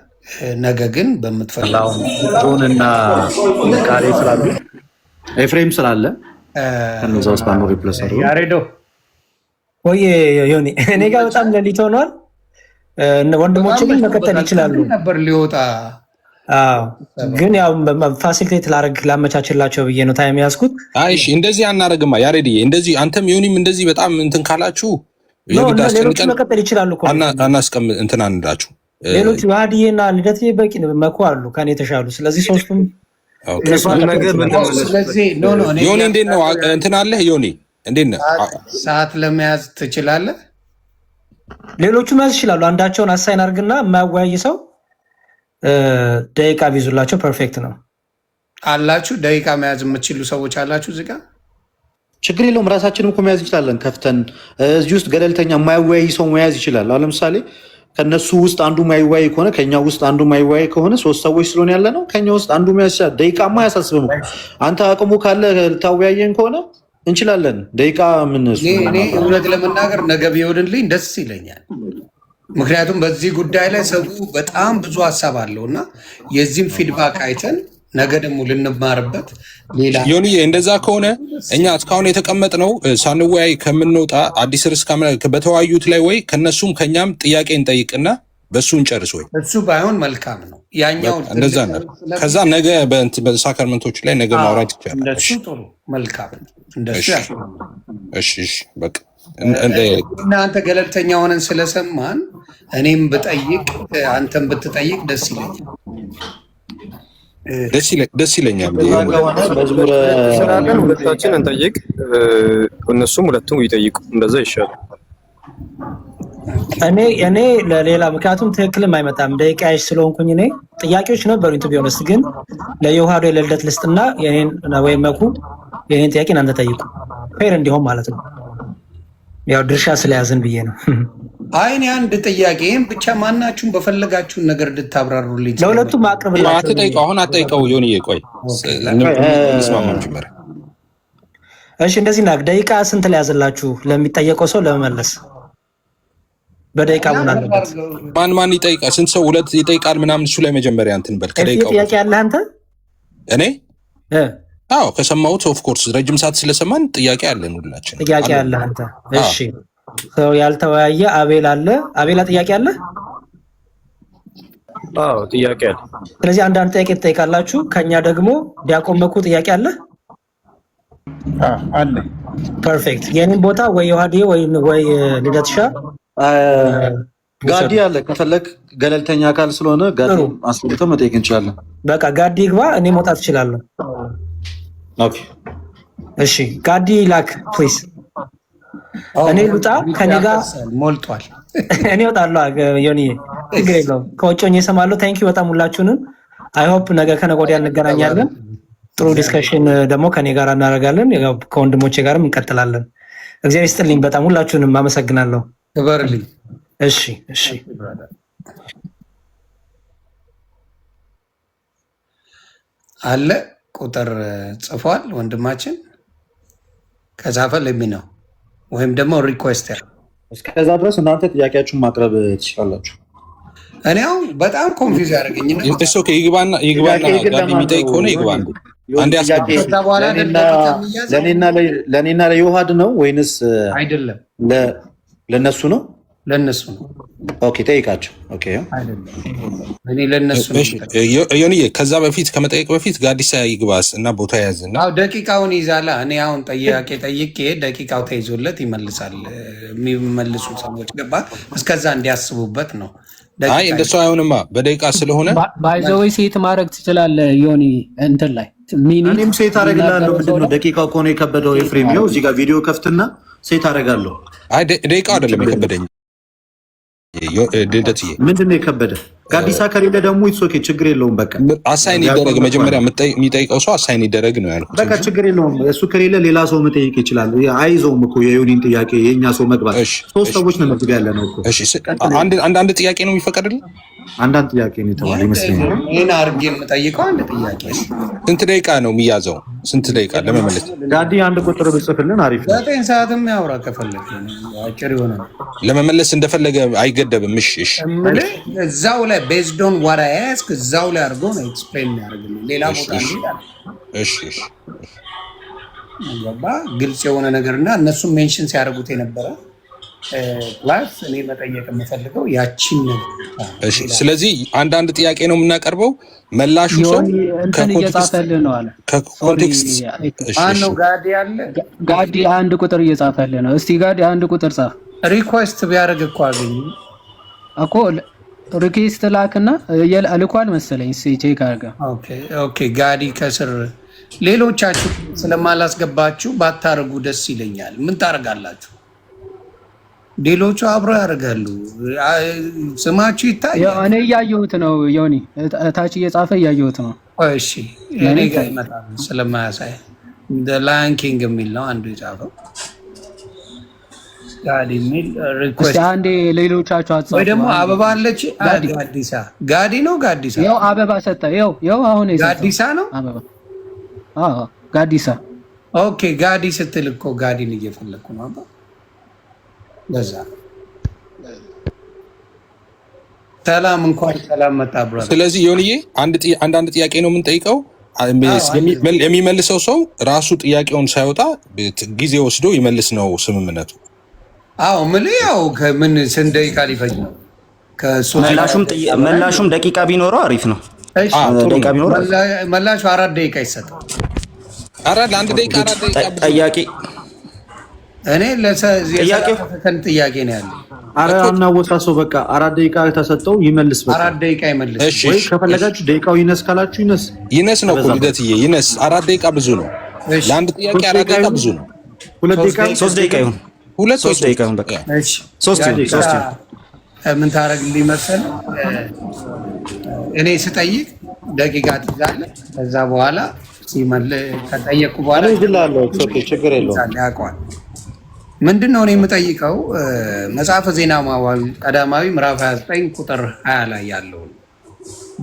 ነገ ግን በምትፈልገው ጆንና ቃሌ ስላሉ ኤፍሬም ስላለ ከነዛ ውስጥ አንዱ ሪፕሌስ አድርጎ ያሬዶ ወይ ዮኒ እኔ ጋር በጣም ሌሊት ሆኗል። ወንድሞቼ ግን መቀጠል ይችላሉ ነበር ሊወጣ ግን ያው ፋሲሊቴት ላመቻችላቸው ብዬ ነው ታይም ያዝኩት። እሺ እንደዚህ አናረግማ ያሬድዬ፣ እንደዚህ አንተም ዮኒም እንደዚህ በጣም እንትን ካላችሁ ሌሎች መቀጠል ይችላሉ እኮ አናስቀምጥ እንትን አንላችሁ። ሌሎች ዋህድዬና ልደት በቂ መኩ አሉ ከኔ የተሻሉ። ስለዚህ ሶስቱም ዮኒ እንዴት ነው እንትን አለህ? ዮኒ እንዴት ነው ሰዓት ለመያዝ ትችላለህ? ሌሎቹ መያዝ ይችላሉ። አንዳቸውን አሳይን አድርግና የማያወያይ ሰው ደቂቃ ቢይዙላቸው ፐርፌክት ነው። አላችሁ ደቂቃ መያዝ የምትችሉ ሰዎች አላችሁ እዚህ ጋር? ችግር የለውም። ራሳችንም እኮ መያዝ ይችላለን ከፍተን። እዚህ ውስጥ ገለልተኛ የማያወያይ ሰው መያዝ ይችላል። አሁን ለምሳሌ ከነሱ ውስጥ አንዱ ማይወያይ ከሆነ ከኛ ውስጥ አንዱ ማይወያይ ከሆነ 3 ሰዎች ስለሆነ ያለ ነው ከኛ ውስጥ አንዱ መያዝ ይችላል። ደቂቃማ አያሳስብም። አንተ አቅሙ ካለ ልታወያየን ከሆነ እንችላለን። ደቂቃ ምን እኔ እውነት ለመናገር ነገ ቢሆንልኝ ደስ ይለኛል። ምክንያቱም በዚህ ጉዳይ ላይ ሰው በጣም ብዙ ሀሳብ አለው እና የዚህም ፊድባክ አይተን ነገ ደግሞ ልንማርበት ሌላ ዮኒዬ፣ እንደዛ ከሆነ እኛ እስካሁን የተቀመጥነው ሳንወያይ ከምንወጣ አዲስ ርዕስ በተወያዩት ላይ ወይ ከነሱም ከኛም ጥያቄ እንጠይቅና በሱ እንጨርስ። ወይ እሱ ባይሆን መልካም ነው። ያኛው እንደዛ ነው። ከዛ ነገ በሳክራመንቶች ላይ ነገ ማውራት ይቻላል። እንደሱ ጥሩ መልካም ነው። እንደሱ እሺ በቃ እናንተ ገለልተኛ ሆነን ስለሰማን እኔም ብጠይቅ አንተም ብትጠይቅ ደስ ይለኛል። ደስ ይለኛል። ስላለን ሁለታችን እንጠይቅ፣ እነሱም ሁለቱም ይጠይቁ። እንደዛ ይሻላል። እኔ ለሌላ ምክንያቱም ትክክልም አይመጣም ደቂቃዎች ስለሆንኩኝ እኔ ጥያቄዎች ነበሩኝ። ቢሆንስ ግን ለዮሐዶ የልደት ልስጥና የኔን ወይም መኩ የኔን ጥያቄ እናንተ ጠይቁ፣ ፌር እንዲሆን ማለት ነው። ያው ድርሻ ስለያዝን ብዬ ነው። አይኔ አንድ ጥያቄም ብቻ ማናችሁም በፈለጋችሁን ነገር እንድታብራሩልኝ ለሁለቱም አቅርብላችሁ። አትጠይቀው፣ አሁን አትጠይቀው ዮኒዬ፣ ቆይ እንስማማ መጀመሪያ። እሺ እንደዚህ ና ደቂቃ ስንት ላይ ያዝላችሁ ለሚጠየቀው ሰው ለመመለስ? በደቂቃ ምን አለበት? ማን ይጠይቃል? ስንት ሰው ሁለት ይጠይቃል ምናምን? እሱ ላይ መጀመሪያ እንትን በል። ከደቂቃው ጥያቄ ያለህ አንተ? እኔ አዎ ከሰማሁት ኦፍ ኮርስ ረጅም ሰዓት ስለሰማን ጥያቄ አለን ሁላችን። ጥያቄ ያለህ አንተ? እሺ ሰው ያልተወያየ አቤል አለ። አቤላ ጥያቄ አለ? አዎ ጥያቄ አለ። ስለዚህ አንዳንድ ጥያቄ ትጠይቃላችሁ። ከኛ ደግሞ ዲያቆን መኩ ጥያቄ አለ? አለ። ፐርፌክት። የኔን ቦታ ወይ ዮሐዴ ወይ ልደትሻ ጋዲ አለ። ከፈለግ ገለልተኛ አካል ስለሆነ ጋዲ አስገብተው መጠየቅ እንችላለን። በቃ ጋዲ ግባ፣ እኔ መውጣት እችላለሁ። ኦኬ እሺ ጋዲ ላክ ፕሊዝ። እኔ ልውጣ፣ ከኔ ጋር ሞልቷል። እኔ እወጣለሁ። ዮኒ ችግር የለውም። ከውጭ ሆኜ እሰማለሁ። ታንኪዩ በጣም ሁላችሁንም። አይ ሆፕ ነገ ከነገ ወዲያ እንገናኛለን። ጥሩ ዲስከሽን ደግሞ ከኔ ጋር እናደርጋለን። ከወንድሞቼ ጋርም እንቀጥላለን። እግዚአብሔር ይስጥልኝ። በጣም ሁላችሁንም አመሰግናለሁ። ክበርልኝ። እሺ እሺ አለ ቁጥር ጽፏል ወንድማችን። ከጻፈ ለሚ ነው ወይም ደግሞ ሪኩዌስት ያለው። እስከዛ ድረስ እናንተ ጥያቄያችሁን ማቅረብ ትችላላችሁ። እኔ አሁን በጣም ኮንፊውዝ ያደረገኝ ነው። እሱ ይግባና ጋዲ የሚጠይቅ ከሆነ ይግባ። አንዴ ለእኔና ለዮሐድ ነው ወይንስ አይደለም? ለነሱ ነው። ለነሱ ነው። ኦኬ ጠይቃቸው። ኦኬ እኔ ለነሱ ነው። ዮኒዬ ከዛ በፊት ከመጠየቅ በፊት ጋዲሳ ይግባስ እና ቦታ ያዝና ደቂቃውን ይዛላ። እኔ አሁን ጥያቄ ጠይቄ ደቂቃው ተይዞለት ይመልሳል። የሚመልሱ ሰዎች ገባ። እስከዛ እንዲያስቡበት ነው። አይ እንደሱ አይሆንማ። በደቂቃ ስለሆነ ባይዘዌ ሴት ማድረግ ትችላለህ ዮኒ እንትን ላይ እኔም ሴት አደርግልሃለሁ። ምንድነው ደቂቃው ከሆነ የከበደው ኤፍሬም ይኸው እዚህ ጋር ቪዲዮ ከፍትና ሴት አደርጋለሁ። አይ ደቂቃው አይደለም የከበደኝ ልደትዬ። ምንድነው የከበደ? ጋዲሳ ከሌለ ደግሞ ኦኬ ችግር የለውም። በቃ አሳይን ይደረግ። መጀመሪያ የሚጠይቀው ሰው አሳይን ይደረግ ነው ያልኩት። በቃ ችግር የለውም። እሱ ከሌለ ሌላ ሰው መጠየቅ ይችላል። አይዞውም እኮ የዮኒን ጥያቄ የኛ ሰው መግባት። ሶስት ሰዎች ነው መግቢያ ያለ ነው እኮ። እሺ አንድ ጥያቄ ነው የሚፈቀድልን? አንዳንድ ጥያቄ ነው የተባለ ይመስለኛል። ይሄን አድርጌ የምጠይቀው አንድ ጥያቄ። ስንት ደቂቃ ነው የሚያዘው? ስንት ደቂቃ ለመመለስ? ጋዲ አንድ ቁጥር ብጽፍልን አሪፍ ነው። 9 ሰዓትም ያውራ ከፈለገ አጭር ይሆናል። ለመመለስ እንደፈለገ አይገደብም። እሺ እዛው ላይ ቤዝድ ኦን ዋት አይ አስክ እዛው ላይ አድርጎ ነው ኤክስፕሌን ያደርግልኝ። ሌላ ቦታ እንዴት? እሺ ግልጽ የሆነ ነገርና እነሱም ሜንሽን ሲያደርጉት የነበረ ፕላስ እኔ መጠየቅ የምፈልገው ያቺን ነገር። እሺ ስለዚህ አንዳንድ ጥያቄ ነው የምናቀርበው። መላሹ ሰው እየጻፈልህ ነው አለ። ከኮንቴክስት ማነው? ጋዲ አለ። ጋዲ አንድ ቁጥር እየጻፈልህ ነው። እስቲ ጋዲ አንድ ቁጥር ጻፍ። ሪኩዌስት ቢያደርግ እኮ አገኘ እኮ ሪኩዌስት ላክና ልኳል መሰለኝ። ቼክ አድርገህ። ኦኬ ጋዲ ከስር ሌሎቻችሁ ስለማላስገባችሁ ባታረጉ ደስ ይለኛል። ምን ታደርጋላችሁ? ሌሎቹ አብረው ያደርጋሉ። ስማችሁ ይታያል። እኔ እያየሁት ነው ዮኒ፣ ታች እየጻፈ እያየሁት ነው። እሺ እኔ ጋር ይመጣል ስለማያሳይ ላየን ኪንግ የሚል ነው አንዱ የጻፈው። ጋዲ የሚል ሪኩዌስት አንዴ ሌሎቻችሁ አጻፉ። ወይ ደግሞ አበባ አለች። ጋዲሳ ጋዲ ነው ጋዲሳ። ያው አበባ ሰጠ። ያው አሁን ጋዲሳ ነው አበባ። አዎ ጋዲሳ። ኦኬ ጋዲ ስትል እኮ ጋዲን እየፈለኩ ነው አባ። ለዛ ሰላም እንኳን ሰላም መጣ ብራዘር። ስለዚህ ዮኒዬ አንዳንድ ጥያቄ ነው የምንጠይቀው። የሚመልሰው ሰው ራሱ ጥያቄውን ሳይወጣ ጊዜ ወስዶ ይመልስ ነው ስምምነቱ። አዎ ምን ያው ከምን ስንት ደቂቃ ሊፈጅ ነው? መላሹም ደቂቃ ቢኖረው አሪፍ ነው። እሺ ደቂቃ ቢኖረው መላሹ 4 ደቂቃ ይሰጣል። ለአንድ ደቂቃ 4 ደቂቃ ጥያቄ እኔ ለሰከንድ ጥያቄ ነው ያለው። አረ አናወሳሰው በቃ 4 ደቂቃ ተሰጠው ይመልስ። በቃ 4 ደቂቃ ይመልስ። ወይ ከፈለጋችሁ ደቂቃው ይነስ ካላችሁ ይነስ ነው እኮ ልደትዬ፣ ይነስ። 4 ደቂቃ ብዙ ነው ለአንድ ጥያቄ። 4 ደቂቃ ብዙ ነው። 2 ደቂቃ 3 ደቂቃ ይሁን። 3 ደቂቃ ይሁን በቃ። እሺ 3 ምን ታደርግልኝ መሰለህ? እኔ ስጠይቅ ደቂቃ ትይዛለህ። ከዛ በኋላ ከጠየቅኩ በኋላ ይላለው ችግር የለውም። ያውቀዋል። ምንድን ነው እኔ የምጠይቀው? መጽሐፈ ዜና መዋዕል ቀዳማዊ ምዕራፍ 29 ቁጥር 20 ላይ ያለው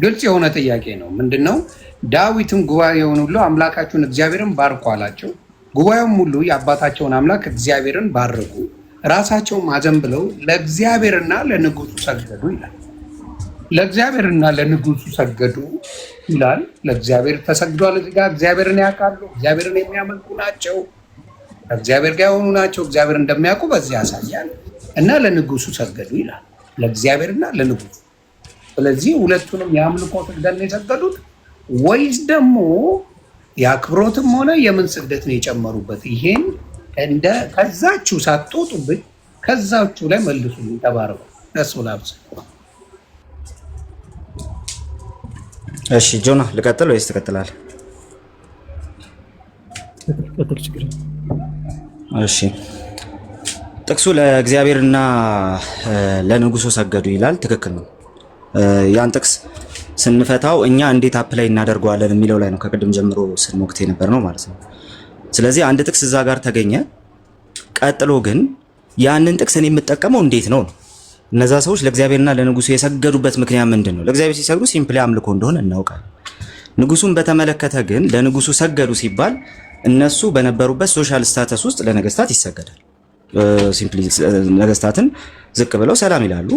ግልጽ የሆነ ጥያቄ ነው። ምንድን ነው ዳዊትም ጉባኤውን ሁሉ አምላካችሁን እግዚአብሔርን ባርኩ አላቸው። ጉባኤውም ሁሉ የአባታቸውን አምላክ እግዚአብሔርን ባረኩ፣ ራሳቸውም አዘንብለው ለእግዚአብሔርና ለንጉሱ ሰገዱ ይላል። ለእግዚአብሔርና ለንጉሱ ሰገዱ ይላል። ለእግዚአብሔር ተሰግዷል። እዚህ ጋር እግዚአብሔርን ያውቃሉ፣ እግዚአብሔርን የሚያመልኩ ናቸው፣ ከእግዚአብሔር ጋር የሆኑ ናቸው፣ እግዚአብሔር እንደሚያውቁ በዚህ ያሳያል። እና ለንጉሱ ሰገዱ ይላል፣ ለእግዚአብሔርና ለንጉሱ። ስለዚህ ሁለቱንም የአምልኮ ስግደት ነው የሰገዱት ወይስ ደግሞ የአክብሮትም ሆነ የምን ስግደት ነው የጨመሩበት? ይሄን እንደ ከዛችሁ ሳትወጡብኝ ከዛችሁ ላይ መልሱልኝ። ተባረኩ። ደስ ብላብስ። እሺ ጆና ልቀጥል ወይስ ትቀጥላለህ? እሺ ጥቅሱ ለእግዚአብሔርና ለንጉሱ ሰገዱ ይላል። ትክክል ነው። ያን ጥቅስ ስንፈታው እኛ እንዴት አፕላይ እናደርገዋለን የሚለው ላይ ነው ከቅድም ጀምሮ ስንሞክት የነበር ነው ማለት ነው። ስለዚህ አንድ ጥቅስ እዛ ጋር ተገኘ። ቀጥሎ ግን ያንን ጥቅስ እኔ የምጠቀመው እንዴት ነው? እነዛ ሰዎች ለእግዚአብሔርና ለንጉሱ የሰገዱበት ምክንያት ምንድን ነው? ለእግዚአብሔር ሲሰግዱ ሲምፕሊ አምልኮ እንደሆነ እናውቃለን። ንጉሱን በተመለከተ ግን ለንጉሱ ሰገዱ ሲባል እነሱ በነበሩበት ሶሻል ስታተስ ውስጥ ለነገስታት ይሰገዳል። ሲምፕሊ ነገስታትን ዝቅ ብለው ሰላም ይላሉ፣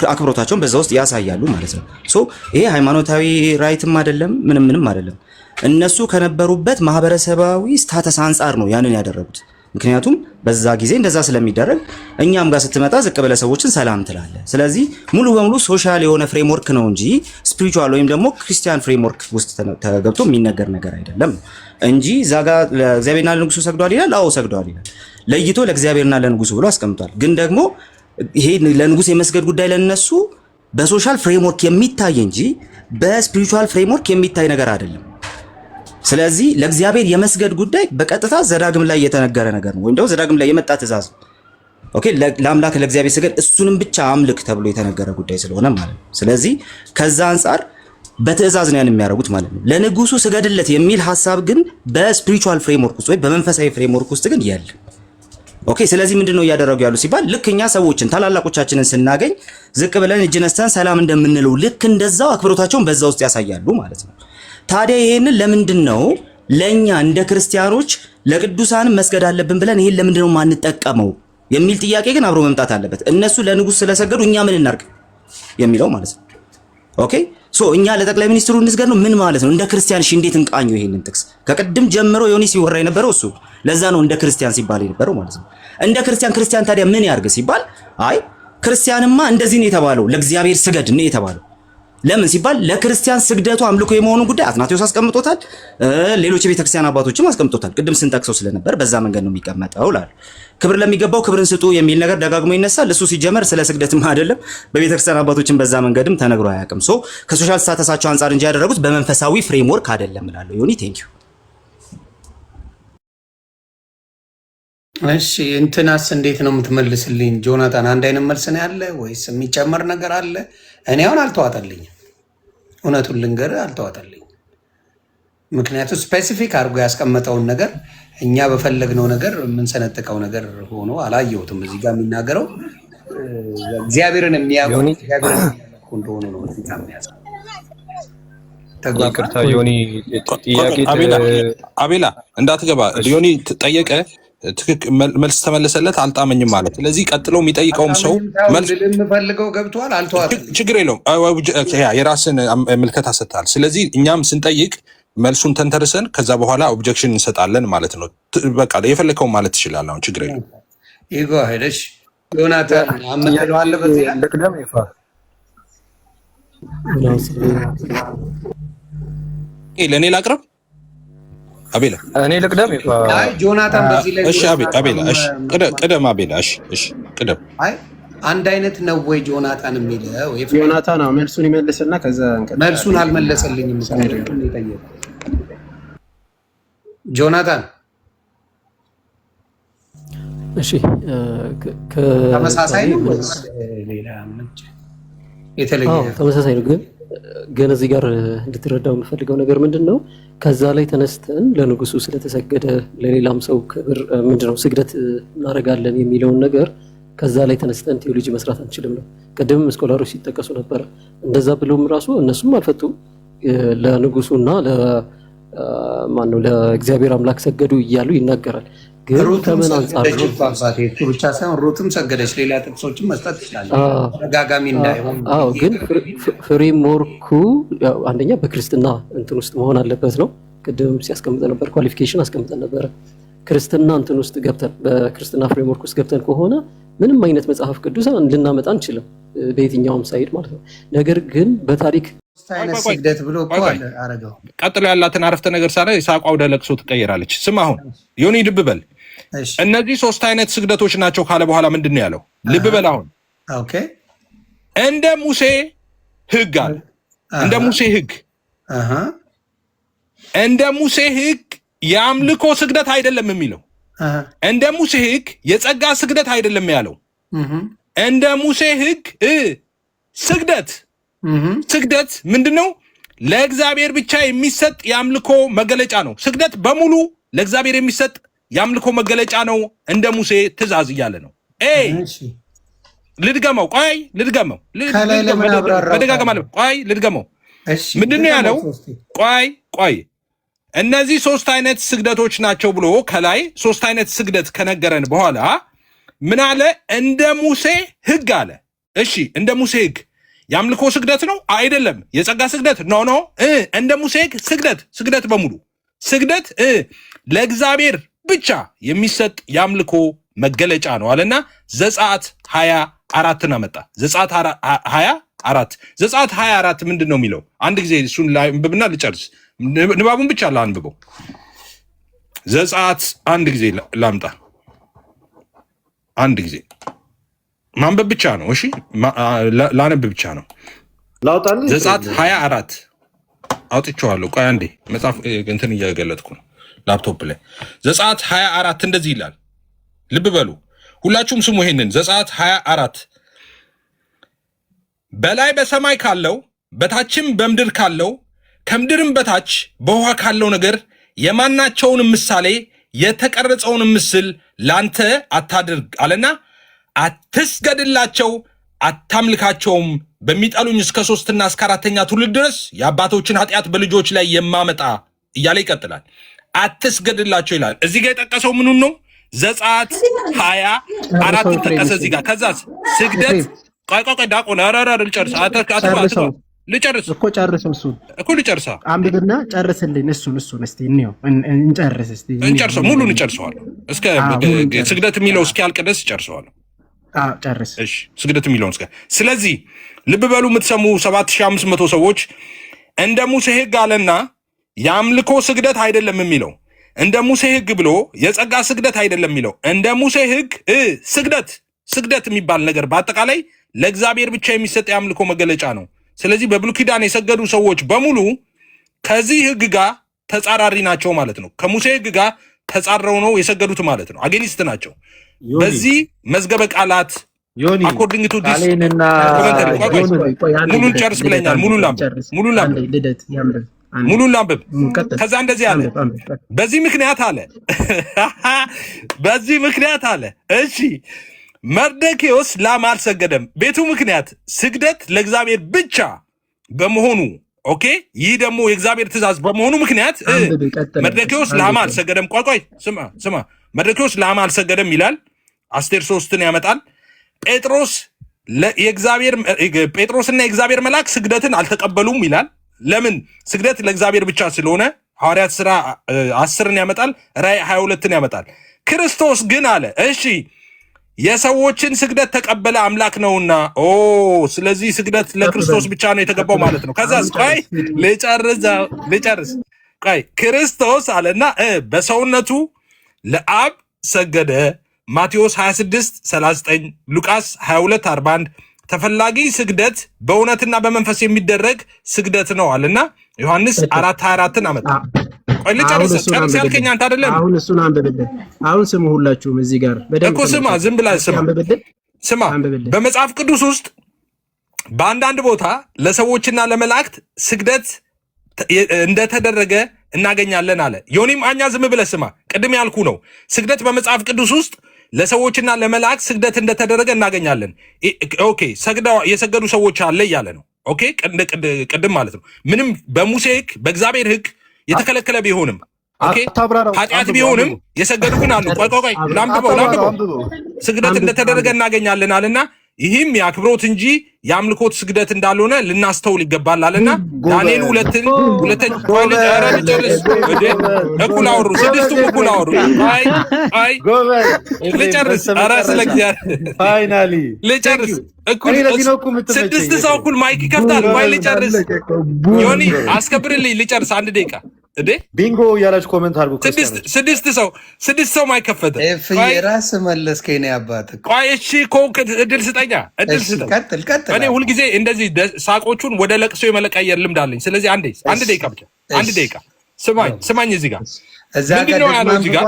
አክብሮታቸውን በዛ ውስጥ ያሳያሉ ማለት ነው። ሶ ይሄ ሃይማኖታዊ ራይትም አይደለም፣ ምንም አይደለም። እነሱ ከነበሩበት ማህበረሰባዊ ስታተስ አንጻር ነው ያንን ያደረጉት። ምክንያቱም በዛ ጊዜ እንደዛ ስለሚደረግ እኛም ጋር ስትመጣ ዝቅ ብለህ ሰዎችን ሰላም ትላለህ። ስለዚህ ሙሉ በሙሉ ሶሻል የሆነ ፍሬምወርክ ነው እንጂ ስፒሪቹዋል ወይም ደግሞ ክርስቲያን ፍሬምወርክ ውስጥ ተገብቶ የሚነገር ነገር አይደለም እንጂ እዛ ጋር ለእግዚአብሔርና ለንጉሱ ሰግዷል ይላል። አዎ ሰግዷል ይላል። ለይቶ ለእግዚአብሔርና ለንጉሱ ብሎ አስቀምጧል። ግን ደግሞ ይሄ ለንጉስ የመስገድ ጉዳይ ለነሱ በሶሻል ፍሬምወርክ የሚታይ እንጂ በስፒሪቹዋል ፍሬምወርክ የሚታይ ነገር አይደለም። ስለዚህ ለእግዚአብሔር የመስገድ ጉዳይ በቀጥታ ዘዳግም ላይ የተነገረ ነገር ነው፣ ወይም ደግሞ ዘዳግም ላይ የመጣ ትእዛዝ ነው። ኦኬ ለአምላክ ለእግዚአብሔር ስገድ፣ እሱንም ብቻ አምልክ ተብሎ የተነገረ ጉዳይ ስለሆነ ማለት ነው። ስለዚህ ከዛ አንጻር በትእዛዝ ነው ያን የሚያደርጉት ማለት ነው። ለንጉሱ ስገድለት የሚል ሐሳብ ግን በስፒሪቹዋል ፍሬምወርክ ውስጥ ወይ በመንፈሳዊ ፍሬምወርክ ውስጥ ግን የለም። ኦኬ ስለዚህ ምንድነው እያደረጉ ያሉ ሲባል ልክ እኛ ሰዎችን ታላላቆቻችንን ስናገኝ ዝቅ ብለን እጅ ነስተን ሰላም እንደምንለው ልክ እንደዛው አክብሮታቸውን በዛ ውስጥ ያሳያሉ ማለት ነው። ታዲያ ይሄንን ለምንድን ነው ለኛ እንደ ክርስቲያኖች ለቅዱሳን መስገድ አለብን ብለን ይሄን ለምንድን ነው ማንጠቀመው የሚል ጥያቄ ግን አብሮ መምጣት አለበት። እነሱ ለንጉስ ስለሰገዱ እኛ ምን እናርግ የሚለው ማለት ነው። ኦኬ ሶ እኛ ለጠቅላይ ሚኒስትሩ እንስገድ ነው ምን ማለት ነው? እንደ ክርስቲያን እሺ እንዴት እንቃኘው ይሄንን ጥቅስ? ከቅድም ጀምሮ ዮኒ ሲወራ የነበረው እሱ ለዛ ነው እንደ ክርስቲያን ሲባል የነበረው ማለት ነው። እንደ ክርስቲያን ታዲያ ምን ያርግ ሲባል አይ ክርስቲያንማ እንደዚህ ነው የተባለው፣ ለእግዚአብሔር ስገድ ነው የተባለው። ለምን ሲባል ለክርስቲያን ስግደቱ አምልኮ የመሆኑ ጉዳይ አትናቴዎስ አስቀምጦታል፣ ሌሎች የቤተክርስቲያን አባቶችም አስቀምጦታል። ቅድም ስንጠቅሰው ስለነበር በዛ መንገድ ነው የሚቀመጠው ላል ክብር ለሚገባው ክብርን ስጡ የሚል ነገር ደጋግሞ ይነሳል። እሱ ሲጀመር ስለ ስግደትም አይደለም፣ በቤተክርስቲያን አባቶችም በዛ መንገድም ተነግሮ አያውቅም። ሶ ከሶሻል ስታተሳቸው አንጻር እንጂ ያደረጉት በመንፈሳዊ ፍሬምወርክ አይደለም እላለሁ። ዮኒ ቴንክ ዩ። እሺ እንትናስ እንዴት ነው የምትመልስልኝ? ጆናታን አንድ አይነት መልስ ነው ያለ ወይስ የሚጨመር ነገር አለ? እኔ አሁን አልተዋጠልኝም፣ እውነቱን ልንገርህ አልተዋጠልኝም። ምክንያቱም ስፔሲፊክ አድርጎ ያስቀመጠውን ነገር እኛ በፈለግነው ነገር የምንሰነጥቀው ነገር ሆኖ አላየሁትም። እዚህ ጋር የሚናገረው እግዚአብሔርን የሚያውቁ እንደሆኑ ነው። ይቅርታ ዮኒ ጥያቄ አቤላ እንዳትገባ ዮኒ ጠየቀ። ትክክል መልስ ተመለሰለት። አልጣመኝም ማለት ስለዚህ ቀጥሎ የሚጠይቀውም ሰው መልስ የምፈልገው ገብቷል። አልተዋጠም፣ ችግር የለውም። የራስን ምልከታ ሰጥተሃል። ስለዚህ እኛም ስንጠይቅ መልሱን ተንተርሰን ከዛ በኋላ ኦብጀክሽን እንሰጣለን ማለት ነው። በቃ የፈለከውን ማለት ትችላለህ። አሁን ችግር የለውም። ይጎ ሄደሽ ዮናታን አመጣለዋለ በዚህ ልቅደም ይፋ ለእኔ ላቅርብ። አቤላ እኔ ልቅደም ይፋ አይ ጆናታን በዚህ ላይ እሺ አቤላ እሺ ቅደም አቤላ እሺ ቅደም። አይ አንድ አይነት ነው ወይ ጆናታን የሚለው? ጆናታን ነው መልሱን ይመልስና ከዛ መልሱን አልመለሰልኝም። ጆናታን እሺ ተመሳሳይ ነው ሌላ የተለየ? ተመሳሳይ ነው ግን እዚህ ጋር እንድትረዳው የምፈልገው ነገር ምንድን ነው፣ ከዛ ላይ ተነስተን ለንጉሱ ስለተሰገደ ለሌላም ሰው ክብር ምንድነው ስግደት እናደርጋለን የሚለውን ነገር ከዛ ላይ ተነስተን ቴዎሎጂ መስራት አንችልም ነው። ቅድም ስኮላሮች ሲጠቀሱ ነበረ። እንደዛ ብለውም ራሱ እነሱም አልፈቱም። ለንጉሱና ለማነው ለእግዚአብሔር አምላክ ሰገዱ እያሉ ይናገራል። ግን ከምን አንጻር ነው? እሱ ብቻ ሳይሆን ሩትም ሰገደች። ሌላ ጥቅሶችን መስጠት ይችላል ተደጋጋሚ እንዳይሆን። ግን ፍሬምወርኩ አንደኛ በክርስትና እንትን ውስጥ መሆን አለበት ነው። ቅድም ሲያስቀምጠ ነበር፣ ኳሊፊኬሽን አስቀምጠን ነበረ። ክርስትና እንትን ውስጥ ገብተን በክርስትና ፍሬምወርክ ውስጥ ገብተን ከሆነ ምንም አይነት መጽሐፍ ቅዱስ ልናመጣ አንችልም፣ በየትኛውም ሳይድ ማለት ነው። ነገር ግን በታሪክ ስግደት ብሎ እኮ አረገው። ቀጥሎ ያላትን አረፍተ ነገር ሳለ ይስሐቅ ወደ ለቅሶ ትቀየራለች። ስም አሁን ዮኒ ልብ በል፣ እነዚህ 3 አይነት ስግደቶች ናቸው ካለ በኋላ ምንድን ነው ያለው? ልብ በል አሁን ኦኬ። እንደ ሙሴ ሕግ አለ። እንደ ሙሴ ሕግ እንደ ሙሴ ሕግ የአምልኮ ስግደት አይደለም የሚለው። እንደ ሙሴ ሕግ የጸጋ ስግደት አይደለም ያለው። እንደ ሙሴ ሕግ ስግደት ምንድነው? ለእግዚአብሔር ብቻ የሚሰጥ የአምልኮ መገለጫ ነው። ስግደት በሙሉ ለእግዚአብሔር የሚሰጥ የአምልኮ መገለጫ ነው እንደ ሙሴ ትእዛዝ እያለ ነው። ልድገመው፣ ቆይ ልድገመው፣ በደጋገማ ቆይ ልድገመው። ምንድነው ያለው? ቆይ እነዚህ 3 አይነት ስግደቶች ናቸው ብሎ ከላይ 3 አይነት ስግደት ከነገረን በኋላ ምን አለ? እንደ ሙሴ ሕግ አለ። እሺ እንደ ሙሴ ሕግ የአምልኮ ስግደት ነው አይደለም? የጸጋ ስግደት ኖ እንደ ሙሴ ሕግ ስግደት በሙሉ ስግደት ለእግዚአብሔር ብቻ የሚሰጥ የአምልኮ መገለጫ ነው አለና ዘጸአት 24ን አመጣ። ዘጸአት 24 ምንድን ነው የሚለው? አንድ ጊዜ እሱን አንብብና ልጨርስ። ንባቡን ብቻ ላንብበው። ዘጸአት አንድ ጊዜ ላምጣ። አንድ ጊዜ ማንበብ ብቻ ነው። እሺ ላነብ ብቻ ነው። ዘጸአት 24 አውጥቼዋለሁ። ቆይ አንዴ መጽሐፍ እንትን እያገለጥኩ ነው ላፕቶፕ ላይ። ዘጸአት 24 እንደዚህ ይላል። ልብ በሉ ሁላችሁም ስሙ ይሄንን። ዘጸአት 24 በላይ በሰማይ ካለው በታችም በምድር ካለው ከምድርም በታች በውሃ ካለው ነገር የማናቸውን ምሳሌ የተቀረጸውን ምስል ላንተ አታድርግ አለና አትስገድላቸው፣ አታምልካቸውም። በሚጠሉኝ እስከ 3ና እስከ 4ኛ ትውልድ ድረስ የአባቶችን ኃጢአት በልጆች ላይ የማመጣ እያለ ይቀጥላል። አትስገድላቸው ይላል። እዚህ ጋር የጠቀሰው ምኑን ነው? ዘጸአት 24 ጠቀሰ እዚህ ጋር። ከዛስ ስግደት ቆይ ዳቆን ልጨርስ እኮ ጨርሰው። እሱን እኮ ልጨርሳ አንብብና ጨርስልኝ። እሱን እስቲ እንየው እንጨርስ። እስቲ እንጨርሰው፣ ሙሉን እንጨርሰዋለሁ። እስከ ስግደት የሚለው እስኪያልቅ ድረስ እጨርሰዋለሁ። ጨርስ። እሺ ስግደት የሚለውን እስከ ስለዚህ ልብ በሉ የምትሰሙ 7500 ሰዎች እንደ ሙሴ ሕግ አለና የአምልኮ ስግደት አይደለም የሚለው። እንደ ሙሴ ሕግ ብሎ የጸጋ ስግደት አይደለም የሚለው። እንደ ሙሴ ሕግ ስግደት የሚባል ነገር በአጠቃላይ ለእግዚአብሔር ብቻ የሚሰጥ የአምልኮ መገለጫ ነው። ስለዚህ በብሉይ ኪዳን የሰገዱ ሰዎች በሙሉ ከዚህ ሕግ ጋር ተጻራሪ ናቸው ማለት ነው። ከሙሴ ሕግ ጋር ተጻረው ነው የሰገዱት ማለት ነው። አጌኒስት ናቸው። በዚህ መዝገበ ቃላት አኮርዲንግ ቱ ዲስ ሙሉን ጨርስ ብለኛል። ሙሉን ላንብብ። ከዛ እንደዚህ አለ። በዚህ ምክንያት አለ እሺ መርዶክዮስ ላማ አልሰገደም። ቤቱ ምክንያት ስግደት ለእግዚአብሔር ብቻ በመሆኑ ኦኬ፣ ይህ ደግሞ የእግዚአብሔር ትእዛዝ በመሆኑ ምክንያት መርዶክዮስ ላማ አልሰገደም። ቆይ ስማ መርዶክዮስ ላማ አልሰገደም ይላል። አስቴር 3ን ያመጣል። ጴጥሮስና የእግዚአብሔር መልአክ ስግደትን አልተቀበሉም ይላል። ለምን? ስግደት ለእግዚአብሔር ብቻ ስለሆነ ሐዋርያት ሥራ 10ን ያመጣል። ራዕይ 22ን ያመጣል። ክርስቶስ ግን አለ እሺ የሰዎችን ስግደት ተቀበለ አምላክ ነውና፣ ስለዚህ ስግደት ለክርስቶስ ብቻ ነው የተገባው ማለት ነው። ከዛስ ቆይ ልጨርስ። ቆይ ክርስቶስ አለና በሰውነቱ ለአብ ሰገደ። ማቴዎስ 26:39 ሉቃስ 22:41 ተፈላጊ ስግደት በእውነትና በመንፈስ የሚደረግ ስግደት ነው አለና ዮሐንስ 4:24ን አመጣ። ቆይ ልጨርስ ያልከኝ አንተ አይደለም? አሁን እሱን አንብብልን። አሁን ስሙ ሁላችሁም እዚህ ጋር እኮ ስማ፣ ዝም ብላ ስማ። በመጽሐፍ ቅዱስ ውስጥ በአንዳንድ ቦታ ለሰዎችና ለመላእክት ስግደት እንደተደረገ እናገኛለን አለ። ዮኒም አኛ ዝም ብለህ ስማ። ቅድም ያልኩ ነው። ስግደት በመጽሐፍ ቅዱስ ውስጥ ለሰዎችና ለመላእክት ስግደት እንደተደረገ እናገኛለን። ኦኬ የሰገዱ ሰዎች አለ እያለ ነው። ኦኬ ቅድም ማለት ነው ምንም በሙሴ ህግ በእግዚአብሔር ህግ የተከለከለ ቢሆንም ኦኬ ኃጢአት ቢሆንም የሰገዱ ግን አሉ። ቆይ ላምብበው ስግደት እንደተደረገ እናገኛለን አለና ይህም የአክብሮት እንጂ የአምልኮት ስግደት እንዳልሆነ ልናስተውል ይገባል አለና ዳንኤል ሁለተኛ እኩል አወሩ። ስድስቱም እኩል አወሩ። አይ ልጨርስ። ኧረ ስለ እግዚአብሔር ፋይናሊ ልጨርስ። ስድስት ሰው እኩል ማይክ ይከፍታል። ቆይ ልጨርስ። ዮኒ አስከብርልኝ። ልጨርስ አንድ ደቂቃ እንዴ ቢንጎ ያላችሁ ኮሜንት አድርጉ። ስድስት ሰው ማይከፈተ ራስ መለስ ከኔ አባት ቆይ እሺ እድል ስጠኛ እድል ስጠኝ። እኔ ሁልጊዜ እንደዚህ ሳቆቹን ወደ ለቅሶ የመለቀየር ልምድ አለኝ። ስለዚህ አንድ ደቂቃ ብቻ አንድ ደቂቃ ስማኝ እዚህ ጋር ምንድነው ያለው እዚህ ጋር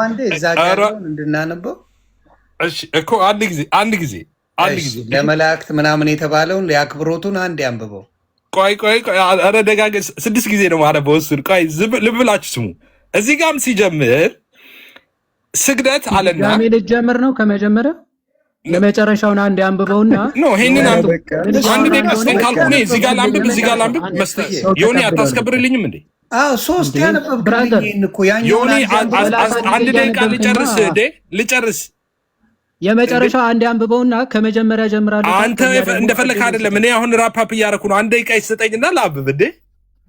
እንድናነበው እሺ እኮ አንድ ጊዜ ለመላእክት ምናምን የተባለውን የአክብሮቱን አንድ ያንብበው። ቆይ ኧረ ደጋግም 6 ጊዜ ነው ማለት በወስድ ቆይ ልብ ብላችሁ ስሙ። እዚህ ጋርም ሲጀምር ስግደት አለና ልጀምር ነው ከመጀመሪያ ለመጨረሻውን አንድ አንብበውና ነው ይሄንን አንድ ደቂቃ ስጠኝ ካልኩ እኔ እዚህ ጋር ላንብብ መስጠት ዮኒ አታስከብርልኝም እንዴ? አዎ 3 ያነበብኩልኝ እኮ ያኛው ዮኒ አንድ ደቂቃ ልጨርስ የመጨረሻው አንድ አንብበውና ከመጀመሪያ ጀምራለሁ። አንተ እንደፈለክ አይደለም። እኔ አሁን ራፓፕ እያደረኩ ነው። አንድ ደቂቃ ይሰጠኝና ላብብ እንዴ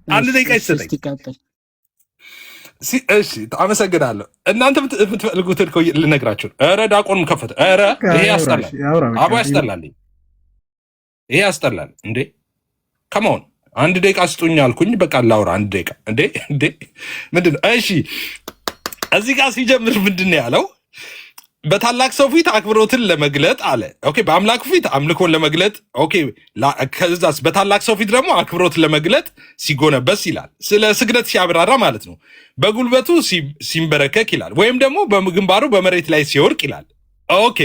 አንድ ደቂቃ ይሰጠኝ። እሺ አመሰግናለሁ። እናንተ የምትፈልጉትን እኮ ልነግራችሁ። ኧረ ዳቆንም ከፈተ። ኧረ ይሄ ያስጠላል፣ አቦ ያስጠላል፣ ይሄ ያስጠላል እንዴ ከመሆን አንድ ደቂቃ ስጡኝ አልኩኝ። በቃ ላውራ አንድ ደቂቃ እንዴ ምንድን ነው? እሺ እዚህ ጋር ሲጀምር ምንድን ነው ያለው? በታላቅ ሰው ፊት አክብሮትን ለመግለጥ አለ። ኦኬ በአምላኩ ፊት አምልኮን ለመግለጥ ኦኬ። ከዛስ በታላቅ ሰው ፊት ደግሞ አክብሮትን ለመግለጥ ሲጎነበስ ይላል። ስለ ስግደት ሲያብራራ ማለት ነው። በጉልበቱ ሲንበረከክ ይላል፣ ወይም ደግሞ በግንባሩ በመሬት ላይ ሲወርቅ ይላል። ኦኬ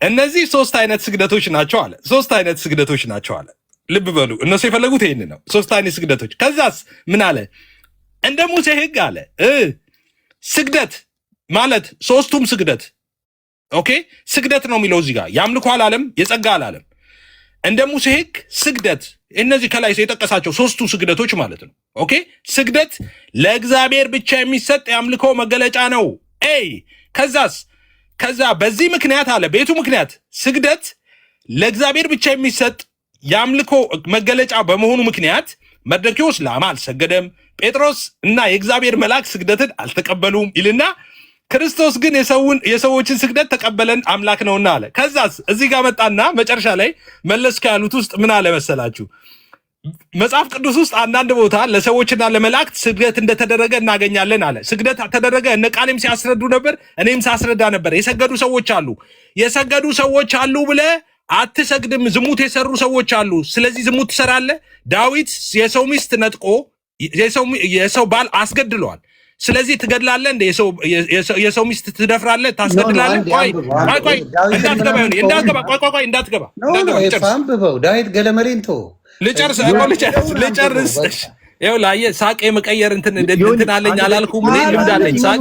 እነዚህ 3 አይነት ስግደቶች ናቸው አለ። 3 አይነት ስግደቶች ናቸው አለ። ልብ በሉ እነሱ የፈለጉት ይሄን ነው። 3 አይነት ስግደቶች። ከዛስ ምን አለ? እንደ ሙሴ ህግ አለ ስግደት ማለት 3ቱም ስግደት ኦኬ ስግደት ነው የሚለው እዚህ ጋር የአምልኮ አላለም፣ የጸጋ አላለም። እንደ ሙሴ ህግ ስግደት እነዚህ ከላይ የጠቀሳቸው 3ቱ ስግደቶች ማለት ነው። ኦኬ ስግደት ለእግዚአብሔር ብቻ የሚሰጥ የአምልኮ መገለጫ ነው። ከዛ በዚህ ምክንያት አለ ቤቱ ምክንያት ስግደት ለእግዚአብሔር ብቻ የሚሰጥ የአምልኮ መገለጫ በመሆኑ ምክንያት መርዶክዮስ ለአማ አልሰገደም፣ ጴጥሮስ እና የእግዚአብሔር መልአክ ስግደትን አልተቀበሉም ይልና ክርስቶስ ግን የሰዎችን ስግደት ተቀበለን አምላክ ነውና አለ። ከዛስ እዚህ ጋር መጣና መጨረሻ ላይ መለስ ካሉት ውስጥ ምን አለ መሰላችሁ? መጽሐፍ ቅዱስ ውስጥ አንዳንድ ቦታ ለሰዎችና ለመላእክት ስግደት እንደተደረገ እናገኛለን አለ። ስግደት ተደረገ እነ ቃሌም ሲያስረዱ ነበር፣ እኔም ሳስረዳ ነበር። የሰገዱ ሰዎች አሉ ብለህ አትሰግድም። ዝሙት የሰሩ ሰዎች አሉ፣ ስለዚህ ዝሙት ትሰራለህ። ዳዊት የሰው ሚስት ነጥቆ የሰው ባል አስገድለዋል፣ ስለዚህ ትገድላለህ። እንደ የሰው ሚስት ትደፍራለህ፣ ታስገድላለህ። ቆይ እንዳትገባ ዳዊት ገለመሬንቶ ልጨርስ። ይኸው ላየህ ሳቅ የመቀየር እንትን አለኝ አላልኩም? እኔ ልምድ አለኝ፣ ሳቅ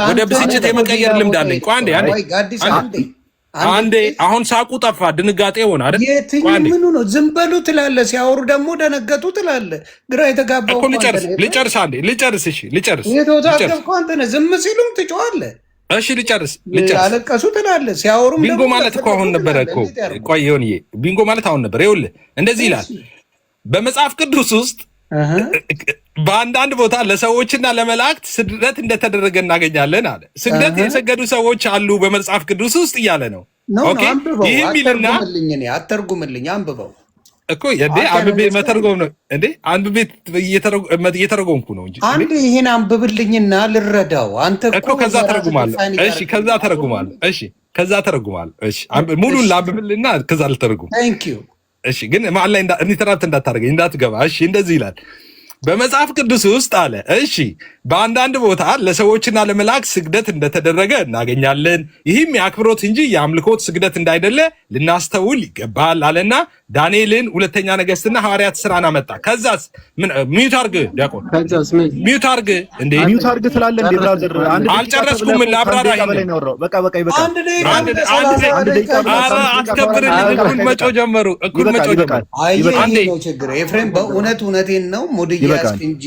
ወደ ብስጭት የመቀየር ልምድ አለኝ። ቆይ አንዴ አሁን ሳቁ ጠፋ፣ ድንጋጤ ሆነ አይደል? ምኑ ነው? ዝም በሉ ትላለህ፣ ሲያወሩ ደግሞ ደነገጡ ትላለህ። ግራ የተጋባው እኮ ልጨርስ። እሺ ልጨርስ። የተወዛገብከው አንተ ነህ። ዝም ሲሉም ትጮኻለህ። እሺ ልጨርስ። አለቀሱ ትላለህ፣ ሲያወሩም ቢንጎ ማለት እኮ አሁን ነበረ እኮ። ቆይ ይሁንዬ፣ ቢንጎ ማለት አሁን ነበር። ይኸውልህ እንደዚህ ይላል በመጽሐፍ ቅዱስ ውስጥ በአንዳንድ ቦታ ለሰዎችና ለመላእክት ስግደት እንደተደረገ እናገኛለን አለ። ስግደት የሰገዱ ሰዎች አሉ በመጽሐፍ ቅዱስ ውስጥ እያለ ነው። ይህም ይልና አተርጉምልኝ፣ አንብበው እኮ አንብቤ መተርጎም ነው እንዴ? አንብቤ እየተረጎምኩ ነው እንጂ አንድ ይሄን አንብብልኝና ልረዳው። አንተ እኮ ከዛ ተረጉማለሁ። እሺ ከዛ ተረጉማለሁ። እሺ ሙሉን ላንብብልና ከዛ ልተረጉም። ታንክ ዩ። እሺ ግን መሀል ላይ ኢንተራፕት እንዳታደርገኝ እንዳትገባ። እሺ እንደዚህ ይላል በመጽሐፍ ቅዱስ ውስጥ አለ። እሺ በአንዳንድ ቦታ ለሰዎችና ለመላእክት ስግደት እንደተደረገ እናገኛለን። ይህም የአክብሮት እንጂ የአምልኮት ስግደት እንዳይደለ ልናስተውል ይገባል አለና ዳንኤልን ሁለተኛ ነገሥትና ሐዋርያት ሥራን አመጣ። ከዛስ ሚዩት አርግ ዲያቆን፣ ሚዩት አርግ እንዴ! ሚዩት አርግ ትላለህ እንዴ? ብራዘር አልጨረስኩም። ላብራራ በቃ አንድ አስከብርልኝ። እኩል መጮ ጀመሩ። እኩል መጮ ጀመሩ። አንዴ ነው ችግር። ኤፍሬም በእውነቴን ነው ሙድ እያስክ እንጂ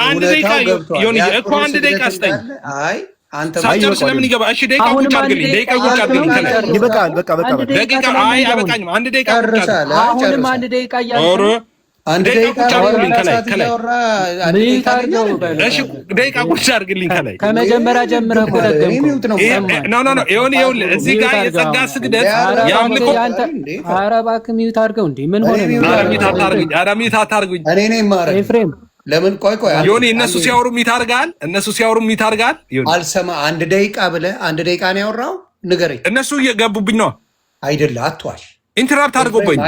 አንድ ደቂቃ ዮኒ እኮ አንድ ደቂቃ ስጠኝ። አይ አንተ ሳጨርስ ለምን ይገባ? እሺ ደቂቃ ቁጭ አድርግልኝ። ደቂቃ ቁጭ አድርግልኝ። ከላይ ይበቃል። በቃ ደቂቃ አይ አይበቃኝም። አንድ ደቂቃ ቁጭ አድርግልኝ። አሁንም አንድ ደቂቃ እያለ አንድ ደቂቃ ቁጭ አድርግልኝ። ከላይ እሺ ደቂቃ ቁጭ አድርግልኝ። ከላይ ከመጀመሪያ ጀምረህ እኮ ኖ ዮኒ ይኸውልህ እዚህ ጋር የጸጋ ስግደት ያምልኮ ኧረ እባክህ ሚዩት አድርገው እንዴ! ምን ሆነ? ሚዩት አታርጉኝ። ኧረ ሚዩት አታርጉኝ። እኔ ነኝ ማረግ ኤፍሬም ለምን ቆይ ዮኒ እነሱ ሲያወሩ ሚታርጋል። እነሱ ሲያወሩ ሚታርጋል። አልሰማ አንድ ደቂቃ ብለህ አንድ ደቂቃ ነው ያወራው? ንገረኝ። እነሱ እየገቡብኝ ነው አይደለ? አትዋሽ። ኢንተራፕት አድርጎብኝ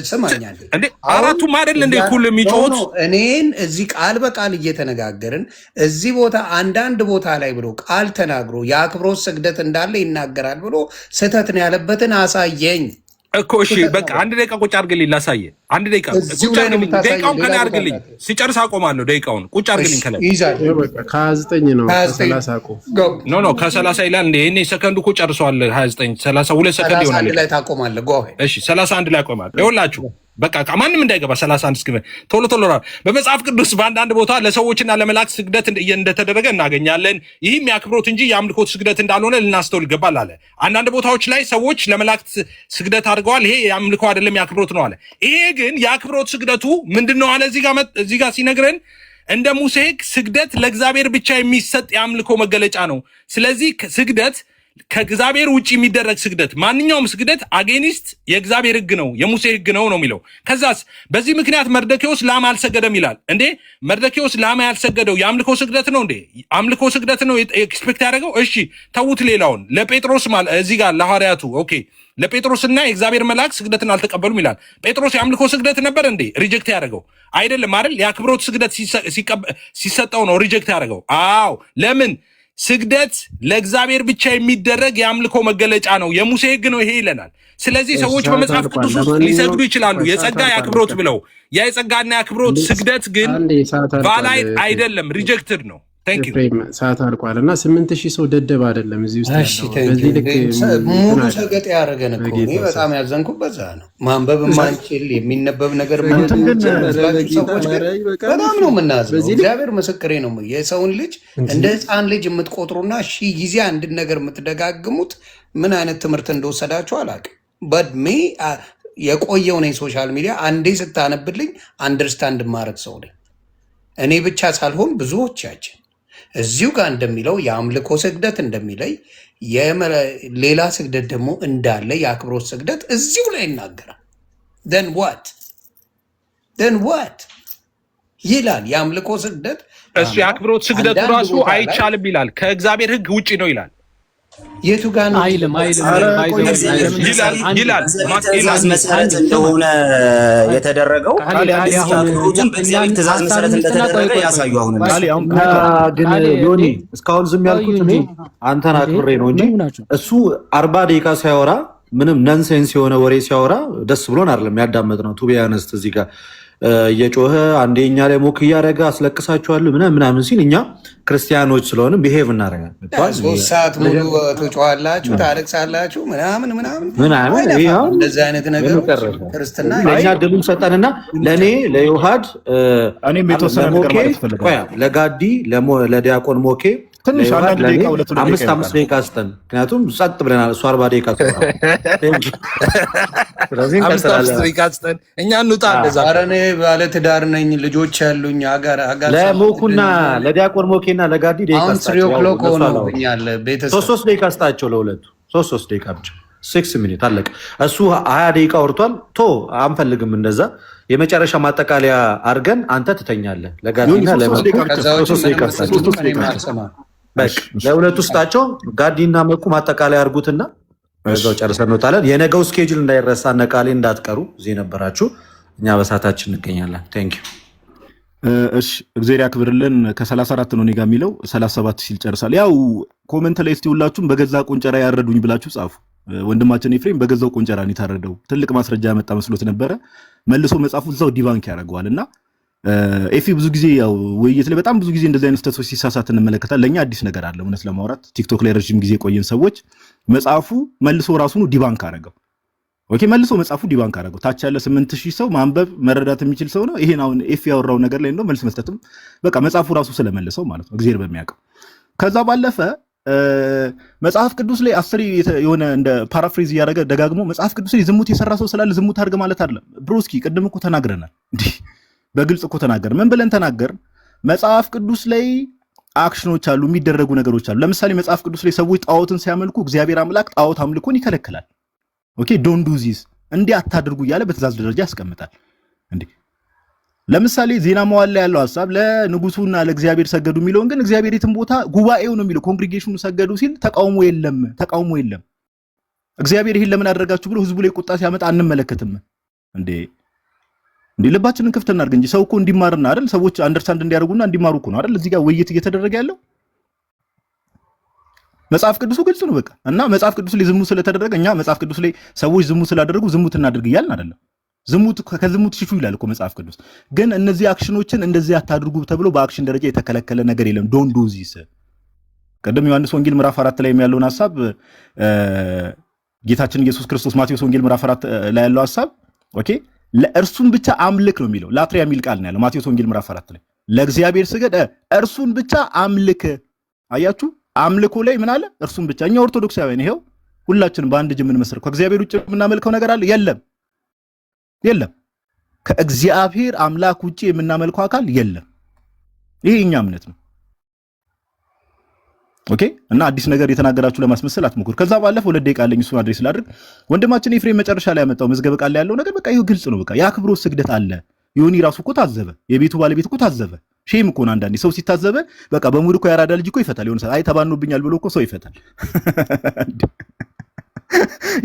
ስማኛል እንዴ? አራቱም አይደል እንዴ እኩል የሚጮሁት? እኔን እዚህ ቃል በቃል እየተነጋገርን እዚህ ቦታ አንዳንድ ቦታ ላይ ብሎ ቃል ተናግሮ የአክብሮት ስግደት እንዳለ ይናገራል ብሎ ስህተት ነው ያለበትን አሳየኝ እኮ። እሺ በቃ አንድ ደቂቃ ቁጭ አድርግልኝ ላሳየ። አንድ ደቂቃ ቁጭ አድርግልኝ። ደቂቃውን ከላይ አድርግልኝ። ሲጨርስ አቆማለሁ። ደቂቃውን ቁጭ አድርግልኝ ከላይ። ከ29 ነው ከ30 አቆ ኖ ከ30 ይላል እንዴ? እኔ ሰከንዱ እኮ ጨርሰዋል። 29 32 ሰከንድ ይሆናል። 31 ላይ ታቆማለህ። ጎ እሺ 31 ላይ አቆማለሁ። ይኸውላችሁ በቃ ማንም እንዳይገባ 31 እስኪ ቶሎ በመጽሐፍ ቅዱስ በአንዳንድ ቦታ ለሰዎችና ለመላእክት ስግደት እንደተደረገ እናገኛለን። ይህም የአክብሮት እንጂ የአምልኮት ስግደት እንዳልሆነ ልናስተውል ይገባል አለ። አንዳንድ ቦታዎች ላይ ሰዎች ለመላእክት ስግደት አድርገዋል። ይሄ የአምልኮ አይደለም የአክብሮት ነው አለ። ይሄ ግን የአክብሮት ስግደቱ ምንድነው አለ። እዚህ ጋር ሲነግረን እንደ ሙሴ ስግደት ለእግዚአብሔር ብቻ የሚሰጥ የአምልኮ መገለጫ ነው። ስለዚህ ስግደት ከእግዚአብሔር ውጭ የሚደረግ ስግደት ማንኛውም ስግደት አጌኒስት የእግዚአብሔር ሕግ ነው የሙሴ ሕግ ነው የሚለው። ከዛስ በዚህ ምክንያት መርደኪዎስ ላም አልሰገደም ይላል። እንዴ መርደኪዎስ ላም ያልሰገደው የአምልኮ ስግደት ነው እንዴ? አምልኮ ስግደት ነው ኤክስፔክት ያደረገው። እሺ ተዉት። ሌላውን ለጴጥሮስ ማለት እዚህ ጋር ለሐዋርያቱ ኦኬ ለጴጥሮስና የእግዚአብሔር መልአክ ስግደትን አልተቀበሉም ይላል። ጴጥሮስ የአምልኮ ስግደት ነበር እንዴ ሪጀክት ያደረገው? አይደለም አይደል? የአክብሮት ስግደት ሲሰጠው ነው ሪጀክት ያደረገው። አዎ ለምን? ስግደት ለእግዚአብሔር ብቻ የሚደረግ የአምልኮ መገለጫ ነው፣ የሙሴ ሕግ ነው ይሄ ይለናል። ስለዚህ ሰዎች በመጽሐፍ ቅዱስ ውስጥ ሊሰግዱ ይችላሉ የጸጋ የአክብሮት ብለው። ያ የጸጋና የአክብሮት ስግደት ግን ቫላይድ አይደለም፣ ሪጀክትድ ነው። ሰዓት አልቋል እና 8000 ሰው ደደብ አይደለም እዚህ ውስጥ ሙሉ ሰገጥ ያደረገን እኮ እኔ በጣም ያዘንኩበት ዛ ነው። ማንበብ ማንችል የሚነበብ ነገር ሰዎች በጣም ነው የምናዝነው። እግዚአብሔር ምስክሬ ነው። የሰውን ልጅ እንደ ሕፃን ልጅ የምትቆጥሩና ሺህ ጊዜ አንድን ነገር የምትደጋግሙት ምን አይነት ትምህርት እንደወሰዳችሁ አላውቅም። በእድሜ የቆየው ነኝ ሶሻል ሚዲያ አንዴ ስታነብልኝ አንደርስታንድ ማድረግ ሰው ነኝ እኔ ብቻ ሳልሆን ብዙዎቻችን እዚሁ ጋር እንደሚለው የአምልኮ ስግደት እንደሚለይ ሌላ ስግደት ደግሞ እንዳለ የአክብሮት ስግደት እዚሁ ላይ ይናገራል። ደን ዋት ይላል? የአምልኮ ስግደት እሱ የአክብሮት ስግደቱ ራሱ አይቻልም ይላል። ከእግዚአብሔር ሕግ ውጭ ነው ይላል። የቱ ጋር ነው? አይልም ይላል ትእዛዝ መሰረት እንደሆነ የተደረገው አክብሮቱን በእግዚአብሔር ትእዛዝ መሰረት እንደተደረገ ያሳዩ። አሁን ግን ዮኒ እስካሁን ዝም ያልኩት እኔ አንተን አክብሬ ነው እንጂ እሱ 40 ደቂቃ ሲያወራ ምንም ነንሴንስ የሆነ ወሬ ሲያወራ ደስ ብሎን አይደለም ያዳመጥ ነው። ቱ ቢ ኦነስት እዚህ ጋር እየጮኸ አንዴ እኛ ላይ ሞክ እያደረገ አስለቅሳችኋለሁ ምናምን ሲል እኛ ክርስቲያኖች ስለሆነ ቢሄቭ እናደርጋለን። 3 ሰዓት ሙሉ ትጮኻላችሁ፣ ታለቅሳላችሁ ምናምን እንደዚህ አይነት ነገር ክርስትና ለእኛ ድሉን ሰጠንና ለእኔ ለዮሐድ ለጋዲ ለዲያቆን ሞኬ ትንሽ 5 ደቂቃ ስጠን። ምክንያቱም ጸጥ ብለናል። እሱ 40 ደቂቃ ስጠን እኛ እንውጣ። ባለ ትዳር ነኝ፣ ልጆች ያሉኝ ለሞኩና ለዲያቆን ሞኬና ለጋዲ ሶስት ደቂቃ ስጣቸው። ለሁለቱ 3 ደቂቃ ብቻ 6 ሚኒት አለቀ። እሱ 20 ደቂቃ ወርቷል። አንፈልግም እንደዛ። የመጨረሻ ማጠቃለያ አድርገን አንተ ትተኛለህ። ለጋዲና ለሁለቱ ስጣቸው። ጋዲና መኩ ማጠቃለያ አድርጉትና በዛው ጨርሰን እንወጣለን። የነገው ስኬጁል እንዳይረሳ፣ ነቃሌ እንዳትቀሩ። እዚህ ነበራችሁ። እኛ በሰዓታችን እንገኛለን። ቴንክ ዩ እሺ እግዚአብሔር ያክብርልን። ከ34 ነው እኔ ጋር የሚለው 37 ሲል ጨርሳል። ያው ኮመንት ላይ እስቲ ሁላችሁም በገዛ ቆንጨራ ያረዱኝ ብላችሁ ጻፉ። ወንድማችን ኤፍሬም በገዛው ቆንጨራ ነው የታረደው። ትልቅ ማስረጃ ያመጣ መስሎት ነበረ። መልሶ መጻፉ እዛው ዲባንክ ያደርገዋልና ኤፊ ብዙ ጊዜ ያው ውይይት ላይ በጣም ብዙ ጊዜ እንደዚህ አይነት ስህተቶች ሲሳሳት እንመለከታለን። ለኛ አዲስ ነገር አለ እውነት ለማውራት ቲክቶክ ላይ ረጅም ጊዜ ቆየን ሰዎች። መጽሐፉ መልሶ ራሱን ዲባንክ አደረገው። ኦኬ መልሶ መጽሐፉ ዲባንክ አደረገው። ታች ያለ 8000 ሰው ማንበብ መረዳት የሚችል ሰው ነው። ይሄን አሁን ኤፊ ያወራው ነገር ላይ እንደው መልስ መስጠትም በቃ መጽሐፉ ራሱ ስለመለሰው ማለት ነው እግዚአብሔር በሚያውቀው። ከዛ ባለፈ መጽሐፍ ቅዱስ ላይ አስሪ የሆነ እንደ ፓራፍሬዝ እያደረገ ደጋግሞ መጽሐፍ ቅዱስ ላይ ዝሙት የሰራ ሰው ስላለ ዝሙት አድርግ ማለት አይደለም። ብሮስኪ ቅድም እኮ ተናግረናል እንዴ በግልጽ እኮ ተናገር። ምን ብለን ተናገር? መጽሐፍ ቅዱስ ላይ አክሽኖች አሉ፣ የሚደረጉ ነገሮች አሉ። ለምሳሌ መጽሐፍ ቅዱስ ላይ ሰዎች ጣዖትን ሲያመልኩ እግዚአብሔር አምላክ ጣዖት አምልኮን ይከለክላል። ኦኬ ዶንት ዱ ዚስ እንዲህ አታድርጉ እያለ በትእዛዝ ደረጃ ያስቀምጣል። እንዴ ለምሳሌ ዜና መዋዕል ላይ ያለው ሐሳብ ለንጉሱና ለእግዚአብሔር ሰገዱ የሚለውን ግን እግዚአብሔር የትም ቦታ ጉባኤው ነው የሚለው ኮንግሪጌሽኑ ሰገዱ ሲል ተቃውሞ የለም። እግዚአብሔር ይሄን ለምን አደረጋችሁ ብሎ ህዝቡ ላይ ቁጣ ሲያመጣ አንመለከትም እንዴ? ልባችንን ክፍት እናድርግ እንጂ ሰው እኮ እንዲማርና አይደል ሰዎች አንደርስታንድ እንዲያደርጉና እንዲማሩ እኮ ነው አይደል እዚህ ጋር ውይይት እየተደረገ ያለው። መጽሐፍ ቅዱሱ ግልጽ ነው በቃ። እና መጽሐፍ ቅዱስ ላይ ዝሙት ስለተደረገ እኛ መጽሐፍ ቅዱስ ላይ ሰዎች ዝሙት ስላደረጉ ዝሙት እናድርግ እያልን አይደለም። ከዝሙት ሽሹ ይላል እኮ መጽሐፍ ቅዱስ። ግን እነዚህ አክሽኖችን እንደዚህ አታድርጉ ተብሎ በአክሽን ደረጃ የተከለከለ ነገር የለም። ዶንት ዱ ዚስ። ቀደም ዮሐንስ ወንጌል ምዕራፍ 4 ላይ ያለውን ሐሳብ ጌታችን ኢየሱስ ክርስቶስ ማቴዎስ ወንጌል ምዕራፍ 4 ላይ ያለው ሐሳብ ኦኬ ለእርሱን ብቻ አምልክ ነው የሚለው። ላትሪያ የሚል ቃል ነው ያለው ማቴዎስ ወንጌል ምዕራፍ 4 ላይ ለእግዚአብሔር ስገድ፣ እርሱን ብቻ አምልክ። አያችሁ አምልኮ ላይ ምን አለ? እርሱን ብቻ። እኛ ኦርቶዶክሳውያን ይሄው ሁላችንም በአንድ እጅ የምንመስለው ከእግዚአብሔር ውጭ የምናመልከው ነገር አለ? የለም። ከእግዚአብሔር አምላክ ውጭ የምናመልከው አካል የለም። ይሄ እኛ እምነት ነው። ኦኬ እና አዲስ ነገር የተናገራችሁ ለማስመሰል አትሞክሩ። ከዛ ባለፈ 2 ደቂቃ አለኝ እሱን አድሬስ ላድርግ። ወንድማችን ኤፍሬም መጨረሻ ላይ ያመጣው መዝገበ ቃል ላይ ያለው ነገር በቃ ይሄው ግልጽ ነው። በቃ የአክብሮት ስግደት አለ። ዮኒ ራሱ እኮ ታዘበ፣ የቤቱ ባለቤት እኮ ታዘበ። ሼም እኮ ነው አንዳንዴ ሰው ሲታዘበ በቃ በሙድ እኮ ያራዳ ልጅ እኮ ይፈታል። የሆነ ሰዓት አይ ተባኖብኛል ብሎ እኮ ሰው ይፈታል።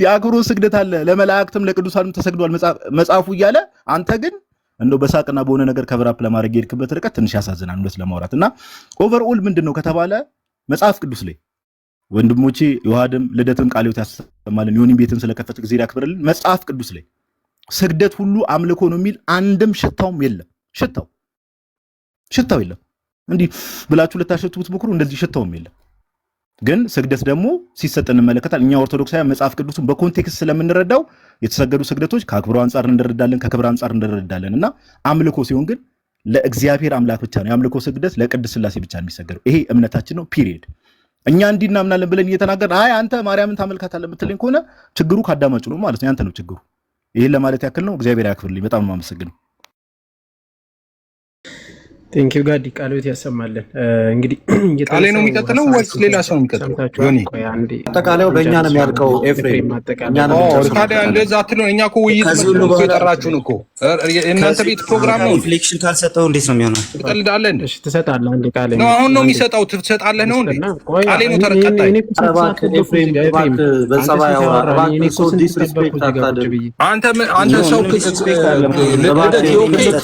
የአክብሮት ስግደት አለ፣ ለመላእክትም ለቅዱሳንም ተሰግዷል መጽሐፉ እያለ አንተ ግን እንደው በሳቅና በሆነ ነገር ከብራፕ ለማድረግ የሄድክበት ርቀት ትንሽ ያሳዝናል እንደስ ለማውራት እና ኦቨርኦል ምንድነው ከተባለ መጽሐፍ ቅዱስ ላይ ወንድሞቼ ዮሐድም ልደትም ቃልዮት ያሰማልን ዮኒም ቤትን ስለከፈተ ጊዜ ያክብርልን። መጽሐፍ ቅዱስ ላይ ስግደት ሁሉ አምልኮ ነው የሚል አንድም ሽታውም የለም። ሽታው የለም። እንዲህ ብላችሁ ልታሸቱ ብትሞክሩ እንደዚህ ሽታውም የለም። ግን ስግደት ደግሞ ሲሰጥ እንመለከታለን። እኛ ኦርቶዶክሳውያን መጽሐፍ ቅዱስን በኮንቴክስት ስለምንረዳው የተሰገዱ ስግደቶች ከአክብሮ አንጻር እንረዳለን፣ ከክብር አንጻር እንረዳለን እና አምልኮ ሲሆን ግን ለእግዚአብሔር አምላክ ብቻ ነው የአምልኮ ስግደት፣ ለቅድስት ሥላሴ ብቻ ነው የሚሰገደው። ይሄ እምነታችን ነው ፒሪየድ። እኛ እንዲህ እናምናለን ብለን እየተናገርን አይ አንተ ማርያምን ታመልካታለህ የምትለኝ ከሆነ ችግሩ ካዳማጩ ነው ማለት ነው፣ ያንተ ነው ችግሩ። ይሄን ለማለት ያክል ነው። እግዚአብሔር ያክብርልኝ። በጣም ነው የማመሰግነው። ቴንኪው ጋዲ ቃልዮት ያሰማልን። እንግዲህ ቃሌ ነው የሚቀጥለው ወይስ ሌላ ሰው የሚቀጥለው? አጠቃላዩ በእኛ ነው የሚያልቀው። ኤፍሬም ታዲያ እንደዛ አትሉን? እኛ እኮ ውይይት የጠራችሁን እኮ እናንተ ቤት ፕሮግራም ነው። ሪፍሌክሽን ካልሰጠው እንዴት ነው የሚሆነው? ትቀልዳለህ እንዴ? እሺ ትሰጣለህ። አንዴ ቃሌ ነው አሁን ነው የሚሰጠው። ትሰጣለህ ነው እንዴ? ቃሌ ነው ተረቀጣይ። አንተ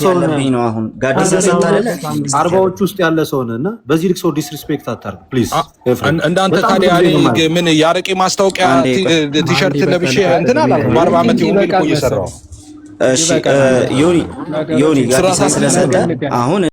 ሰው ነው አሁን ጋዲስ ሰጣለለ 40ዎቹ ውስጥ ያለ ሰው ነህና በዚህ ልክ ሰው ዲስሪስፔክት አታርግ ፕሊዝ። እንዳንተ ታዲያ ምን ያረቄ ማስታወቂያ ቲሸርት ለብሼ እንትን አላልኩም። 40 ዓመት ይሁን እኮ እየሰራሁ። እሺ ዮኒ ጋዲስ ስለሰጠ አሁን